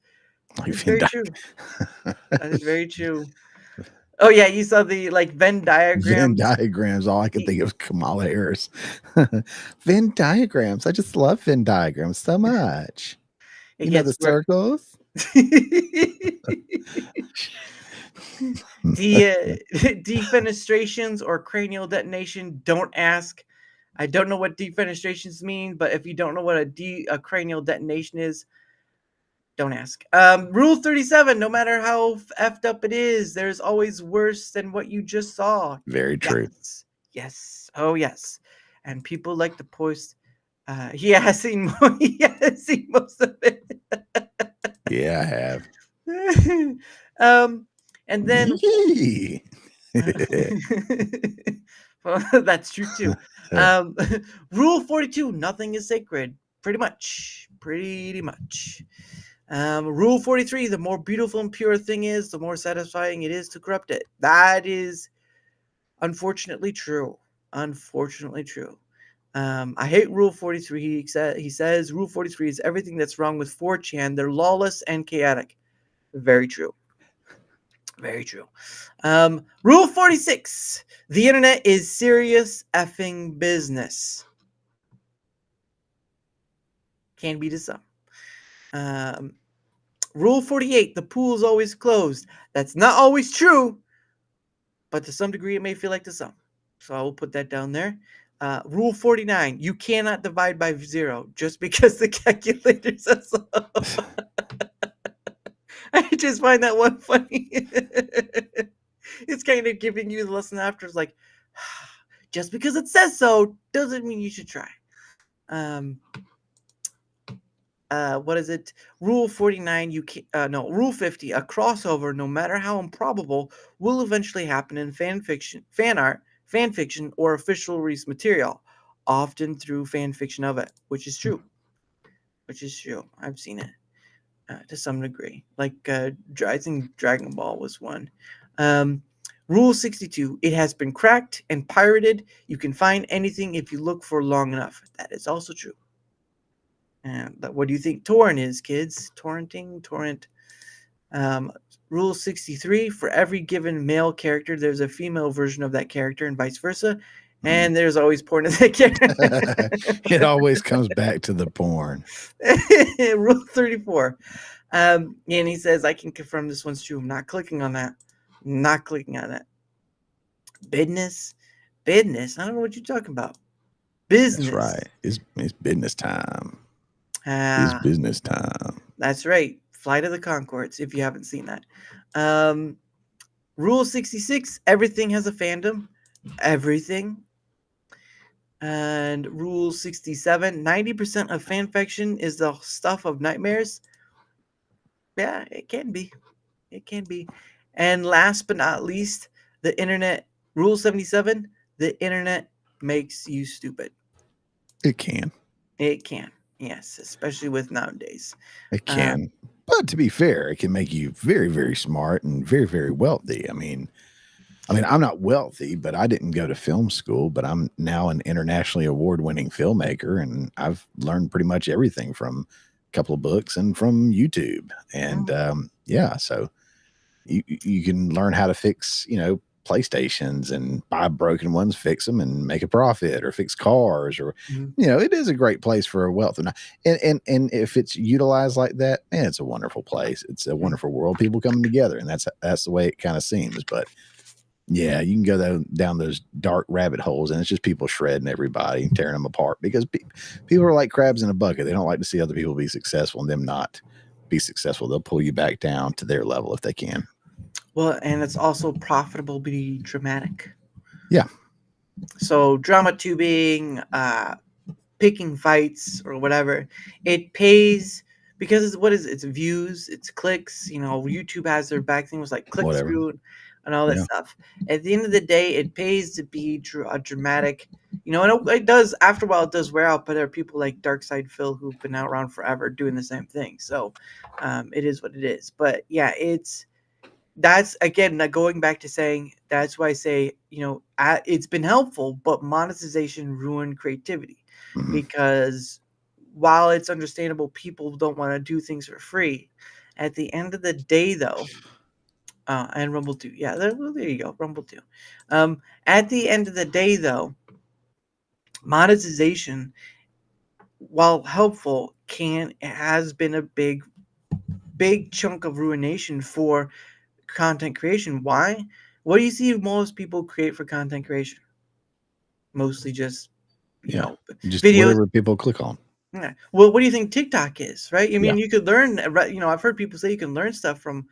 Speaker 3: very true. That is very true. Oh yeah, you saw the Venn diagrams.
Speaker 4: Venn diagrams. All I could think of was Kamala Harris. Venn diagrams. I just love Venn diagrams so much. You know the circles.
Speaker 3: Defenestrations or cranial detonation. Don't ask. I don't know what defenestrations mean, but if you don't know what a cranial detonation is, don't ask. Rule 37, no matter how effed up it is, there's always worse than what you just saw.
Speaker 4: Very true.
Speaker 3: Yes. Oh, yes. And people like to post. He has seen most of it.
Speaker 4: Yeah, I have.
Speaker 3: And then... well, that's true, too. Rule 42, nothing is sacred. Pretty much. Rule 43, the more beautiful and pure a thing is, the more satisfying it is to corrupt it. That is unfortunately true. I hate Rule 43. He says Rule 43 is everything that's wrong with 4chan. They're lawless and chaotic. Very true. Rule 46, the internet is serious effing business. Can be to some. Rule 48, the pool is always closed. That's not always true, but to some degree it may feel like to some. So I will put that down there. Rule 49, you cannot divide by 0 just because the calculator says so. I just find that one funny. It's kind of giving you the lesson after. It's like, just because it says so doesn't mean you should try. What is it? Rule 49, Rule 50, a crossover, no matter how improbable, will eventually happen in fan fiction, fan art, fan fiction, or official release material, often through fan fiction of it, which is true. I've seen it to some degree. Like, I think Dragon Ball was one. Rule 62, it has been cracked and pirated. You can find anything if you look for long enough. That is also true. And what do you think torrent is, kids? Torrent. Rule 63, for every given male character, there's a female version of that character and vice versa. And there's always porn in that character.
Speaker 4: It always comes back to the porn.
Speaker 3: Rule 34. And he says, I can confirm this one's true. I'm not clicking on that. Business. I don't know what you're talking about. Business.
Speaker 4: That's right. It's business time. It's business time.
Speaker 3: That's right. Flight of the Conchords, if you haven't seen that. Rule 66, everything has a fandom. Everything. And Rule 67, 90% of fan fiction is the stuff of nightmares. Yeah, it can be. And last but not least, the internet. Rule 77, the internet makes you stupid.
Speaker 4: It can.
Speaker 3: Yes, especially with nowadays.
Speaker 4: It can. But to be fair, it can make you very, very smart and very, very wealthy. I mean, I'm not wealthy, but I didn't go to film school, but I'm now an internationally award-winning filmmaker, and I've learned pretty much everything from a couple of books and from YouTube. And so you can learn how to fix, PlayStations and buy broken ones, fix them and make a profit, or fix cars, or it is a great place for a wealth. And if it's utilized like that, man, it's a wonderful place. It's a wonderful world, people coming together, and that's the way it kind of seems. But yeah, you can go down those dark rabbit holes, and it's just people shredding everybody, tearing them apart, because people are like crabs in a bucket. They don't like to see other people be successful and them not be successful. They'll pull you back down to their level if they can.
Speaker 3: Well, and it's also profitable to be dramatic.
Speaker 4: Yeah.
Speaker 3: So drama tubing, picking fights or whatever, it pays because what is it? It's views, it's clicks. YouTube has their back thing was like click
Speaker 4: Whatever.
Speaker 3: through and all that
Speaker 4: Yeah.
Speaker 3: stuff. At the end of the day, it pays to be a dramatic. And it does after a while. It does wear out, but there are people like Darkside Phil who've been out around forever doing the same thing. So it is what it is. But yeah, that's again going back to saying that's why I say it's been helpful, but monetization ruined creativity because while it's understandable people don't want to do things for free, at the end of the day though, and Rumble 2, yeah, there you go, Rumble 2. At the end of the day though, monetization, while helpful, has been a big chunk of ruination for content creation. Why? What do you see most people create for content creation? Mostly just
Speaker 4: Just
Speaker 3: videos.
Speaker 4: whatever people click on.
Speaker 3: Yeah. Well, what do you think TikTok is, right? I mean,
Speaker 4: Yeah.
Speaker 3: you could learn, I've heard people say you can learn stuff from,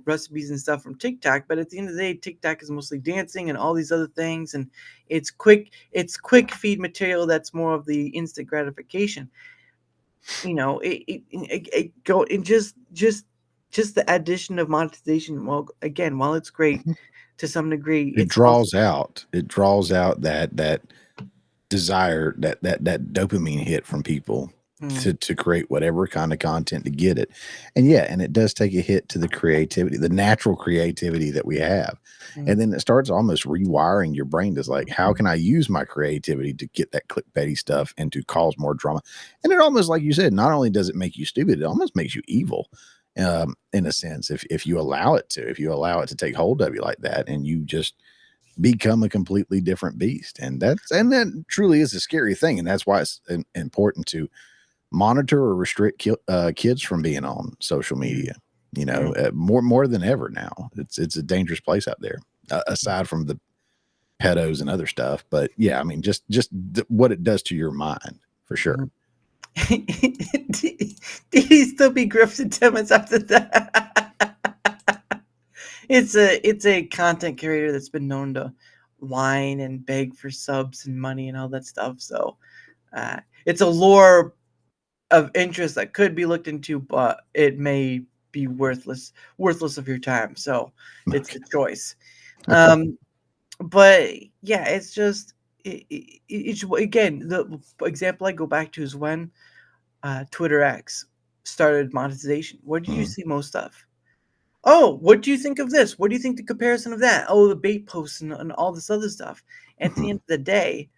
Speaker 3: recipes and stuff from TikTok, but at the end of the day, TikTok is mostly dancing and all these other things, and it's quick feed material that's more of the instant gratification. It go and just the addition of monetization. Well, again, while it's great to some degree,
Speaker 4: It
Speaker 3: it's
Speaker 4: draws out that desire, that dopamine hit from people to create whatever kind of content to get it. And it does take a hit to the creativity, the natural creativity that we have. And then it starts almost rewiring your brain to like, how can I use my creativity to get that clickbaity stuff and to cause more drama? And it almost, like you said, not only does it make you stupid, it almost makes you evil. In a sense, if you allow it to take hold of you like that, and you just become a completely different beast. And that truly is a scary thing. And that's why it's important to monitor or restrict kids from being on social media, more than ever now. It's a dangerous place out there, aside from the pedos and other stuff. But yeah, I mean, just what it does to your mind, for sure.
Speaker 3: Do you still be Griff's and Timmons after that? It's a content creator that's been known to whine and beg for subs and money and all that stuff. So it's a lore of interest that could be looked into, but it may be worthless of your time. So it's a choice. But yeah, it's just it's again, the example I go back to is when Twitter X started monetization. What did you see most of? Oh, what do you think of this? What do you think the comparison of that? Oh, the bait posts and all this other stuff. At the end of the day,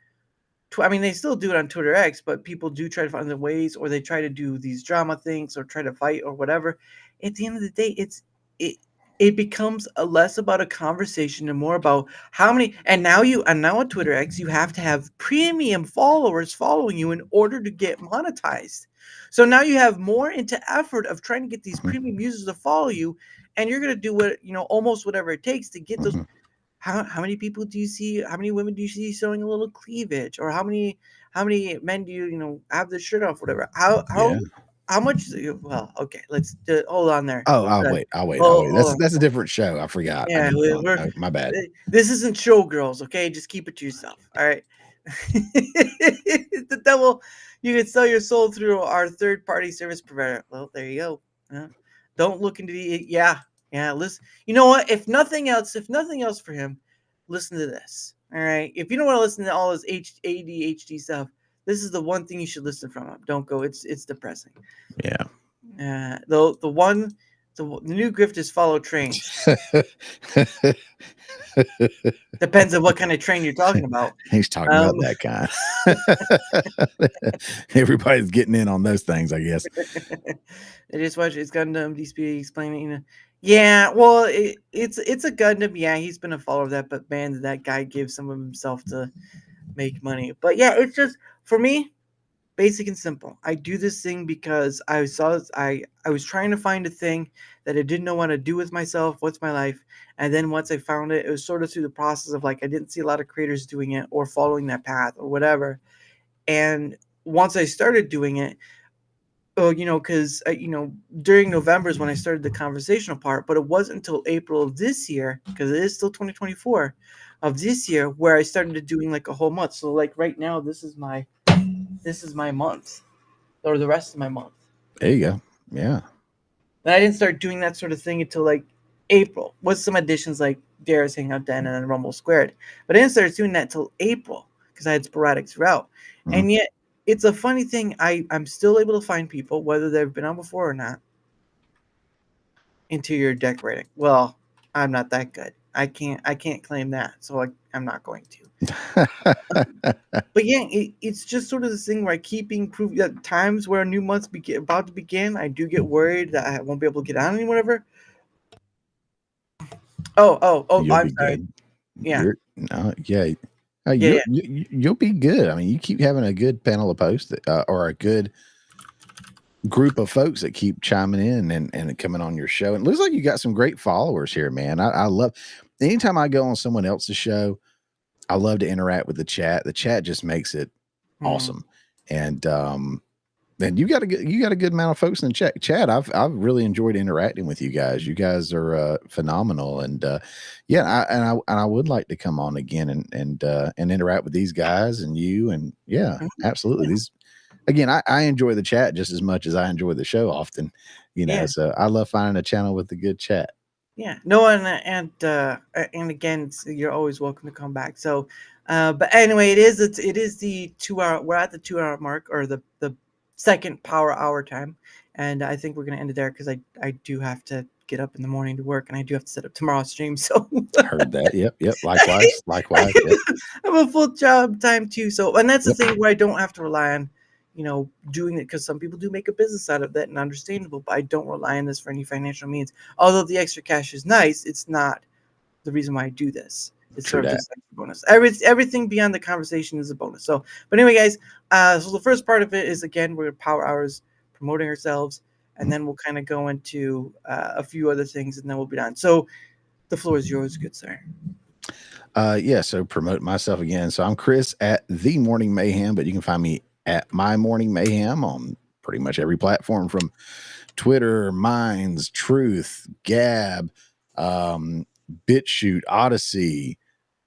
Speaker 3: I mean, they still do it on Twitter X, but people do try to find the ways, or they try to do these drama things or try to fight or whatever. At the end of the day, it becomes less about a conversation and more about how many. And now on Twitter X, you have to have premium followers following you in order to get monetized. So now you have more into effort of trying to get these premium users to follow you, and you're gonna do almost whatever it takes to get those. How many people do you see? How many women do you see showing a little cleavage, or how many men do you have their shirt off, whatever? How much? Well, okay, let's hold on there.
Speaker 4: Oh, I'll wait. That's a different show. I forgot.
Speaker 3: Yeah,
Speaker 4: my bad.
Speaker 3: This isn't Showgirls, okay? Just keep it to yourself. All right. The devil, you can sell your soul through our third-party service provider. Well, there you go. Don't look into the listen. You know what? If nothing else for him, listen to this. All right. If you don't want to listen to all his ADHD stuff, this is the one thing you should listen from him. Don't go. It's depressing.
Speaker 4: Yeah.
Speaker 3: The new grift is follow trains. Depends on what kind of train you're talking about.
Speaker 4: He's talking about that kind. Everybody's getting in on those things, I guess.
Speaker 3: It is what it's Gundam. DSP explaining. Yeah, well, it's a Gundam. Yeah, he's been a follower of that, but man, did that guy give some of himself to make money. But yeah, it's just for me, basic and simple. I do this thing because I was trying to find a thing that I didn't know what to do with myself. What's my life? And then once I found it, it was sort of through the process of like I didn't see a lot of creators doing it or following that path or whatever. And once I started doing it, oh, because during November is when I started the conversational part, but it wasn't until April of this year, because it is still 2024 of this year, where I started doing like a whole month. So like right now, this is my month, or the rest of my month.
Speaker 4: There you go. Yeah.
Speaker 3: And I didn't start doing that sort of thing until like April, with some additions like Dara's Hangout Den and then Rumble Squared. But I didn't start doing that till April because I had sporadic throughout.
Speaker 4: Mhm.
Speaker 3: And yet, it's a funny thing. I'm still able to find people, whether they've been on before or not, interior decorating. Well, I'm not that good. I can't claim that, so I'm not going to. But yeah, it's just sort of this thing where I keep being proved at times where a new month's about to begin. I do get worried that I won't be able to get on any whatever. Oh!
Speaker 4: You'll
Speaker 3: I'm
Speaker 4: be
Speaker 3: sorry.
Speaker 4: good.
Speaker 3: Yeah.
Speaker 4: You'll be good. I mean, you keep having a good panel of posts or a good group of folks that keep chiming in and coming on your show. And it looks like you got some great followers here, man. I love, anytime I go on someone else's show, I love to interact with the chat. The chat just makes it awesome. And then you got a good amount of folks in the chat. Chad, I've really enjoyed interacting with you guys. You guys are phenomenal, and I would like to come on again and interact with these guys and you, and absolutely. These, again, I enjoy the chat just as much as I enjoy the show often, so I love finding a channel with a good chat.
Speaker 3: Yeah, no, and again, you're always welcome to come back. So, but anyway, it is the 2 hour. We're at the 2 hour mark, or the second power hour time, and I think we're gonna end it there because I do have to get up in the morning to work, and I do have to set up tomorrow's stream. So
Speaker 4: Heard that. Yep. Likewise. Yep.
Speaker 3: I'm a full job time too. So, and that's the thing where I don't have to rely on, doing it, because some people do make a business out of that, and understandable. But I don't rely on this for any financial means. Although the extra cash is nice, it's not the reason why I do this. It's sort of just like a bonus. Everything beyond the conversation is a bonus. So, but anyway, guys, so the first part of it is, again, we're power hours, promoting ourselves, and then we'll kind of go into a few other things, and then we'll be done. So the floor is yours, good sir.
Speaker 4: So promote myself again. So I'm Chris at The Morning Mayhem, but you can find me at My Morning Mayhem on pretty much every platform, from Twitter, Minds, Truth, Gab, BitChute, Odyssey,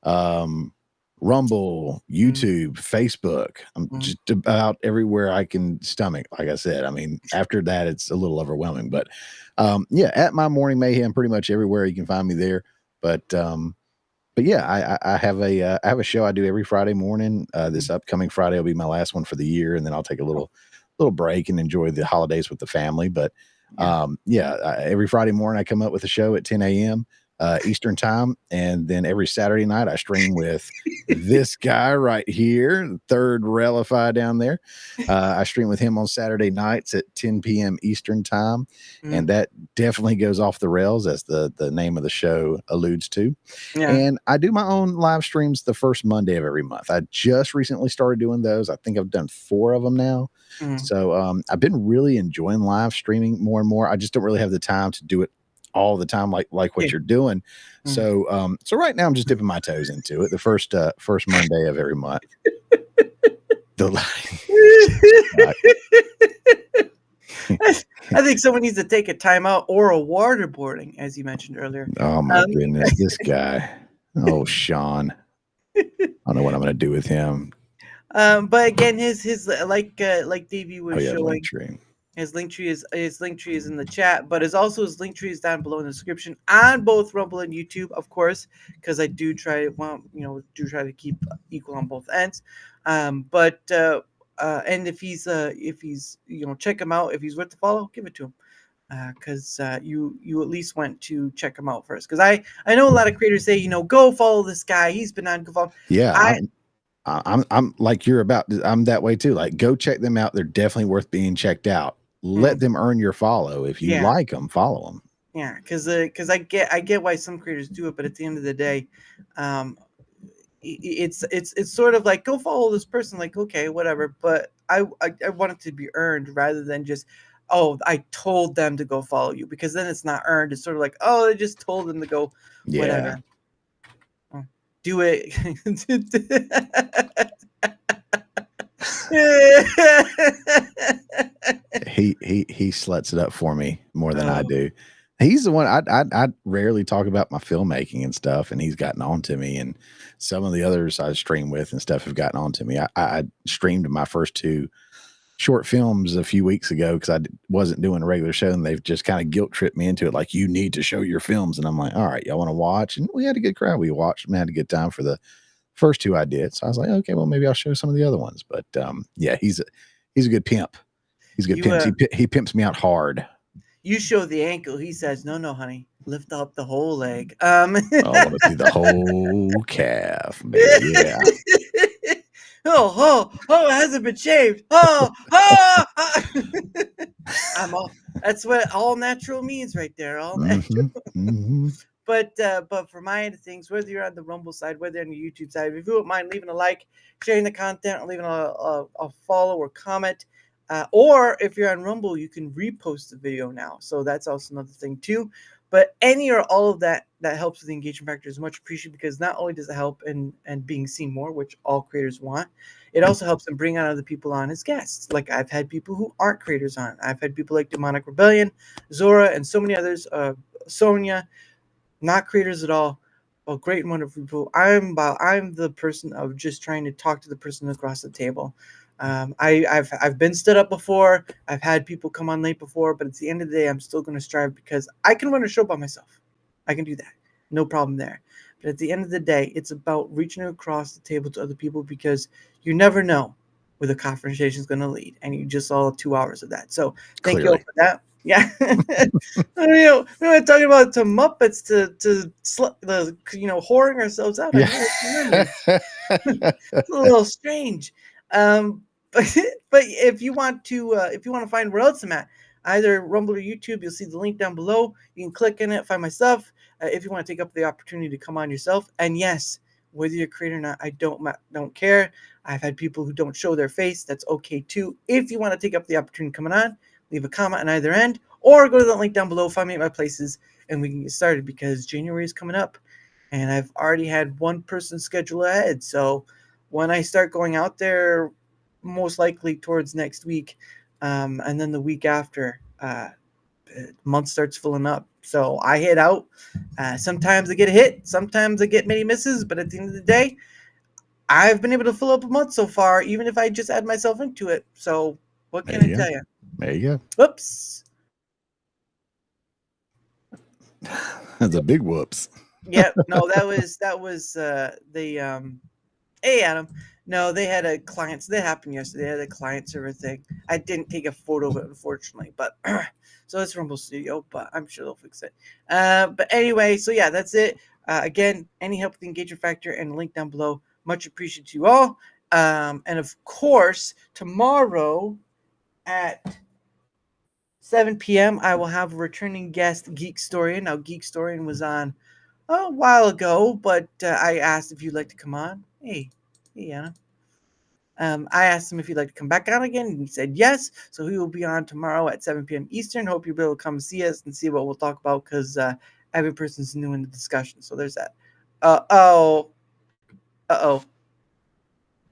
Speaker 4: Rumble, YouTube, Facebook. I'm just about everywhere I can stomach. Like I said, I mean, after that, it's a little overwhelming, but at My Morning Mayhem, pretty much everywhere you can find me there. But yeah, I have a show I do every Friday morning. This upcoming Friday will be my last one for the year, and then I'll take a little break and enjoy the holidays with the family. But every Friday morning I come up with a show at 10 a.m. Eastern time, and then every Saturday night I stream with this guy right here, third Relify down there. I stream with him on Saturday nights at 10 p.m. Eastern time, and that definitely goes off the rails, as the name of the show alludes to. And I do my own live streams the first Monday of every month. I just recently started doing those. I think I've done 4 of them now. So I've been really enjoying live streaming more and more. I just don't really have the time to do it all the time like what you're doing. So right now I'm just dipping my toes into it the first Monday of every month.
Speaker 3: I think someone needs to take a timeout or a waterboarding, as you mentioned earlier.
Speaker 4: Oh my goodness, this guy. Oh, Sean. I don't know what I'm going to do with him.
Speaker 3: But again, his like Davey was showing.
Speaker 4: Linktree.
Speaker 3: His link tree is in the chat, but his link tree is down below in the description on both Rumble and YouTube, of course, because I do try to keep equal on both ends. And if he's check him out. If he's worth the follow, give it to him, because you at least went to check him out first. Because I know a lot of creators say, go follow this guy. He's been on. Go follow.
Speaker 4: Yeah. I'm like I'm that way too. Like, go check them out. They're definitely worth being checked out. Let them earn your follow. If you like them, follow them.
Speaker 3: Yeah, because I get why some creators do it, but at the end of the day, it's sort of like, go follow this person. Like, okay, whatever. But I want it to be earned rather than just, oh, I told them to go follow you, because then it's not earned. It's sort of like, oh, I just told them to go, whatever. Do it.
Speaker 4: He sluts it up for me more than I do. He's the one I rarely talk about my filmmaking and stuff, and he's gotten on to me, and some of the others I stream with and stuff have gotten on to me. I streamed my first 2 short films a few weeks ago because I wasn't doing a regular show, and they've just kind of guilt tripped me into it. Like, you need to show your films. And I'm like, all right, y'all want to watch? And we had a good crowd. We watched and had a good time for the first 2 I did. So I was like, okay, well, maybe I'll show some of the other ones. But yeah, he's a good pimp. He's a good pimp. He pimps me out hard.
Speaker 3: You show the ankle. He says, no, honey, lift up the whole leg.
Speaker 4: I want to see the whole calf, baby. Yeah.
Speaker 3: Oh, it hasn't been shaved. I'm all. That's what all natural means right there. All natural. But for my end of things, whether you're on the Rumble side, whether you're on the YouTube side, if you wouldn't mind leaving a like, sharing the content, or leaving a follow or comment, or if you're on Rumble, you can repost the video now. So that's also another thing too. But any or all of that helps with the engagement factor is much appreciated, because not only does it help in being seen more, which all creators want, it also helps them bring on other people on as guests. Like, I've had people who aren't creators on. I've had people like Demonic Rebellion, Zora, and so many others, Sonia, not creators at all. Well, great and wonderful people. I'm the person of just trying to talk to the person across the table. I've been stood up before. I've had people come on late before, but at the end of the day, I'm still going to strive, because I can run a show by myself. I can do that. No problem there. But at the end of the day, it's about reaching across the table to other people, because you never know where the conversation is going to lead. And you just saw 2 hours of that. So thank you all for that. Yeah. We're not talking about to Muppets to whoring ourselves out.
Speaker 4: Yeah.
Speaker 3: It's a little strange. But if you want to find where else I'm at, either Rumble or YouTube, you'll see the link down below. You can click in it, find my stuff. If you want to take up the opportunity to come on yourself, and yes, whether you're a creator or not, I don't care. I've had people who don't show their face. That's okay too. If you want to take up the opportunity coming on, leave a comment on either end, or go to the link down below, find me at my places, and we can get started, because January is coming up, and I've already had one person schedule ahead. So when I start going out there, most likely towards next week, and then the week after, month starts filling up. So I hit out. Sometimes I get a hit, sometimes I get many misses, but at the end of the day, I've been able to fill up a month so far, even if I just add myself into it. So what can I tell you?
Speaker 4: There you go.
Speaker 3: Whoops.
Speaker 4: That's a big whoops.
Speaker 3: Yeah, no, that was hey Adam. No, they had a client. So that happened yesterday. They had a client server thing. I didn't take a photo of it, unfortunately, but so it's Rumble Studio, but I'm sure they'll fix it. But anyway, so yeah, that's it. Again, any help with the engagement factor and the link down below, much appreciated to you all. And of course, tomorrow at 7 p.m., I will have a returning guest, Geek Storian. Now, Geek Storian was on a while ago, but I asked if you'd like to come on. Hey, Anna. I asked him if he'd like to come back on again, and he said yes. So he will be on tomorrow at 7 p.m. Eastern. Hope you'll be able to come see us and see what we'll talk about, because every person's new in the discussion. So there's that. Uh-oh.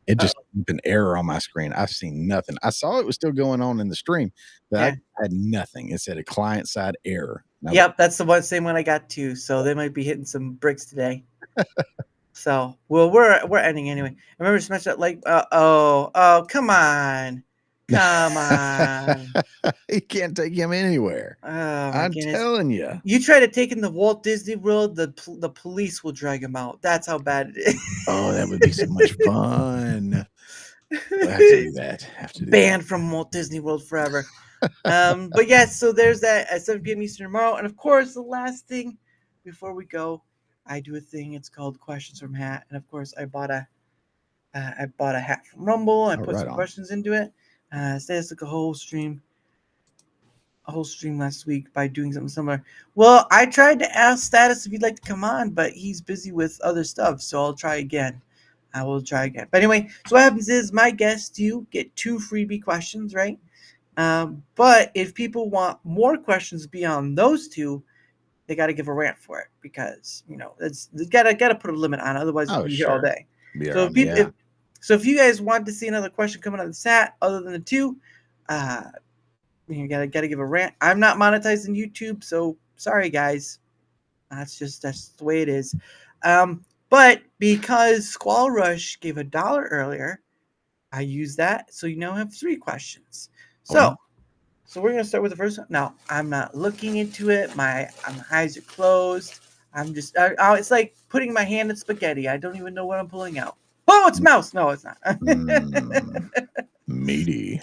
Speaker 4: It just an error on my screen. I've seen nothing. I saw it was still going on in the stream, but I had nothing. It said a client-side error.
Speaker 3: Yep, that's the same one I got too. So they might be hitting some bricks today. So, well, we're ending anyway. Remember to smash that like. Oh, come on. You
Speaker 4: can't take him anywhere. I'm telling you.
Speaker 3: You try to take him to Walt Disney World, the police will drag him out. That's how bad it is.
Speaker 4: Oh, that would be so much fun. We'll have to do that.
Speaker 3: Banned from Walt Disney World forever. But yes, so there's that at 7 p.m. Eastern tomorrow. And of course, the last thing before we go, I do a thing. It's called Questions from Hat, and of course, I bought a hat from Rumble. I put some questions into it. Status took a whole stream last week by doing something similar. Well, I tried to ask Status if he'd like to come on, but he's busy with other stuff, so I'll try again. I will try again. But anyway, so what happens is my guests do get 2 freebie questions, right? But if people want more questions beyond those 2, they got to give a rant for it, because they got to put a limit on it, otherwise we'll be here all day. So So if you guys want to see another question coming out of the chat other than the two, you gotta give a rant. I'm not monetizing YouTube, so sorry guys. That's the way it is. But because Squall Rush gave $1 earlier, I used that, so you now have 3 questions. So we're gonna start with the first one. Now I'm not looking into it. My eyes are closed. I'm just it's like putting my hand in spaghetti. I don't even know what I'm pulling out. Oh, it's mouse. No, it's not.
Speaker 4: Meaty.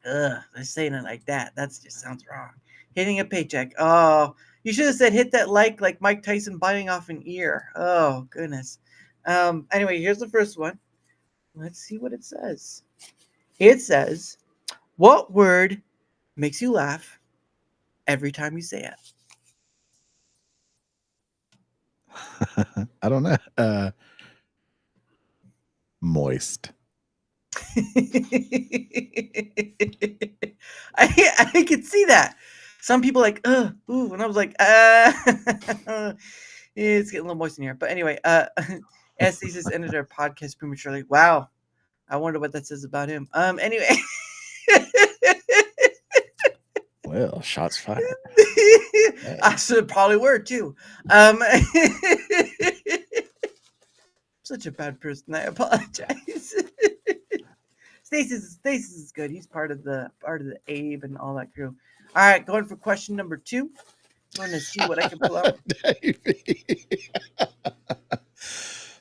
Speaker 3: Ugh, they're saying it like that. That just sounds wrong. Hitting a paycheck. Oh, you should have said hit that like Mike Tyson biting off an ear. Oh, goodness. Anyway, here's the first one. Let's see what it says. It says, what word makes you laugh every time you say it?
Speaker 4: I don't know. Moist.
Speaker 3: I could see that. Some people like, ooh, and I was like, it's getting a little moist in here. But anyway, Estes ended our podcast prematurely. Wow. I wonder what that says about him. Anyway.
Speaker 4: Well, shots fired.
Speaker 3: I should probably were too. Such a bad person. I apologize. Stasis is good. He's part of the Abe and all that crew. All right, going for question number 2. Going to see what I can pull out.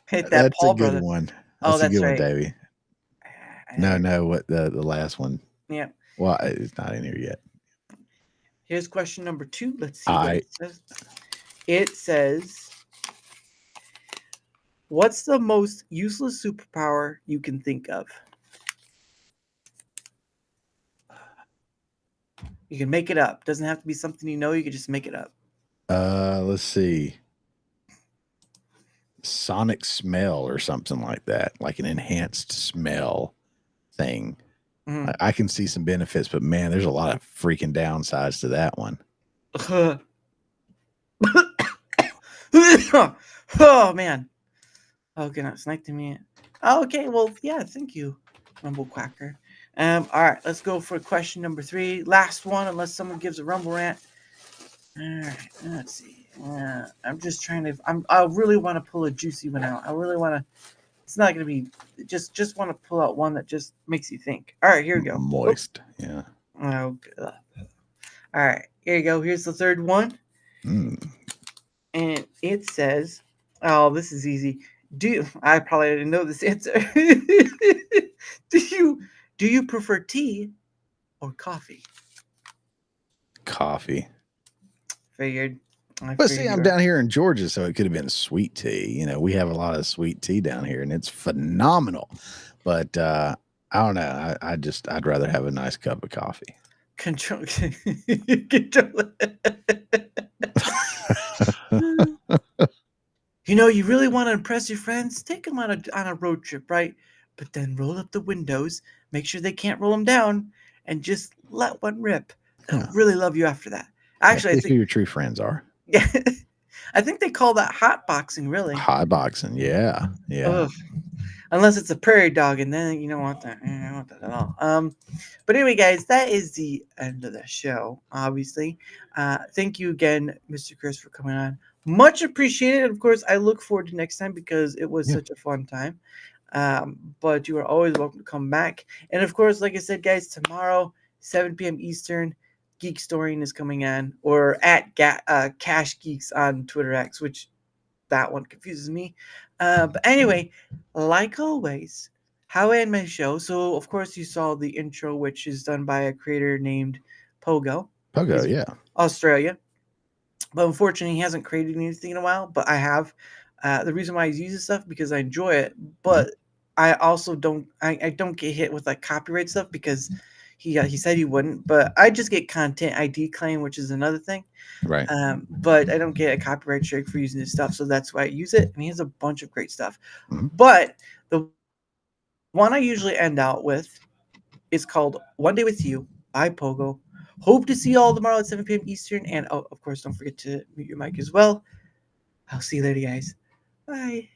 Speaker 3: Hit that
Speaker 4: That's
Speaker 3: Paul
Speaker 4: a good
Speaker 3: brother.
Speaker 2: one.
Speaker 3: That's
Speaker 4: a good
Speaker 3: right.
Speaker 4: one, Davey. No, what the last one?
Speaker 3: Yeah.
Speaker 4: Well, it's not in here yet.
Speaker 3: Here's question number 2. Let's see what it says. It says, what's the most useless superpower you can think of? You can make it up. Doesn't have to be something you know. You can just make it up.
Speaker 4: Let's see. Sonic smell or something like that, like an enhanced smell thing. Mm-hmm. I can see some benefits, but man, there's a lot of freaking downsides to that one.
Speaker 3: Oh man. Oh goodness, nice to meet you. Oh, okay, well, yeah, thank you, Rumble Quacker. All right, let's go for question number 3. Last one, unless someone gives a Rumble rant. All right, let's see. I'm just trying to. I really want to pull a juicy one out. I really want to. It's not going to be. Just want to pull out one that just makes you think. All right, here we go.
Speaker 4: Moist, yeah.
Speaker 3: Oh, God. All right, here you go. Here's the third one, and it says, "Oh, this is easy. I probably didn't know this answer. Do you prefer tea or coffee?"
Speaker 4: Coffee.
Speaker 3: Figured.
Speaker 4: But see, I'm down here in Georgia, so it could have been sweet tea. You know, we have a lot of sweet tea down here, and it's phenomenal. But I don't know. I'd rather have a nice cup of coffee.
Speaker 3: Control. You know, you really want to impress your friends? Take them on a road trip, right? But then roll up the windows, make sure they can't roll them down, and just let one rip. They'll really love you after that. Actually, I think
Speaker 4: who your true friends are.
Speaker 3: Yeah, I think they call that hot boxing. Really,
Speaker 4: hot boxing. Yeah.
Speaker 3: Ugh. Unless it's a prairie dog, and then you don't want that. You don't want that at all. But anyway, guys, that is the end of the show. Obviously, thank you again, Mr. Chris, for coming on. Much appreciated. Of course, I look forward to next time because it was such a fun time. But you are always welcome to come back. And of course, like I said, guys, tomorrow, 7 p.m. Eastern, Geek Storying is coming on, or at Cash Geeks on Twitter X, which that one confuses me. But anyway, like always, how I end my show. So, of course, you saw the intro, which is done by a creator named Pogo.
Speaker 4: Pogo, yeah.
Speaker 3: Australia. But unfortunately, he hasn't created anything in a while, but I have. The reason why he's using stuff because I enjoy it, but I also don't get hit with like copyright stuff because he said he wouldn't, but I just get content ID claim, which is another thing.
Speaker 4: Right.
Speaker 3: But I don't get a copyright strike for using his stuff, so that's why I use it. And he has a bunch of great stuff. But the one I usually end out with is called One Day With You by Pogo. Hope to see you all tomorrow at 7 p.m. Eastern. And of course, don't forget to mute your mic as well. I'll see you later, guys. Bye.